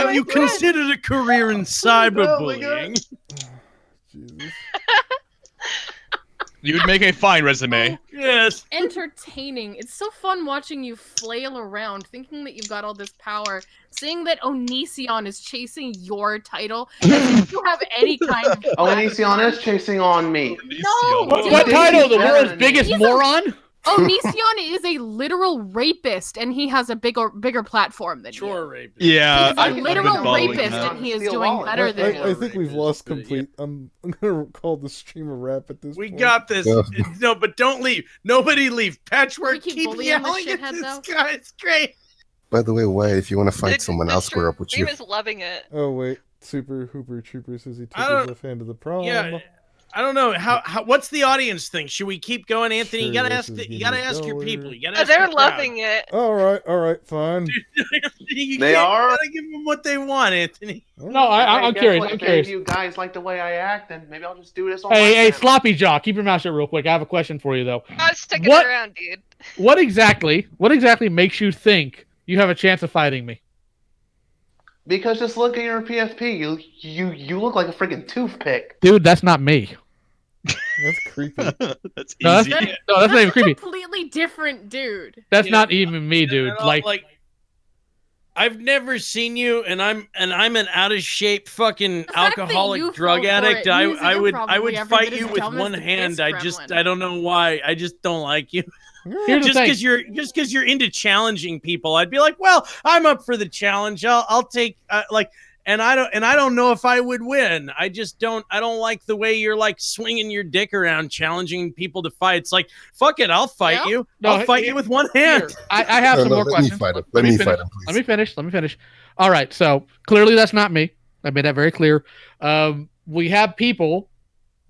Have you considered a career in cyberbullying? Jesus. You would make a fine resume. Yes. Entertaining. It's so fun watching you flail around, thinking that you've got all this power, seeing that Onision is chasing your title, as if you have any kind of Onision is chasing on me. No! What dude. title? The He's world's better than biggest me. moron? Onision is a literal rapist, and he has a bigger platform than you. Sure, rapist. Yeah, He's I a can literal become following rapist, that. and he is Steal doing wallet. better than I you. think we've lost complete. I'm gonna call the stream a wrap at this We point. got this. Yeah. No, but don't leave. Nobody leave. Patchwork, keep keep bullying this yelling at shithead, this though? guy. It's great. By the way, Wyatt, if you want to fight someone, I'll square up with you. Stream is loving it. Oh wait, Super Hooper Trooper says he took I don't- his left hand to the prom. Yeah. I don't know how. What's the audience think? Should we keep going, Anthony? Sure, You gotta this ask. is You gonna gotta be ask your dollar. people. You gotta ask They're your crowd. loving it. All right, fine. You They can't- are? You gotta give them what they want, Anthony. No, I'm Guess curious. what? I'm If curious. you guys like the way I act, then maybe I'll just do this on my Hey, channel. sloppy jaw, keep your mouth shut real quick. I have a question for you though. God, sticking What? around, dude. What exactly makes you think you have a chance of fighting me? Because just look at your PFP. You look like a freaking toothpick. Dude, that's not me. That's creepy. That's No, easy. that's not even creepy. Completely different dude. That's not even me, dude. And Like, I've never seen you, and I'm an out of shape fucking The fact that alcoholic you drug fell for addict. it I means that you're would probably every fight bit you as with dumb as one the hand. piss gremlin. I don't know why. I just don't like you. here's the Just thing. because you're into challenging people, I'd be like, well, I'm up for the challenge. I'll take and I don't know if I would win. I don't like the way you're like swinging your dick around, challenging people to fight. It's like, fuck it, I'll fight Yep. you. No, I'll fight you with one hand. Here, I have some more let questions. me fight him. Let Let me finish. fight him, please. Let me finish. All right. So clearly that's not me. I made that very clear. We have people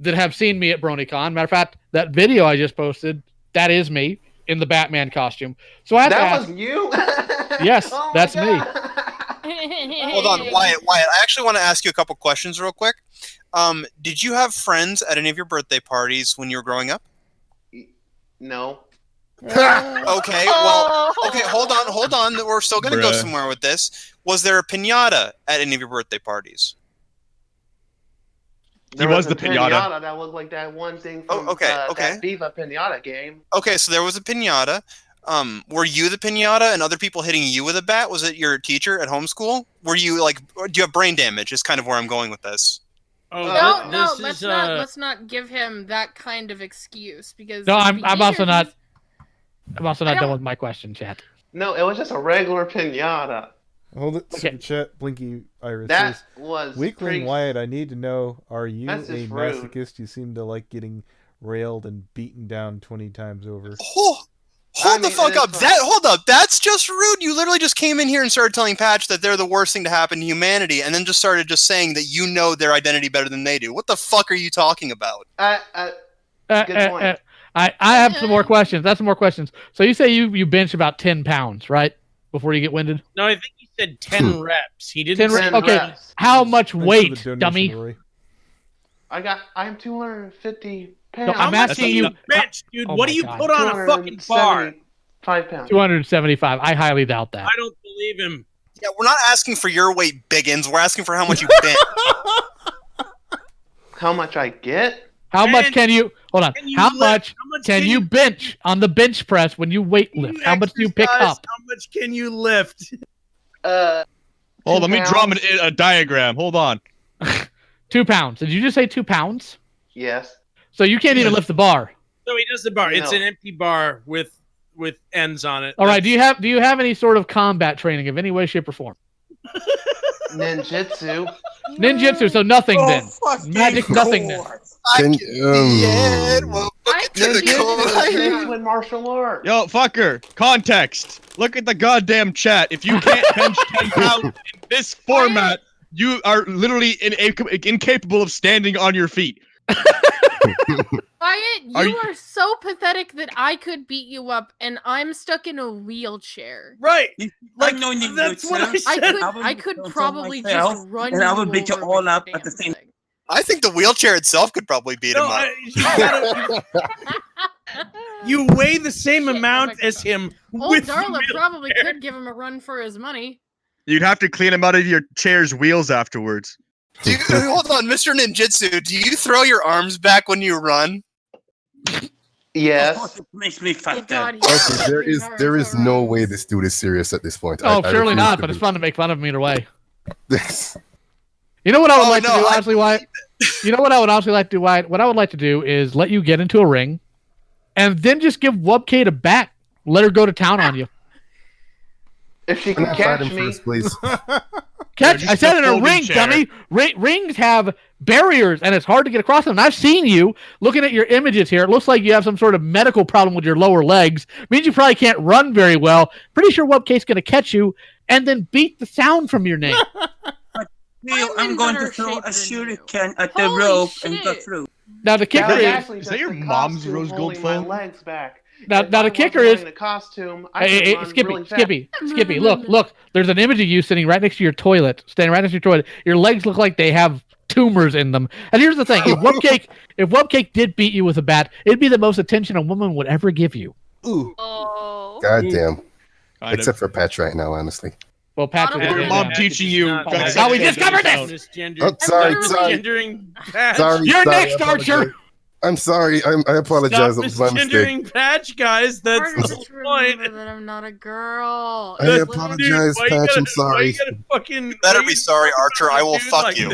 that have seen me at BronyCon. Matter of fact, that video I just posted, that is me in the Batman costume. So I have to That ask, was you? yes, Oh my that's me. God. Hold on, Wyatt. I actually want to ask you a couple questions real quick. Did you have friends at any of your birthday parties when you were growing up? No. Okay, well, okay, hold on. We're still going to go Bruh. somewhere with this. Was there a piñata at any of your birthday parties? There was a the piñata. that looked like that one thing Oh, from okay. that Viva Piñata game. Okay, so there was a piñata. Were you the piñata and other people hitting you with a bat? Was it your teacher at homeschool? Were you like, do you have brain damage? Is kind of where I'm going with this. Oh, No, this let's not give him that kind of excuse because No, his I'm also behavior not. is- I'm also not done with my question, chat. No, it was just a regular piñata. Hold it. Okay. Super chat. Blinky Iris That says, was Weakling pretty... Wyatt, I need to know, are you That's a just rude. masochist? You seem to like getting railed and beaten down 20 times over. Hold the fuck up. Hold up. That's just rude. You literally just came in here and started telling Patch that they're the worst thing to happen to humanity, and then just started just saying that you know their identity better than they do. What the fuck are you talking about? Good point. I have some more questions. That's some more questions. So you say you bench about 10 pounds, right? Before you get winded? No, I think he said 10 reps. He didn't 10 say okay. reps. How much Thanks for the weight, donation, dummy? Rory. I'm 250 pounds. No, I'm asking you. bench, dude. Oh what my do you God. put on a fucking bar? 5 pounds. 275. I highly doubt that. I don't believe him. Yeah, we're not asking for your weight, biggins. We're asking for how much you bent. How much I get? How much can you? Hold on. Can you How lift? much How much can can you you- bench on the bench press when you weight lift? How much do you pick Exercise, up? How much can you lift? Hold on, let me draw a diagram. Hold on. 2 pounds. Did you just say 2 pounds? Yes. So you can't even lift the bar. So he does the bar. It's No. an empty bar with ends on it. All right. Do you have any sort of combat training of any way, shape, or form? Ninjutsu. Ninjutsu. So nothing then. Magic nothingness. Ninjutsu with martial arts. Yo, fucker. Context. Look at the goddamn chat. If you can't bench 10 pounds in this format, you are literally incapable of standing on your feet. Wyatt, you are so pathetic that I could beat you up, and I'm stuck in a wheelchair. Right. Like That's what I said. I could probably myself, just run and you I would beat you over all with up the at the damn same. thing. I think the wheelchair itself could probably beat him up. You weigh the same amount as him. Old with Darla the probably could give him a run for his money. You'd have to clean him out of your chair's wheels afterwards. Hold on, Mr. Ninjutsu. Do you throw your arms back when you run? Yes. It makes me fat. God, Okay, there is no way this dude is serious at this point. Oh, I surely refuse not. to But it's believe fun to make fun of him either way. this. You know what I would Oh, like to no, do, I honestly, Wyatt? You know what I would honestly like to do, Wyatt? What I would like to do is let you get into a ring, and then just give Wubcade a bat. Let her go to town on you. If she can Fight catch him me. first, please. Catch! I said in a folding ring, chair. dummy. Rings have barriers, and it's hard to get across them. And I've seen you looking at your images here. It looks like you have some sort of medical problem with your lower legs. Means you probably can't run very well. Pretty sure Wubcade's going to catch you and then beat the sound from your name. I'm going to throw a shuriken at the Holy rope shit. and go through. Now the kicker That was is actually Is just that your the mom's costume rose gold holding my phone? legs back. now If the I kicker wasn't is wearing the costume. I Hey, could hey, run Skippy, really fast. Skippy, look. There's an image of you sitting right next to your toilet, standing right next to your toilet. Your legs look like they have tumors in them. And here's the thing: if Wubcake did beat you with a bat, it'd be the most attention a woman would ever give you. Ooh. Oh. Goddamn. Kind Except for Patch right now, honestly. Well, Patrick, Not a Your woman. mom teaching you. Not- guys- Now we discovered this! Misgender- Oh, sorry, misgendering Patch. Sorry, You're sorry, next, I Archer. I'm sorry. I apologize. Stop It was my mistake. misgendering Patch, guys. That's Hard to the just whole point. remember that I'm not a girl. I apologize, Patch. I'm sorry. You better be sorry, Archer. I will fuck you.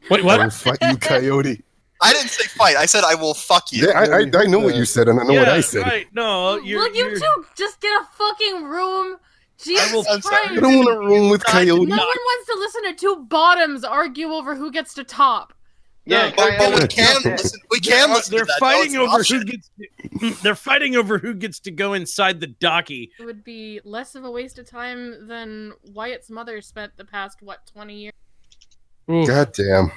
Wait, I what? will fight you, Coyote. I didn't say fight. I said I will fuck you. Yeah, I know what you said, and I know what I said. Right. No, Will you two just get a fucking room? Jesus I'm sorry. Christ. I don't want to room with Coyote. No one wants to listen to two bottoms argue over who gets to top. Yeah, but we can listen. We can listen. They're to that. fighting No, it's an over option. they're fighting over who gets to go inside the docky. It would be less of a waste of time than Wyatt's mother spent the past, 20 years. God damn.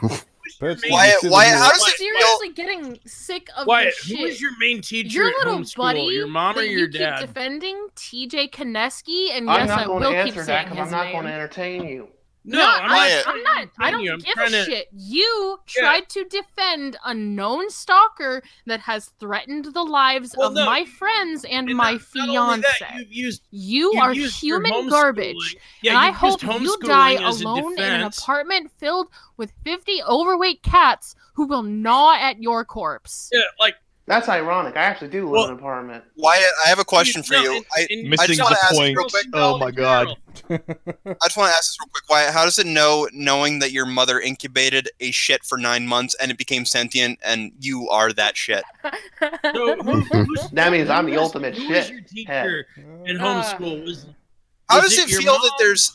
Wyatt, how does it Seriously getting sick of Wyatt, this shit. who is your main teacher Your at little homeschool? buddy Your mom or that your you dad? keep defending, TJ Kineski, and I'm yes, not I going will to keep answer that saying because his I'm not name. going to entertain you. No, I'm not. I don't I'm give trying a to- shit. You tried to defend a known stalker that has threatened the lives of no, my friends and and my not only fiance. that, you've You you've are used your human homeschooling- garbage, Yeah, and I you've used hope you die homeschooling as a alone in an defense. apartment filled with 50 overweight cats who will gnaw at your corpse. Yeah, like That's ironic. I actually do live in an apartment. Wyatt, I have a question for No, you. I Missing just want the to ask point. real quick. Oh my god. I just want to ask this real quick, Wyatt. How does it knowing that your mother incubated a shit for 9 months and it became sentient and you are that shit? That means I'm the ultimate who was shit. your teacher in homeschool? How Was does it your feel mom?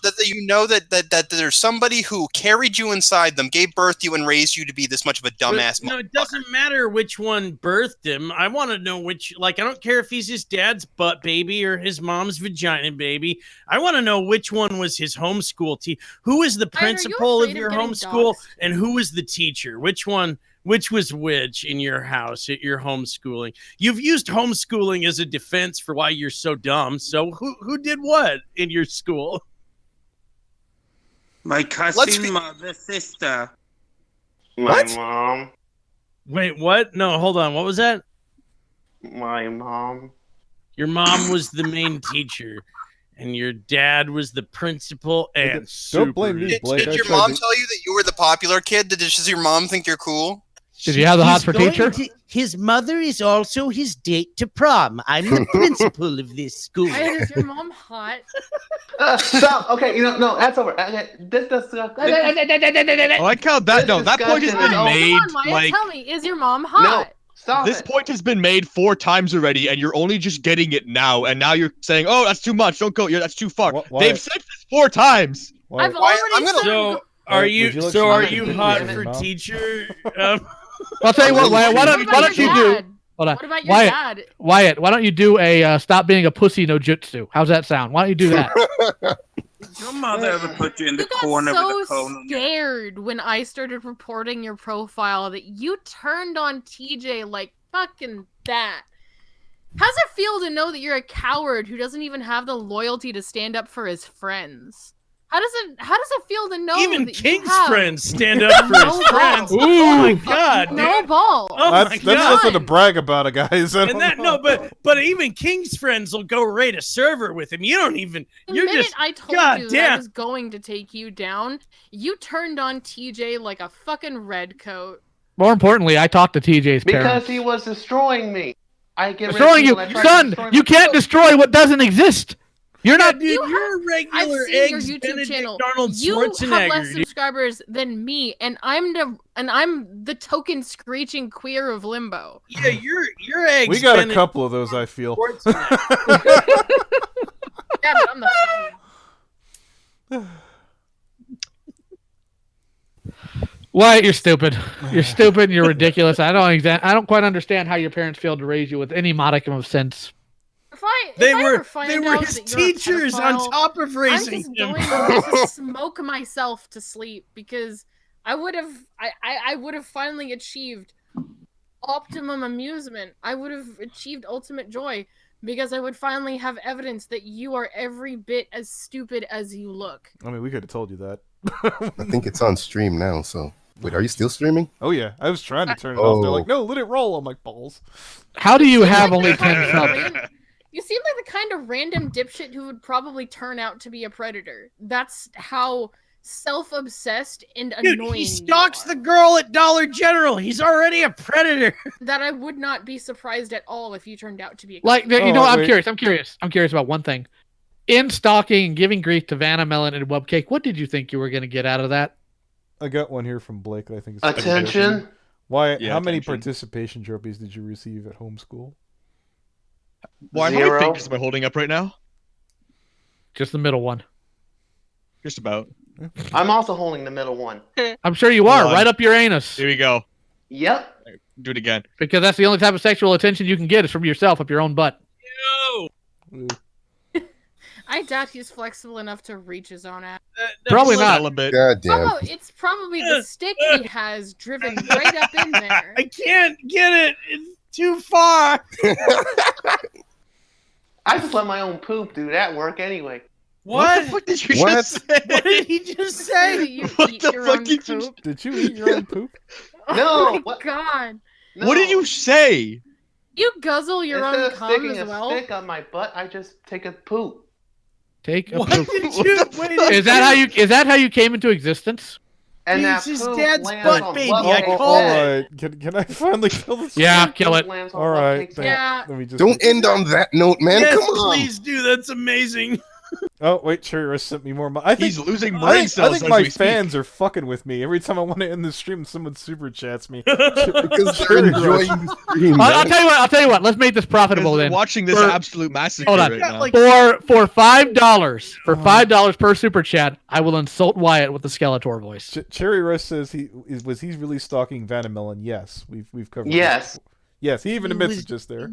that you know that there's somebody who carried you inside them, gave birth to you, and raised you to be this much of a dumbass? No, it doesn't matter which one birthed him. I want to know which. Like, I don't care if he's his dad's butt baby or his mom's vagina baby. I want to know which one was his homeschool teacher. Who was the Ryan, are you principal of afraid of your getting homeschool, doxxed? and who was the teacher? Which one? Which was which in your house at your homeschooling? You've used homeschooling as a defense for why you're so dumb. So who did what in your school? My cousin, mother, sister. My mom. Wait, what? No, hold on. What was that? My mom. Your mom was the main teacher, and your dad was the principal and Don't blame me, Did, Blake. did I your tried mom to- tell you that you were the popular kid? Does your mom think you're cool? Did you have the hots for He's teacher? going to- his mother is also his date to prom. I'm the principal of this school. Wyatt, is your mom hot? Stop. Okay, no, that's over. Okay, this I like how that that point has discussion been is over. made. Come on, Wyatt, Like tell me, is your mom hot? Stop this it. point has been made 4 times already, and you're only just getting it now. And now you're saying, "Oh, that's too much. Don't go. Yeah, that's too far." Why- They've said this 4 times. I've already said So are Would you? you like So some are milk you and hot cookies, for Mom? teacher? I'll tell you what, Wyatt. Why don't you do? Hold on, What about your Wyatt. dad? Wyatt, why don't you do a stop being a pussy no jutsu? How's that sound? Why don't you do that? Did your mother ever put you in the You got corner so with a cone on your scared when I started reporting your profile that you turned on TJ like fucking that. How's it feel to know that you're a coward who doesn't even have the loyalty to stand up for his friends? How does it feel to know Even that King's you have friends stand up for his no friends. balls? Oh my god! No dude. balls. Oh my That's god! nothing to brag about, it, guys. I don't And that know. no, but even King's friends will go raid a server with him. You don't even. The You're minute just. I told God you that I damn. was going to take you down, you turned on TJ like a fucking redcoat. More importantly, I talked to TJ's Because parents. he was destroying me. I get rid of Destroying you, people that try to son. destroy You can't myself. destroy what doesn't exist. You're Yeah, not. dude. You You're a I've regular seen your eggs YouTube Benedict channel. Arnold You have Schwarzenegger. less dude. subscribers than me, and I'm the token screeching queer of limbo. Yeah, you're eggs. We got a Benedict couple of those, I feel. Schwarzenegger. Yeah, but I'm the Wyatt, you're stupid. You're stupid. And you're ridiculous. I don't quite understand how your parents failed to raise you with any modicum of sense. They if I were ever find they were out his that you're a teachers on pedophile, top of raising I'm just him. going to smoke myself to sleep because I would have finally achieved optimum amusement. I would have achieved ultimate joy because I would finally have evidence that you are every bit as stupid as you look. I mean, we could have told you that. I think it's on stream now. So wait, are you still streaming? Oh yeah, I was trying to turn it off. They're like, no, let it roll. I'm like, balls. How do you have Like only the kind 10 of subs? ran- You seem like the kind of random dipshit who would probably turn out to be a predator. That's how self-obsessed and Dude, annoying he you stalks are, the girl at Dollar General. He's already a predator. that I would not be surprised at all if you turned out to be a Like, creep. you know, I'm wait. curious. I'm curious about one thing. In stalking and giving grief to Vanna Melon and Webcake, what did you think you were going to get out of that? I got one here from Blake that I think is pretty Attention. good. Wyatt, Yeah, how many attention. participation trophies did you receive at homeschool? Why? How many 0. fingers am I holding up right now? Just the middle one. Just about. I'm also holding the middle one. I'm sure you are. Hold on. Right up your anus. Here we go. Yep. Do it again. Because that's the only type of sexual attention you can get is from yourself up your own butt. No. I doubt he's flexible enough to reach his own ass. Probably not. Celibate. God damn. Oh, it's probably the stick he has driven right up in there. I can't get it. It's too far. I just let my own poop do that work anyway. What? the fuck did you What? just say? What did he just say? You What eat the your fuck own did you- poop? Did you eat your own poop? Oh No, my what? god. No. What did you say? You guzzle your Instead own of cum sticking as a well? stick on my butt, I just take a poop. Take a What poop. did you? Wait, Is that how you came into existence? And It's that his poop dad's lands butt, on baby. Webcake's I called all head. right. Can I finally kill this? Yeah, Poop kill it. lands on All right. Webcake's thank- head. Yeah. Let me just. Don't end on that note, man. yes, Come on. please do. That's amazing. Oh wait, Cherry Rush sent me more. I think He's losing I brain think, cells I think as my we speak. fans are fucking with me. Every time I want to end the stream, someone super chats me. Because they're Cherry enjoying Rush. the stream. I'll man. tell you what. Let's make this profitable Because they're then. watching this For- absolute massacre Hold on. right now. Like- For $5 per super chat, I will insult Wyatt with the Skeletor voice. Cherry Rush says he's really stalking Vanamelon. Yes, we've covered. Yes. This. Yes, he even He admits was- it just there.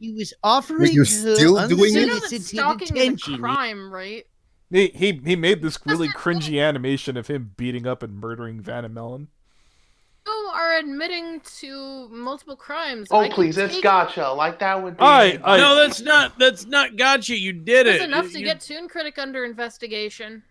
He was offering Wait, you're her still doing You it? know that unsolicited stalking is a attention. crime, right? He made this really cringy animation of him beating up and murdering Vanamelon. You are admitting to multiple crimes. Oh, I can please, it's take- gotcha. Like, that would be... No, that's not gotcha. You did That's it. enough to You- get Toon Critic under investigation.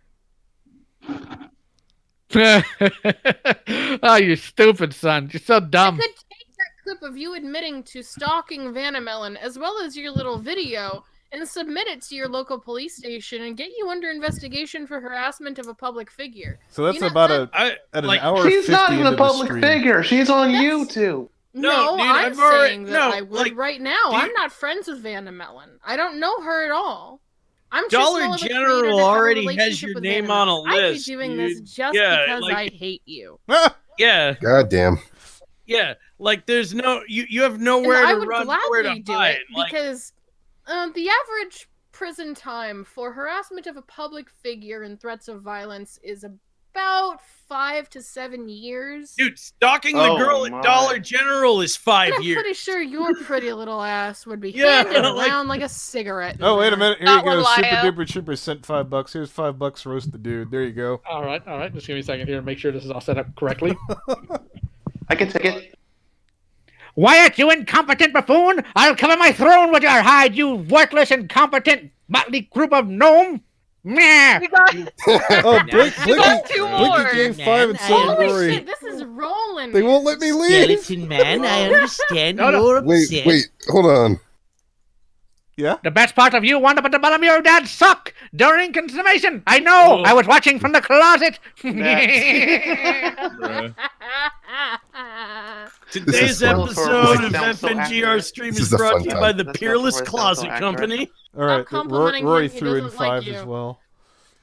Oh, you stupid son. You're so I dumb. could take that clip of you admitting to stalking Vanamelon, as well as your little video, and submit it to your local police station and get you under investigation for harassment of a public figure. So that's You know, about that- at like, an hour She's 50 not even into a the public stream. figure. She's on That's- YouTube. No, dude, I'm I've already- saying that no, I would like, right now. do you- I'm not friends with Vanamelon. I don't know her at all. I'm too Dollar small of a creator General to have a already has relationship your with name on a Vanamelon. I'd be list, doing this dude. just Yeah, because like- I hate you. Yeah, God damn. yeah. Like, there's no. You have And nowhere I to would run, nowhere to gladly do hide. it Like, because the average prison time for harassment of a public figure and threats of violence is about 5 to 7 years. dude, stalking the Oh, girl my. at Dollar General is 5 And I'm years. pretty sure your pretty little ass would be Yeah, handed like- around like a cigarette. in Oh wait a there. minute! Here Not you go. one Super Lio. Duper Trooper sent $5. Here's $5. Roast the dude. There you go. All right. Just give me a second here to make sure this is all set up correctly. I can take it. Wyatt, you incompetent buffoon! I'll cover my throne with your hide, you worthless, incompetent, motley group of gnome! Meh! We got Oh, got two more. Blinky gave Man, 5 and I so did Holy Rory. shit, this is rolling. They won't let me leave. Skeleton man, I understand No, no. you're upset. Wait, hold on. Yeah. The best part of you wound up at the bottom of your dad's sock during consummation. I know. Oh. I was watching from the closet. Today's is fun. episode of Sounds so FNGR accurate. stream This is is a brought fun to you time. by the That's Peerless where it sounds so Closet accurate. Company. All right. complimenting Rory him, he threw in doesn't like 5 you. as well.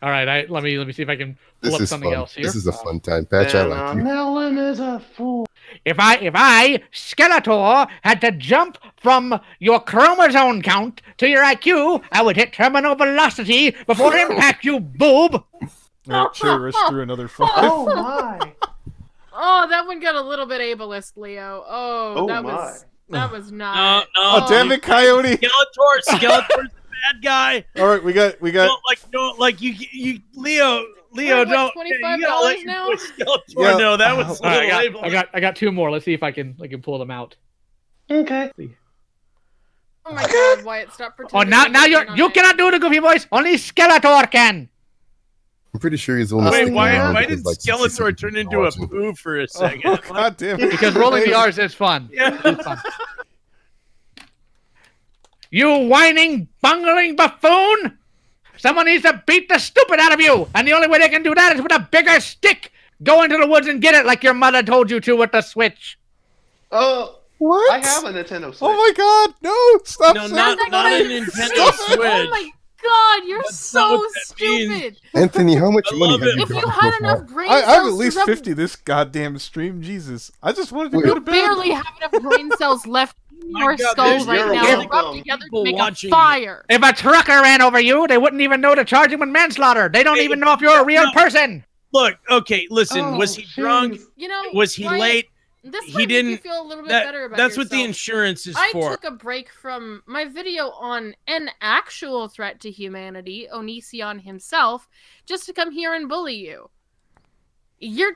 All right. Let me see if I can pull This up is something fun. else here. This is a fun time. Patch, I like you. Melon is a fool. If I, Skeletor, had to jump from your chromosome count to your IQ, I would hit terminal velocity before impact, you boob. All right, Cherry Rush threw another 5. Oh, my. Oh, that one got a little bit ableist, Leo. Oh, Oh, that my. was No, not. Oh, damn it, Coyote! Skeletor's the bad guy. All right, we got. Don't like you, Leo, What, don't. $25 you gotta let your now? boy Skeletor Yeah. know that was a All little right, ableist. I got two more. Let's see if I can pull them out. Okay. Oh my god, Wyatt, stop Oh, pretending. now you're you not you it. cannot do the goofy voice. Only Skeletor can. I'm pretty sure he's only Wait, sticking around why because, did like, Skeletor turn into a watching. poo for a Oh, second? God damn it! Because rolling the R's is fun. Yeah. It's fun. You whining, bungling buffoon! Someone needs to beat the stupid out of you, and the only way they can do that is with a bigger stick. Go into the woods and get it like your mother told you to with the Switch. Oh, What? I have a Nintendo Switch. Oh my God! No! Stop! No, saying not that. a Nintendo Stop it. Switch. Oh my God, you're That's so not what that means. stupid. Anthony, how much I money love have it. you If you gotten had so enough far? brain I have cells at least to rep- 50 this goddamn stream. Jesus, I just wanted to Wait. go to You bed. barely have enough brain cells left in My your God, skull there's right your now to welcome. rub together to People make a watching fire. If a trucker ran over you, they wouldn't even know to charge him with manslaughter. They don't Hey, even know if you're a real no. person. Look, okay, listen. Oh, Was he jeez. drunk? You know, Was he Wyatt, late? This He might make didn't- you feel a little bit That, better about that's what the yourself. insurance is I for. took a break from my video on an actual threat to humanity, Onision himself, just to come here and bully you.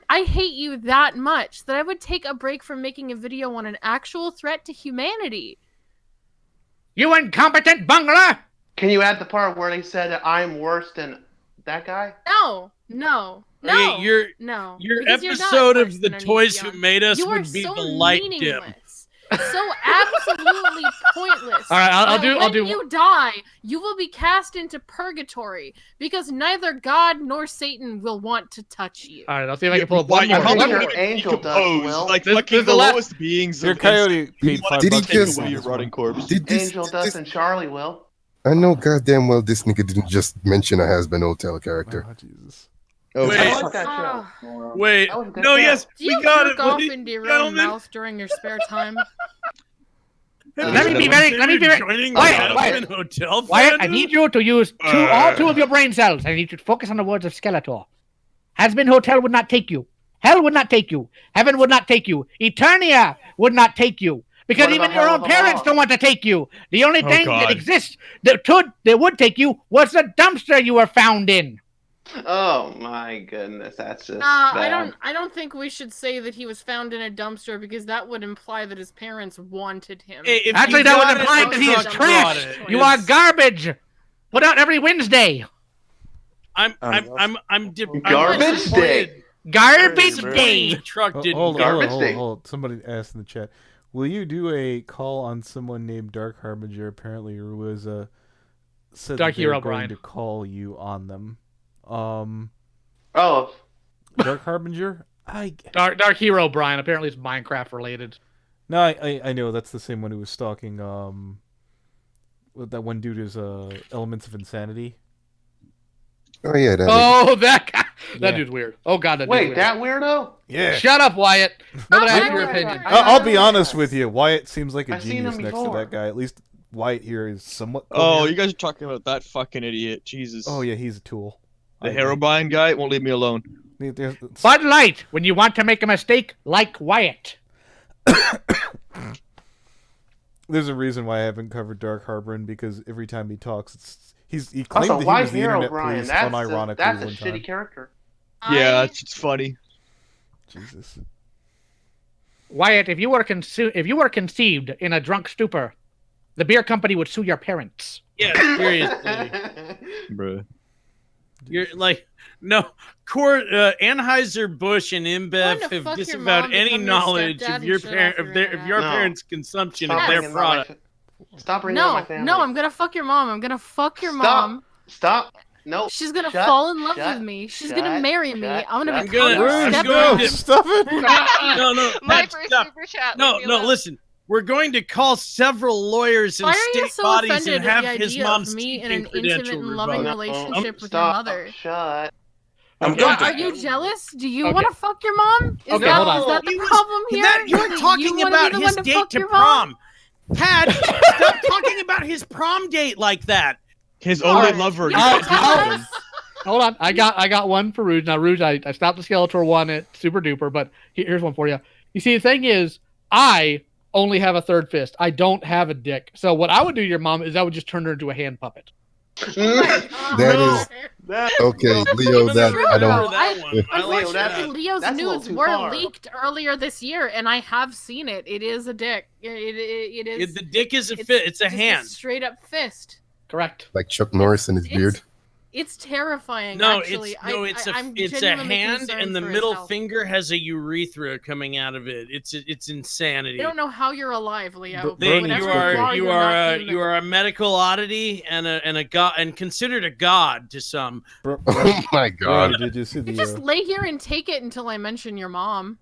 I hate you that much that I would take a break from making a video on an actual threat to humanity. You incompetent bungler! Can you add the part where they said that I'm worse than that guy? No, no, no, Okay, your no. your because you're not episode worse of The than Toys Who Onision. Made Us You are would be so the light dim. meaningless. So absolutely pointless. All right, I'll that do- When I'll do- you die, you will be cast into purgatory because neither God nor Satan will want to touch you. All right, I'll see if I can pull up Why- one more. I'm pretty not sure gonna Angel does, decompose Will. like This fucking is the the last- lowest beings Your of coyote paid $5 Did he to just- take away away your rotting corpse. Angel, Dust, and Charlie will. I know goddamn well this nigga didn't just mention a has-been hotel character. Oh, Jesus. Oh, Wait. I like that show. Ah. Wait, That was a good no, show. yes, Do you we got jerk it, off buddy. into your own Gentlemen. mouth during your spare time? Let me be very- let me be very- Joining Wyatt, the Wyatt. Hotel Wyatt, I fandom? need you to use all two of your brain cells. I need you to focus on the words of Skeletor. Has-been hotel would not take you. Hell would not take you. Heaven would not take you. Eternia would not take you. Because What even about your Hell own of a parents Law? don't want to take you. The only Oh, thing God. that exists that would take you was the dumpster you were found in. Oh my goodness, that's just I bad. don't think we should say that he was found in a dumpster because that would imply that his parents wanted him. Hey, if Actually, you that got would it, imply I'll that he is talk trash. about it. You are It's- garbage. Put out every Wednesday. I'm Garbage disappointed. day. Garbage The day. truck Oh, didn't hold on, get hold Garbage on, hold day. on, hold on. Somebody asked in the chat, will you do a call on someone named Dark Harbinger? Apparently, Ruiza said Dark that they were Hero going Brian. to call you on them. Oh, Dark Harbinger? Dark Hero Brian. Apparently, it's Minecraft related. No, I know that's the same one who was stalking what that one dude is Elements of Insanity. Oh yeah, that. Oh, that guy. That Yeah. dude's weird. Oh god, that wait, dude's that weirdo? Yeah. Shut up, Wyatt. Nobody I'm asked your not opinion. weird. I'll be honest with you. Wyatt seems like a I've seen genius him next to before. that guy. At least Wyatt here is somewhat. Oh, coherent. you guys are talking about that fucking idiot. Jesus. Oh yeah, he's a tool. The Herobrine guy won't leave me alone. Bud Light. When you want to make a mistake, like Wyatt. There's a reason why I haven't covered Dark Harbinger because every time he talks, he claimed Also, that he why was the Hero internet Brian? police That's unironically a one shitty time. character. Yeah, it's funny. Jesus. Wyatt, if you were conceived in a drunk stupor, the beer company would sue your parents. Yeah, seriously. Bruh. You're like, no, Anheuser-Busch and Wanted InBev to have fuck your disavowed mom, any become your knowledge stepdad, of your and shit parent off of their your of your No. parents' consumption Stop of their bringing up my product. Stop bringing up my No, family. no, I'm gonna fuck your mom. I'm gonna fuck your Stop. mom. Stop. No. She's gonna Shut. fall in love Shut. with me. She's Shut. gonna marry me. Shut. I'm gonna Shut. become her I'm stepdad. going to- Stop it! No, My Matt, first stop. super chat. No, leave me no, alone. listen. We're going to call several lawyers and Why are you state so bodies offended and at have the his idea mom's of me in teaching an intimate credential and loving revoked. relationship with your Stop. mother? Shut. I'm Okay. going to. Are you jealous? Do you Okay. want to fuck your mom? Is Okay, that, hold on. is that the He was- problem here? That, you're You talking wanna be about the his one date fuck to your mom? prom. Pat, stop talking about his prom date like that. His All only right. lover. You I'll- can tell I'll- us. Hold on, I got one for Rouge. Now, Rouge, I stopped the Skeletor one at Super Duper, but here's one for you. You see, the thing is, I only have a third fist. I don't have a dick. So what I would do to your mom is I would just turn her into a hand puppet. That is That- okay, Leo. That True, I though. don't. That one. I like Leo, that's- that. Unfortunately, Leo's that's a little nudes too were far. leaked earlier this year, and I have seen it. It is a dick. It is. The dick is a fit. It's a just hand. straight up fist. Correct. Like Chuck Norris and his It's- beard. It's terrifying. No, actually. it's a genuinely hand, concerned and the for his middle health. finger has a urethra coming out of it. It's insanity. I don't know how you're alive, Leo. Then Whatever you you're not human. are a medical oddity and a god and considered a god to some. Oh my god! Did you see the? Just lay here and take it until I mention your mom.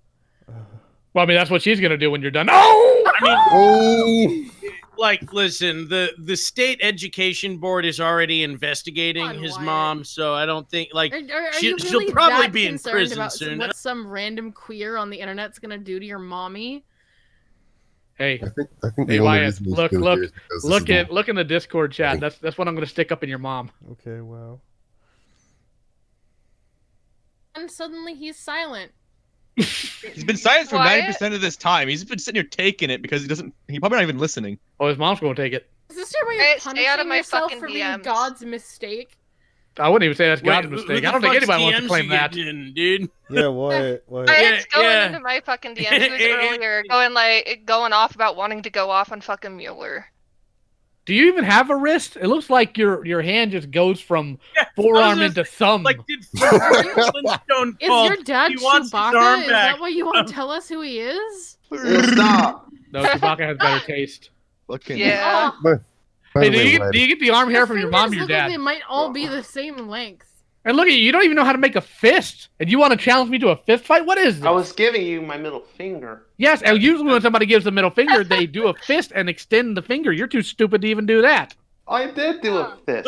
Well, I mean, that's what she's gonna do when you're done. Oh! I mean, like, listen, the state education board is already investigating his mom, so I don't think like Are you she'll really probably that be in concerned prison about soon. what some random queer on the internet's gonna do to your mommy? Hey, I think hey, the only Wyatt, reason he's look still here is because this is look in the Discord chat. That's what I'm gonna stick up in your mom. Okay, wow. And suddenly he's silent. He's been silent for 90% of this time. He's been sitting here taking it because he probably not even listening. Oh, his mom's gonna take it. Is this your way Hey, of stay out of punishing my yourself fucking for being DMs. God's mistake? I wouldn't even say that's God's Wait, who mistake. the I don't think fuck's anybody wants to DMs claim you that. get in, dude. Yeah, Wyatt. It's going into my fucking DMs. He was earlier going off about wanting to go off on fucking Mueller. Do you even have a wrist? It looks like your hand just goes from forearm into thumb. Like, did Flintstone Is called, your dad he wants his arm Chewbacca? Is back. that why you want to tell us who he is? Stop. No, Chewbacca has better taste. Yeah. Hey, do you get the arm hair from your mom or your Look like dad? they might all be the same length. And look at you don't even know how to make a fist, and you want to challenge me to a fist fight? What is this? I was giving you my middle finger. Yes, and usually when somebody gives a middle finger, they do a fist and extend the finger. You're too stupid to even do that. I did do a fist.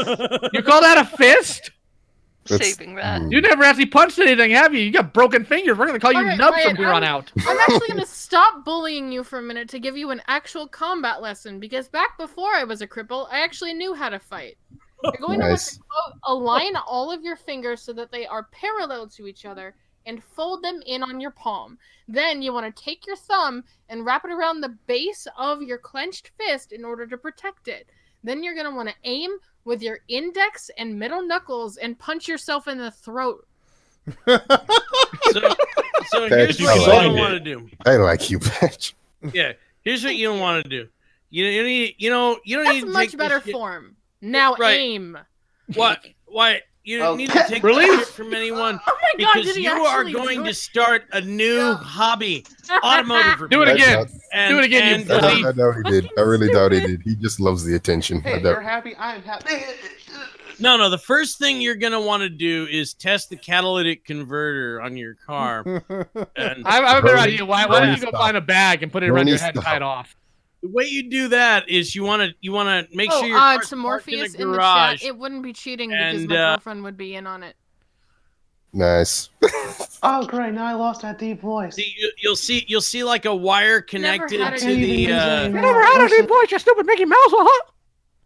You call that a fist? Saving that. You never actually punched anything, have you? You got broken fingers. We're gonna call you Alright, nubs Wyatt, from here on out. I'm actually going to stop bullying you for a minute to give you an actual combat lesson, because back before I was a cripple, I actually knew how to fight. You're going Nice. to want to align all of your fingers so that they are parallel to each other and fold them in on your palm. Then you want to take your thumb and wrap it around the base of your clenched fist in order to protect it. Then you're going to want to aim with your index and middle knuckles and punch yourself in the throat. So here's what you don't want to do. I like you, bitch. Yeah, here's what you don't want to do. You don't need That's to much take better this shit- form. Now Right. aim. What? Why? You don't need to take Really? this shit from anyone Oh my God, because did he you are actually going do to it? start a new hobby, automotive repair. Do it again. And, Do it again, and, you I doubt he did. I really doubt he did. He just loves the attention. I Hey, you're doubt. happy? I'm happy. No. The first thing you're gonna want to do is test the catalytic converter on your car. And I have a better Brony, idea. Why don't you go stop. find a bag and put it around your Brony, head and stop. tie it off? the way you do that is you want to make sure your to car's parked in a Morpheus in the garage. chat, it wouldn't be cheating because And, my girlfriend would be in on it. Nice. Oh, great. Now I lost that deep voice. See, you'll see like a wire connected had a to deep the. voice. You never had a deep voice, you stupid Mickey Mouse, huh?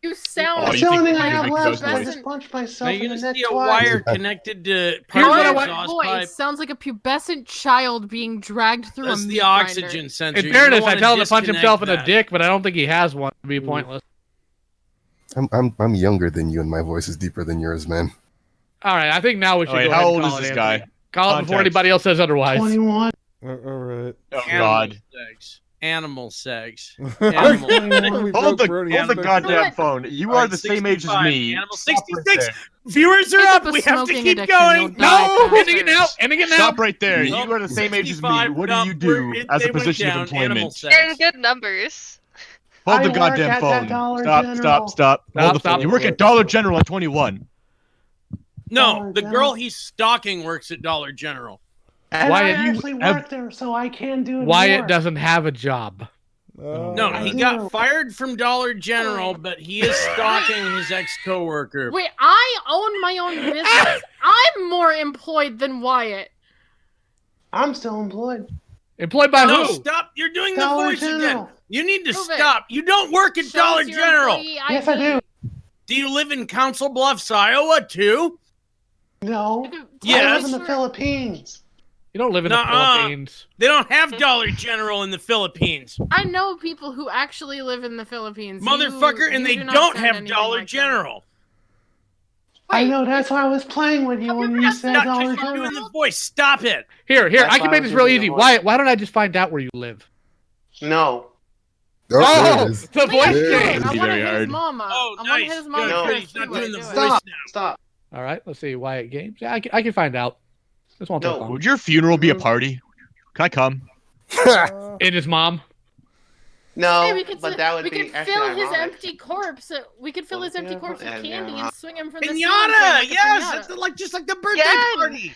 You sound Oh, It's you the think only thing I you have make left. those I voices? just punched Now myself in you're the gonna neck see a twice. wire connected to Here's what I your want- exhaust voice pipe. sounds like a pubescent child being dragged through That's a the meat oxygen grinder. sensor. In You fairness, don't I wanna tell him to punch himself in the disconnect that. dick, but I don't think he has one. It'd be pointless. I'm younger than you, and my voice is deeper than yours, man. All right, I think now we should Wait, go how ahead and old call is it, this Anthony. guy? Call it before Context. anybody else says otherwise. 21. All right. Oh Animal God! sex. Animal sex. We Animal. broke Hold the Brony's hold the back. goddamn phone. You All are right, the same age as 65. me. Animal Stop right 66. there. Viewers are Pick up. up a We have to smoking keep addiction, going. you'll die No, fast. ending it now. Ending it now. Stop right there. Nope. You are the same age as me. 65. What do No, you do as they a went position of down. Animal employment? sex. Getting good numbers. Hold I the work goddamn at that phone. Dollar Stop! General. Stop! Stop! Hold the Stop. phone. You work at Dollar General at 21. No, Dollar the General. girl he's stalking works at Dollar General. And Wyatt, I you actually have- work there, so I can do it Wyatt more. doesn't have a job. No, I he do. got fired from Dollar General, but he is stalking his ex-coworker. Wait, I own my own business. I'm more employed than Wyatt. I'm still employed. Employed by No, who? stop! You're doing Dollar the voice again. General. You need to Prove it. stop. You don't work at Show Dollar us your General. employee Yes, I ID. do. Do you live in Council Bluffs, Iowa, too? No. I Yes. live in the Philippines. You don't live in the Nuh-uh. Philippines. They don't have Dollar General in the Philippines, I know people who actually live in the Philippines. motherfucker, and You they do not don't sound have anything Dollar like them. General. I know. That's why I was playing with you when you said Stop Dollar just doing General. the voice. Stop it. Here, That's I can why make I this was real using easy. the voice. Why don't I just find out where you live? No. Oh, there it is. the voice There it change. is. I Be want very to hit his hard. mama. Oh, I want to nice. hit his mama Good. first. He's not See what doing I the do. voice Stop. now. Stop. All right, let's see. Wyatt Games. Yeah, I can find out. This won't take No. long. Would your funeral be a party? Can I come? And his mom. No, Hey, we could, but that would we be could actually fill his ironic. empty corpse. We could fill his empty corpse with And, candy and swing him from the ceiling. Pinata! like a Yes, pinata. it's like just like the birthday Yes. party.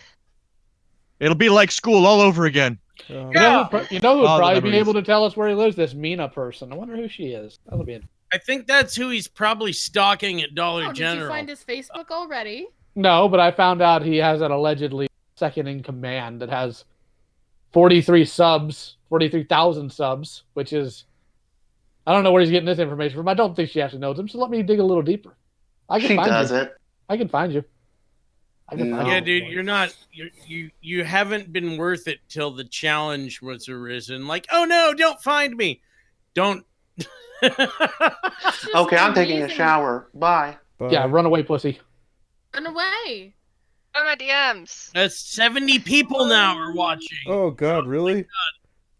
It'll be like school all over again. You know who would All the probably be memories. able to tell us where he lives? This Mina person. I wonder who she is. That'll be interesting. I think that's who he's probably stalking at Dollar Oh, did General. you find his Facebook already? No, but I found out he has an allegedly second in command that has 43 subs, 43,000 subs, which is, I don't know where he's getting this information from. I don't think she actually knows him, so let me dig a little deeper. I can She find doesn't. you. I can find you. I can find Yeah, you. dude, you're not. You haven't been worth it till the challenge was arisen. Like, oh no, don't find me. Don't. Okay, I'm taking a amazing. shower. Bye. Yeah, run away, pussy. Run away. Oh, my DMs. That's 70 people now are watching. Oh God, really?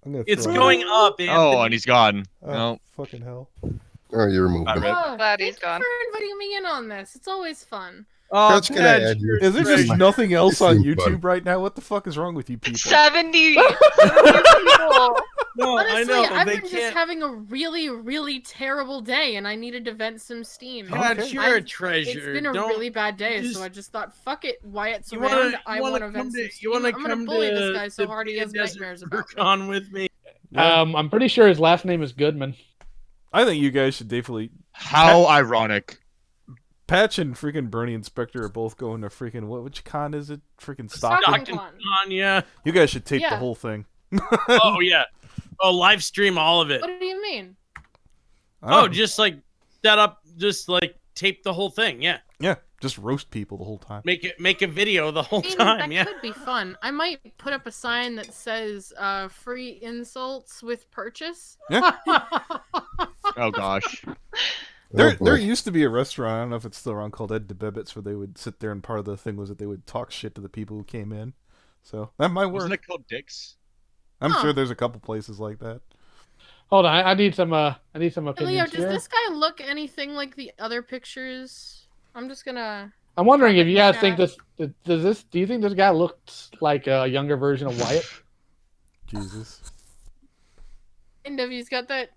I'm gonna It's throw going up. up. Oh, and he's gone. Oh, No. fucking hell. Oh, you removed Not him. red. Oh, Glad he's thank gone. you for inviting me in on this. It's always fun. Oh, Couch, can I add you? Is there just treasure. nothing else on This is fun. YouTube right now? What the fuck is wrong with you people? 70 people. No, I Honestly, know I've they been just can't. having a really, really terrible day, and I needed to vent some steam. Patch, you're a treasure. It's been a Don't- really bad day, just- so I just thought, fuck it, Wyatt's You around. wanna- I you wanna want to come vent to- some you steam. wanna I'm gonna come bully this to guy so the hard he has Desert nightmares about me. on with me. I'm pretty sure his last name is Goodman. I think you guys should definitely. How ironic. Patch and freaking Bernie Inspector are both going to freaking which con is it? Freaking Stockton. Stockton. On, yeah. You guys should tape the Yeah. whole thing. Oh yeah. Oh, live stream all of it. What do you mean? Oh, just like set up, just like tape the whole thing. Yeah. Yeah, just roast people the whole time. Make a video the whole I mean, time. that Yeah. could be fun. I might put up a sign that says free insults with purchase. Yeah. Oh gosh. There used to be a restaurant, I don't know if it's still around, called Ed DeBebbit's, where they would sit there and part of the thing was that they would talk shit to the people who came in. So that might work. Wasn't it called Dick's? I'm Huh. sure there's a couple places like that. Hold on, I need some Leo, opinions does here. this guy look anything like the other pictures? I'm just gonna. I'm wondering if comment you guys chat. think do you think this guy looks like a younger version of Wyatt? Jesus. Kind of. He's got that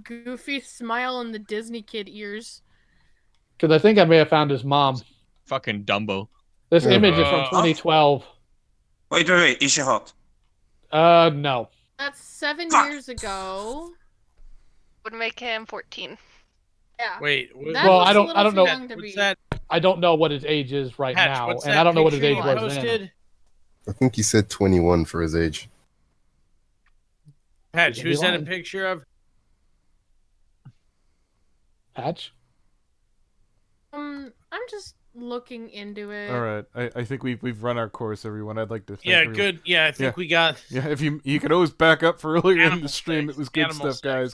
goofy smile and the Disney kid ears. Because I think I may have found his mom. Fucking Dumbo. This image is from 2012. Wait, is she hot? No. That's 7 years ago. Would make him 14. Yeah. Wait. That Well, looks I a don't little too know. young to be. What's that? I don't know what his age is right Patch, now, what's and that I don't know what his picture age you was then. posted? I think he said 21 for his age. Patch, Could be who's that a lying. picture of? Patch? I'm just looking into it. All right, I think we've run our course, everyone. I'd like to thank Yeah, everyone. good. Yeah, I think we got. Yeah, if you could always back up for earlier in the stream. It was good Animal stuff, guys.